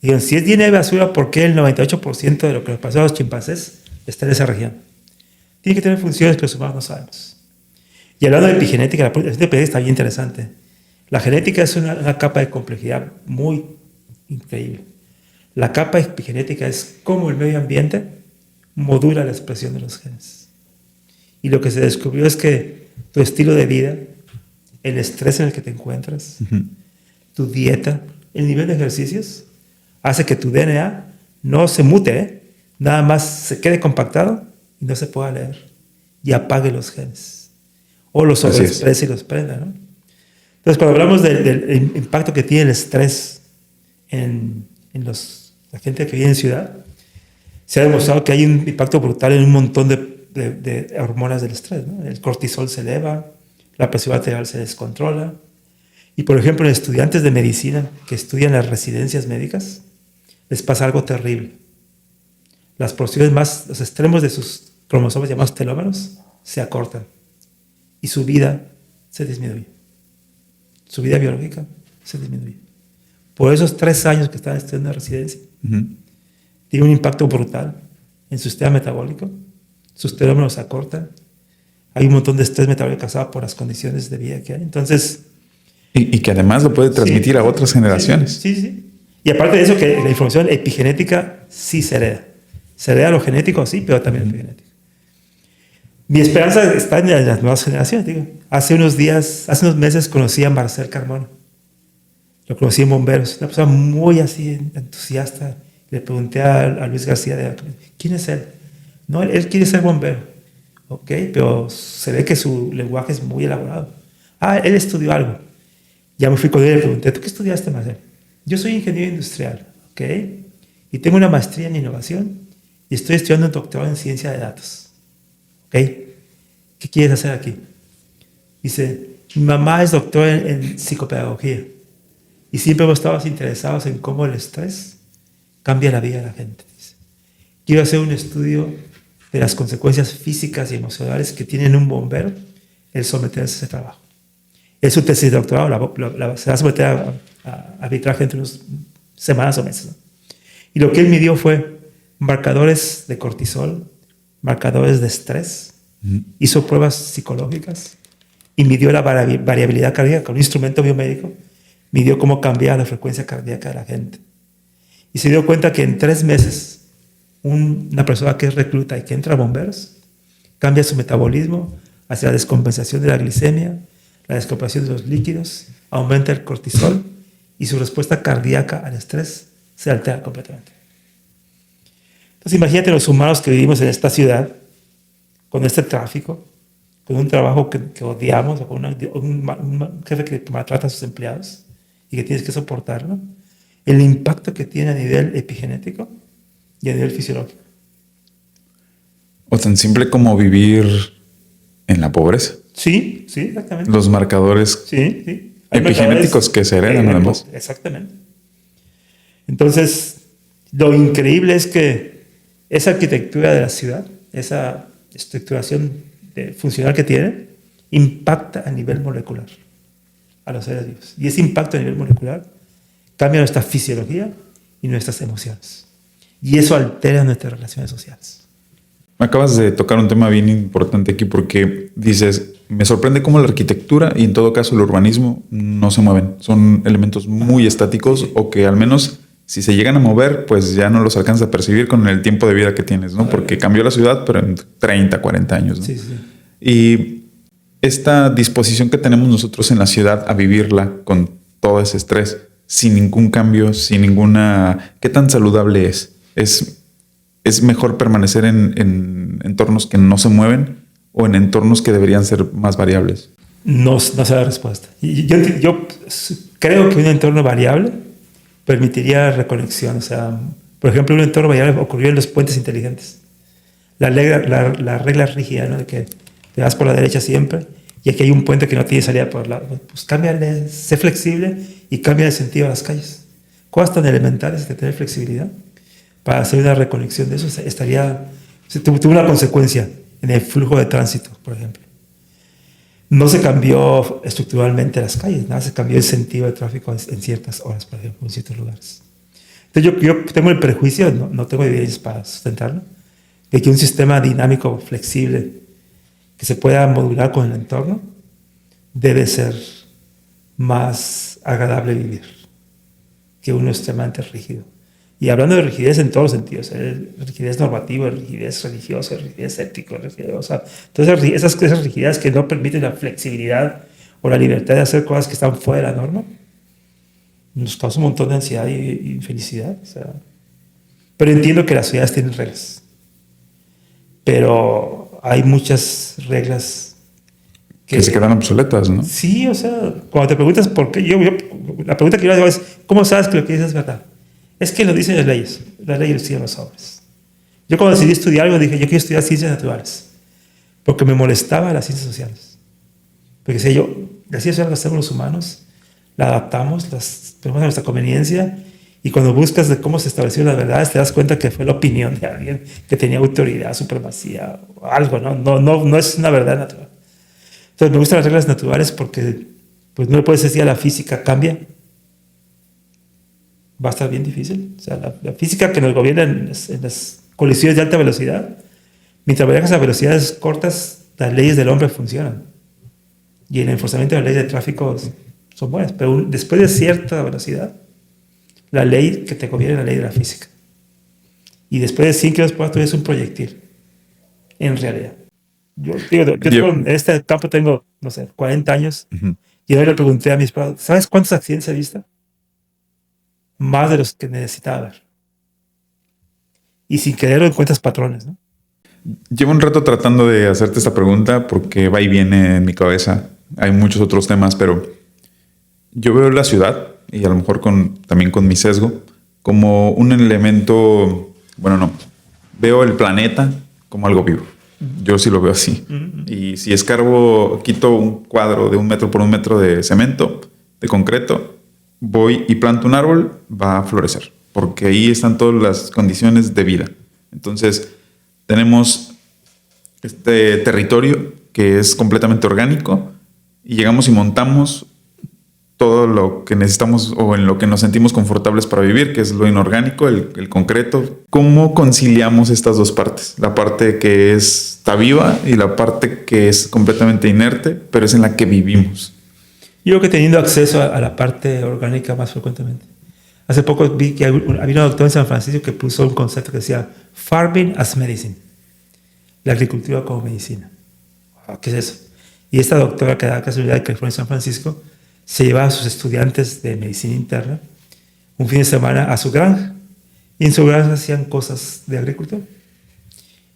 Digo, si es DNA basura, ¿por qué el 98% de lo que les pasó a los chimpancés está en esa región? Tiene que tener funciones que los humanos no sabemos. Y hablando de epigenética, la epigenética está bien interesante. La genética es una capa de complejidad muy increíble. La capa epigenética es cómo el medio ambiente modula la expresión de los genes. Y lo que se descubrió es que tu estilo de vida, el estrés en el que te encuentras, tu dieta, el nivel de ejercicios, hace que tu DNA no se mute, nada más se quede compactado y no se pueda leer y apague los genes. O los sobreexpresa y los prenda, ¿no? Entonces, cuando hablamos del impacto que tiene el estrés en la gente que vive en ciudad, se ha demostrado que hay un impacto brutal en un montón de hormonas del estrés, ¿no? El cortisol se eleva, la presión arterial se descontrola. Y, por ejemplo, en estudiantes de medicina que estudian las residencias médicas, les pasa algo terrible. Las porciones los extremos de sus cromosomas llamados telómeros se acortan. Y su vida se disminuye. Su vida biológica se disminuye. Por esos 3 años que están estudiando en residencia, tiene un impacto brutal en su sistema metabólico. Sus telómeros se acortan. Hay un montón de estrés metabólico causado por las condiciones de vida que hay. Entonces... Y que además lo puede transmitir a otras generaciones. Sí. Y aparte de eso, que la información epigenética sí se hereda. Se hereda lo genético, sí, pero también epigenético. Mi esperanza está en las nuevas generaciones. Digo, Hace unos meses conocí a Marcel Carmona. Lo conocí en Bomberos, una persona muy así entusiasta. Le pregunté a Luis García, ¿quién es él? No, él quiere ser bombero, ¿ok? Pero se ve que su lenguaje es muy elaborado. Él estudió algo. Ya me fui con él y le pregunté, ¿tú qué estudiaste, Marcel? Yo soy ingeniero industrial, ¿ok? Y tengo una maestría en innovación y estoy estudiando un doctorado en ciencia de datos, ¿ok? ¿Qué quieres hacer aquí? Dice, mi mamá es doctora en psicopedagogía y siempre hemos estado interesados en cómo el estrés cambia la vida de la gente. Dice, quiero hacer un estudio de las consecuencias físicas y emocionales que tiene un bombero el someterse a ese trabajo. Es su tesis de doctorado, se va a someter a arbitraje entre unas semanas o meses, ¿no? Y lo que él midió fue marcadores de cortisol, marcadores de estrés, hizo pruebas psicológicas y midió la variabilidad cardíaca con un instrumento biomédico, midió cómo cambiaba la frecuencia cardíaca de la gente. Y se dio cuenta que en 3 meses una persona que es recluta y que entra a bomberos cambia su metabolismo hacia la descompensación de la glicemia, la descompensación de los líquidos, aumenta el cortisol y su respuesta cardíaca al estrés se altera completamente. Entonces imagínate los humanos que vivimos en esta ciudad, con este tráfico, con un trabajo que odiamos, o con un jefe que maltrata a sus empleados y que tienes que soportarlo, el impacto que tiene a nivel epigenético y a nivel fisiológico. O tan simple como vivir en la pobreza. Sí, exactamente. Los marcadores epigenéticos que se heredan, además. Exactamente. Entonces, lo increíble es que esa arquitectura de la ciudad, esa estructuración funcional que tiene, impacta a nivel molecular a los seres vivos. Y ese impacto a nivel molecular cambia nuestra fisiología y nuestras emociones. Y eso altera nuestras relaciones sociales. Acabas de tocar un tema bien importante aquí porque dices, me sorprende cómo la arquitectura y en todo caso el urbanismo no se mueven. Son elementos muy estáticos o que al menos si se llegan a mover, pues ya no los alcanzas a percibir con el tiempo de vida que tienes, ¿no? Porque cambió la ciudad, pero en 30, 40 años, ¿no? Sí. Y esta disposición que tenemos nosotros en la ciudad a vivirla con todo ese estrés, sin ningún cambio, sin ninguna... ¿Qué tan saludable es? ¿Es mejor permanecer en entornos que no se mueven o en entornos que deberían ser más variables? No sé la respuesta. Yo creo que un entorno variable permitiría reconexión. O sea, por ejemplo, un entorno variable ocurrió en los puentes inteligentes. La regla rígida, ¿no? De que te vas por la derecha siempre y aquí hay un puente que no tiene salida por el lado. Pues cámbiale, sé flexible y cambia de sentido a las calles. Cosas tan elementales de tener flexibilidad para hacer una reconexión de eso tuvo una consecuencia en el flujo de tránsito, por ejemplo. No se cambió estructuralmente las calles, nada, se cambió el sentido de tráfico en ciertas horas, por ejemplo, en ciertos lugares. Entonces yo tengo el prejuicio, no tengo evidencias para sustentarlo, de que un sistema dinámico, flexible, que se pueda modular con el entorno, debe ser más agradable vivir que uno extremadamente rígido. Y hablando de rigidez en todos los sentidos, rigidez normativa, rigidez religiosa, rigidez ética, o sea, todas esas rigidez que no permiten la flexibilidad o la libertad de hacer cosas que están fuera de la norma, nos causa un montón de ansiedad y infelicidad. O sea, pero entiendo que las ciudades tienen reglas. Pero hay muchas reglas que se quedan obsoletas, ¿no? Sí, o sea, cuando te preguntas por qué, la pregunta que yo hago es, ¿cómo sabes que lo que dices es verdad? Es que lo dicen las leyes lo siguen los hombres. Yo cuando decidí estudiar algo dije, yo quiero estudiar ciencias naturales, porque me molestaba las ciencias sociales. Porque decía yo, las ciencias sociales las hacemos los humanos, la adaptamos, las ponemos a nuestra conveniencia, y cuando buscas de cómo se establecieron las verdades, te das cuenta que fue la opinión de alguien que tenía autoridad, supremacía, o algo, ¿no? No es una verdad natural. Entonces me gustan las reglas naturales porque pues no le puedes decir a la física, cambia. Va a estar bien difícil. O sea, la física que nos gobierna en las colisiones de alta velocidad, mientras viajas a velocidades cortas, las leyes del hombre funcionan. Y el enforzamiento de las leyes de tráfico son buenas. Pero después de cierta velocidad, la ley que te gobierna es la ley de la física. Y después de 100 kilómetros por hora, tú eres un proyectil. En realidad. En este campo tengo, no sé, 40 años. Uh-huh. Y hoy le pregunté a mis padres, ¿sabes cuántos accidentes he visto? Más de los que necesitaba ver. Y sin querer encuentras patrones, ¿no? Llevo un rato tratando de hacerte esta pregunta porque va y viene en mi cabeza. Hay muchos otros temas, pero yo veo la ciudad, y a lo mejor también con mi sesgo, como un elemento, veo el planeta como algo vivo. Yo sí lo veo así. Y si escarbo, quito un cuadro de 1 metro por 1 metro de cemento, de concreto, voy y planto un árbol, va a florecer, porque ahí están todas las condiciones de vida. Entonces, tenemos este territorio que es completamente orgánico y llegamos y montamos todo lo que necesitamos o en lo que nos sentimos confortables para vivir, que es lo inorgánico, el concreto. ¿Cómo conciliamos estas dos partes? La parte que está viva y la parte que es completamente inerte, pero es en la que vivimos. Yo creo que teniendo acceso a la parte orgánica más frecuentemente. Hace poco vi que había una doctora en San Francisco que puso un concepto que decía Farming as Medicine, la agricultura como medicina. ¿Qué es eso? Y esta doctora que da casualidad de California, San Francisco, se llevaba a sus estudiantes de medicina interna un fin de semana a su granja. Y en su granja hacían cosas de agricultura.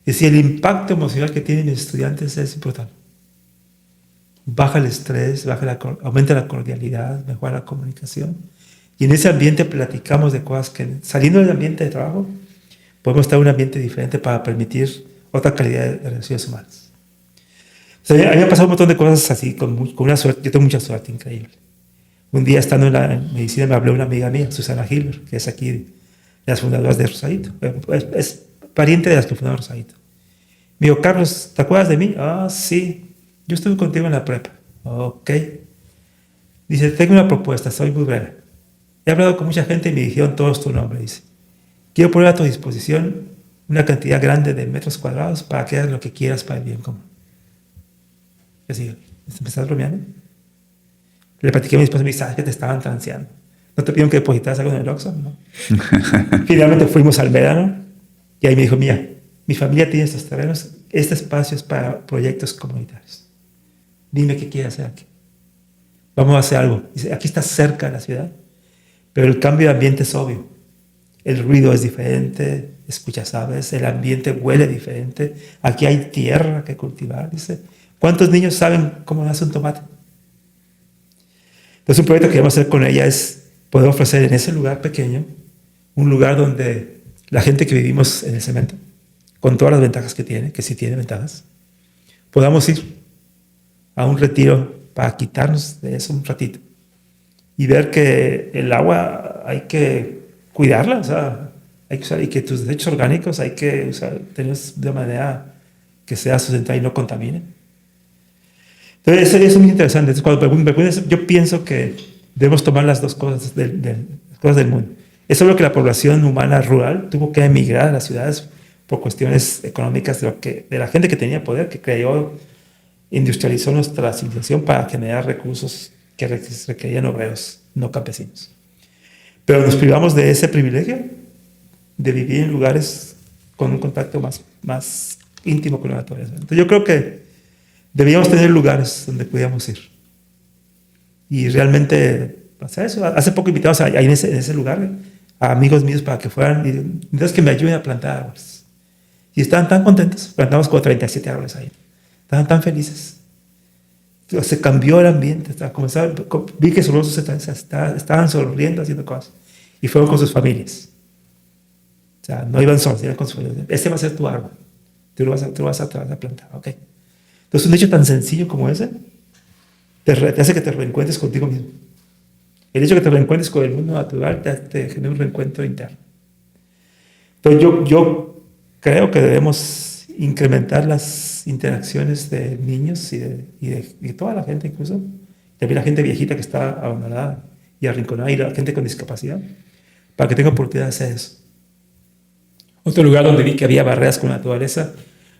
Y decía, el impacto emocional que tienen los estudiantes es importante. Baja el estrés, aumenta la cordialidad, mejora la comunicación. Y en ese ambiente platicamos de cosas que, saliendo del ambiente de trabajo, podemos estar en un ambiente diferente para permitir otra calidad de relaciones humanas. O sea, a mí me ha pasado un montón de cosas así, con una suerte. Yo tengo mucha suerte increíble. Un día, estando en medicina, me habló una amiga mía, Susana Hilber, que es aquí de las fundadoras de Rosadito. Es pariente de las que fundaron Rosadito. Me dijo, Carlos, ¿te acuerdas de mí? Ah, sí. Yo estuve contigo en la prepa. Ok. Dice, tengo una propuesta, soy muy breve. He hablado con mucha gente y me dijeron todos tu nombre. Dice, quiero poner a tu disposición una cantidad grande de metros cuadrados para que hagas lo que quieras para el bien común. Y así, ¿me estás bromeando? Le platiqué a mi esposa y me dice, ¿sabes que te estaban transeando? ¿No te pidieron que depositaras algo en el Oxxo? No. Finalmente fuimos al verano y ahí me dijo, mira, mi familia tiene estos terrenos, este espacio es para proyectos comunitarios. Dime qué quieres hacer aquí. Vamos a hacer algo. Dice, aquí está cerca de la ciudad, pero el cambio de ambiente es obvio. El ruido es diferente, escuchas aves, el ambiente huele diferente. Aquí hay tierra que cultivar. Dice, ¿cuántos niños saben cómo nace un tomate? Entonces, un proyecto que vamos a hacer con ella es poder ofrecer en ese lugar pequeño, un lugar donde la gente que vivimos en el cemento, con todas las ventajas que tiene, que sí tiene ventajas, podamos ir a un retiro para quitarnos de eso un ratito y ver que el agua hay que cuidarla, o sea, hay que usar, y que tus desechos orgánicos hay que tenerlos de manera que sea sustentable y no contamine. Entonces, eso es muy interesante. Entonces, cuando me preguntas, yo pienso que debemos tomar las dos cosas del mundo. Eso es lo que la población humana rural tuvo que emigrar a las ciudades por cuestiones económicas de la gente que tenía poder, que industrializó nuestra civilización para generar recursos que requerían obreros, no campesinos. Pero nos privamos de ese privilegio de vivir en lugares con un contacto más íntimo con la naturaleza. Entonces, yo creo que debíamos tener lugares donde pudiéramos ir. Y realmente hacer eso. Hace poco invitamos ahí en ese lugar a amigos míos para que fueran y entonces que me ayuden a plantar árboles. Y estaban tan contentos. Plantamos como 37 árboles ahí. Estaban tan felices. Se cambió el ambiente. Vi que sus rostros estaban sonriendo, haciendo cosas. Y fueron con sus familias. O sea, no iban solos, iban con sus familias. Este va a ser tu árbol. Tú lo vas a plantar. Ok. Entonces, un hecho tan sencillo como ese te hace que te reencuentres contigo mismo. El hecho de que te reencuentres con el mundo natural te genera un reencuentro interno. Entonces, yo creo que debemos incrementar las interacciones de niños y de toda la gente, incluso también la gente viejita que está abandonada y arrinconada, y la gente con discapacidad, para que tenga oportunidad de hacer eso. Otro lugar donde vi que había barreras con la naturaleza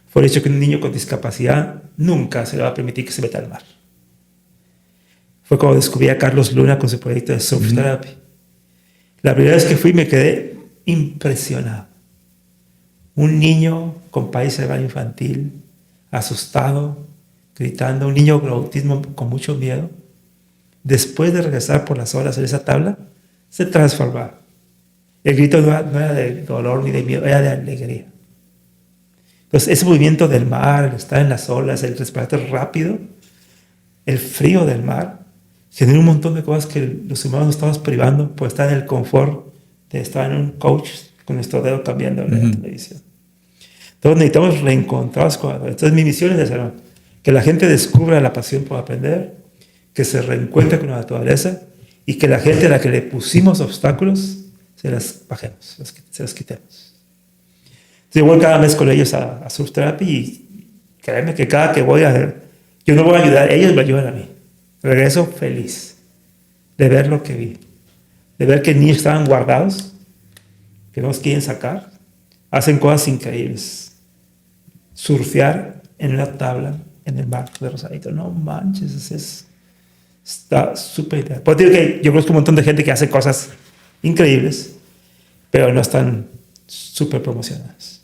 fue el hecho que un niño con discapacidad nunca se le va a permitir que se meta al mar. Fue como descubrí a Carlos Luna con su proyecto de surf therapy. La primera vez que fui me quedé impresionado. Un niño con país cerebral infantil, asustado, gritando, un niño con autismo con mucho miedo, después de regresar por las horas en esa tabla, se transformaba. El grito no era de dolor ni de miedo, era de alegría. Entonces, ese movimiento del mar, el estar en las olas, el respirar rápido, el frío del mar, genera un montón de cosas que los humanos nos estamos privando por estar en el confort de estar en un coach con nuestro dedo cambiando en la televisión. Entonces necesitamos reencontrarnos con eso. Entonces mi misión es hacer que la gente descubra la pasión por aprender, que se reencuentre con la naturaleza y que la gente a la que le pusimos obstáculos se las bajemos, se las quitemos. Entonces yo voy cada mes con ellos a surf therapy y créeme que cada que voy yo no voy a ayudar, ellos me ayudan a mí. Regreso feliz de ver lo que vi, de ver que niños estaban guardados, que no los quieren sacar, hacen cosas increíbles. Surfear en una tabla en el mar de Rosarito, no manches, está súper interesante. Puedo decir que yo conozco un montón de gente que hace cosas increíbles, pero no están súper promocionadas.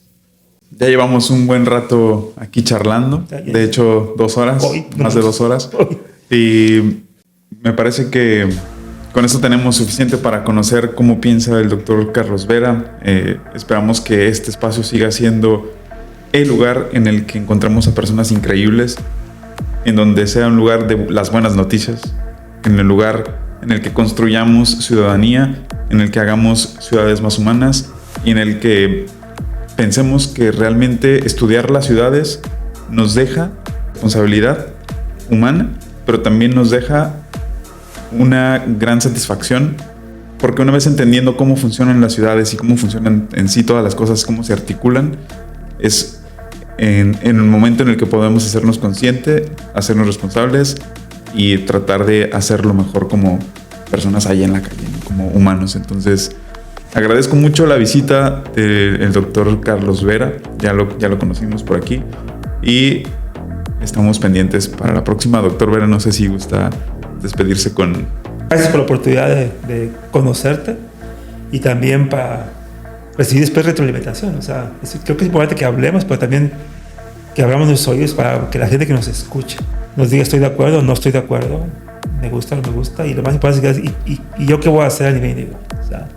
Ya llevamos un buen rato aquí charlando, de hecho 2 horas, más de 2 horas. Y me parece que con esto tenemos suficiente para conocer cómo piensa el doctor Carlos Vera. Esperamos que este espacio siga siendo el lugar en el que encontramos a personas increíbles, en donde sea un lugar de las buenas noticias, en el lugar en el que construyamos ciudadanía, en el que hagamos ciudades más humanas y en el que pensemos que realmente estudiar las ciudades nos deja responsabilidad humana, pero también nos deja una gran satisfacción, porque una vez entendiendo cómo funcionan las ciudades y cómo funcionan en sí todas las cosas, cómo se articulan, es en el momento en el que podemos hacernos conscientes, hacernos responsables y tratar de hacerlo mejor como personas allá en la calle, ¿no? Como humanos. Entonces, agradezco mucho la visita del doctor Carlos Vera, ya lo conocimos por aquí y estamos pendientes para la próxima. Doctor Vera, no sé si gusta despedirse con... Gracias por la oportunidad de conocerte y también para recibir después retroalimentación. O sea, creo que es importante que hablemos, pero también que abramos nuestros oídos para que la gente que nos escuche nos diga estoy de acuerdo o no estoy de acuerdo, me gusta o no me gusta, y lo más importante es ¿y yo qué voy a hacer a nivel individual? O sea,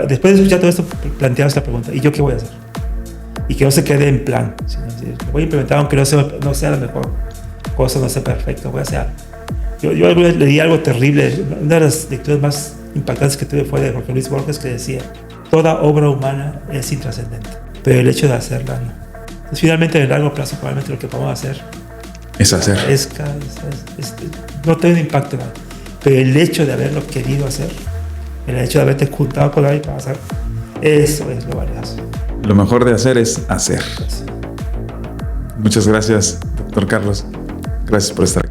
después de escuchar todo esto, planteamos la pregunta, ¿y yo qué voy a hacer? Y que no se quede en plan, sino decir, lo voy a implementar aunque no sea la mejor cosa, no sea perfecto, voy a hacer. Yo alguna vez leí algo terrible, una de las lecturas más impactantes que tuve fue de Jorge Luis Borges, que decía, toda obra humana es intrascendente, pero el hecho de hacerla no. Entonces, finalmente, en el largo plazo, probablemente lo que podamos hacer es hacer. No tiene un impacto, ¿no? Pero el hecho de haberlo querido hacer, el hecho de haberte juntado con alguien para hacer, eso es lo valioso. Lo mejor de hacer es hacer. Muchas gracias, doctor Carlos. Gracias por estar.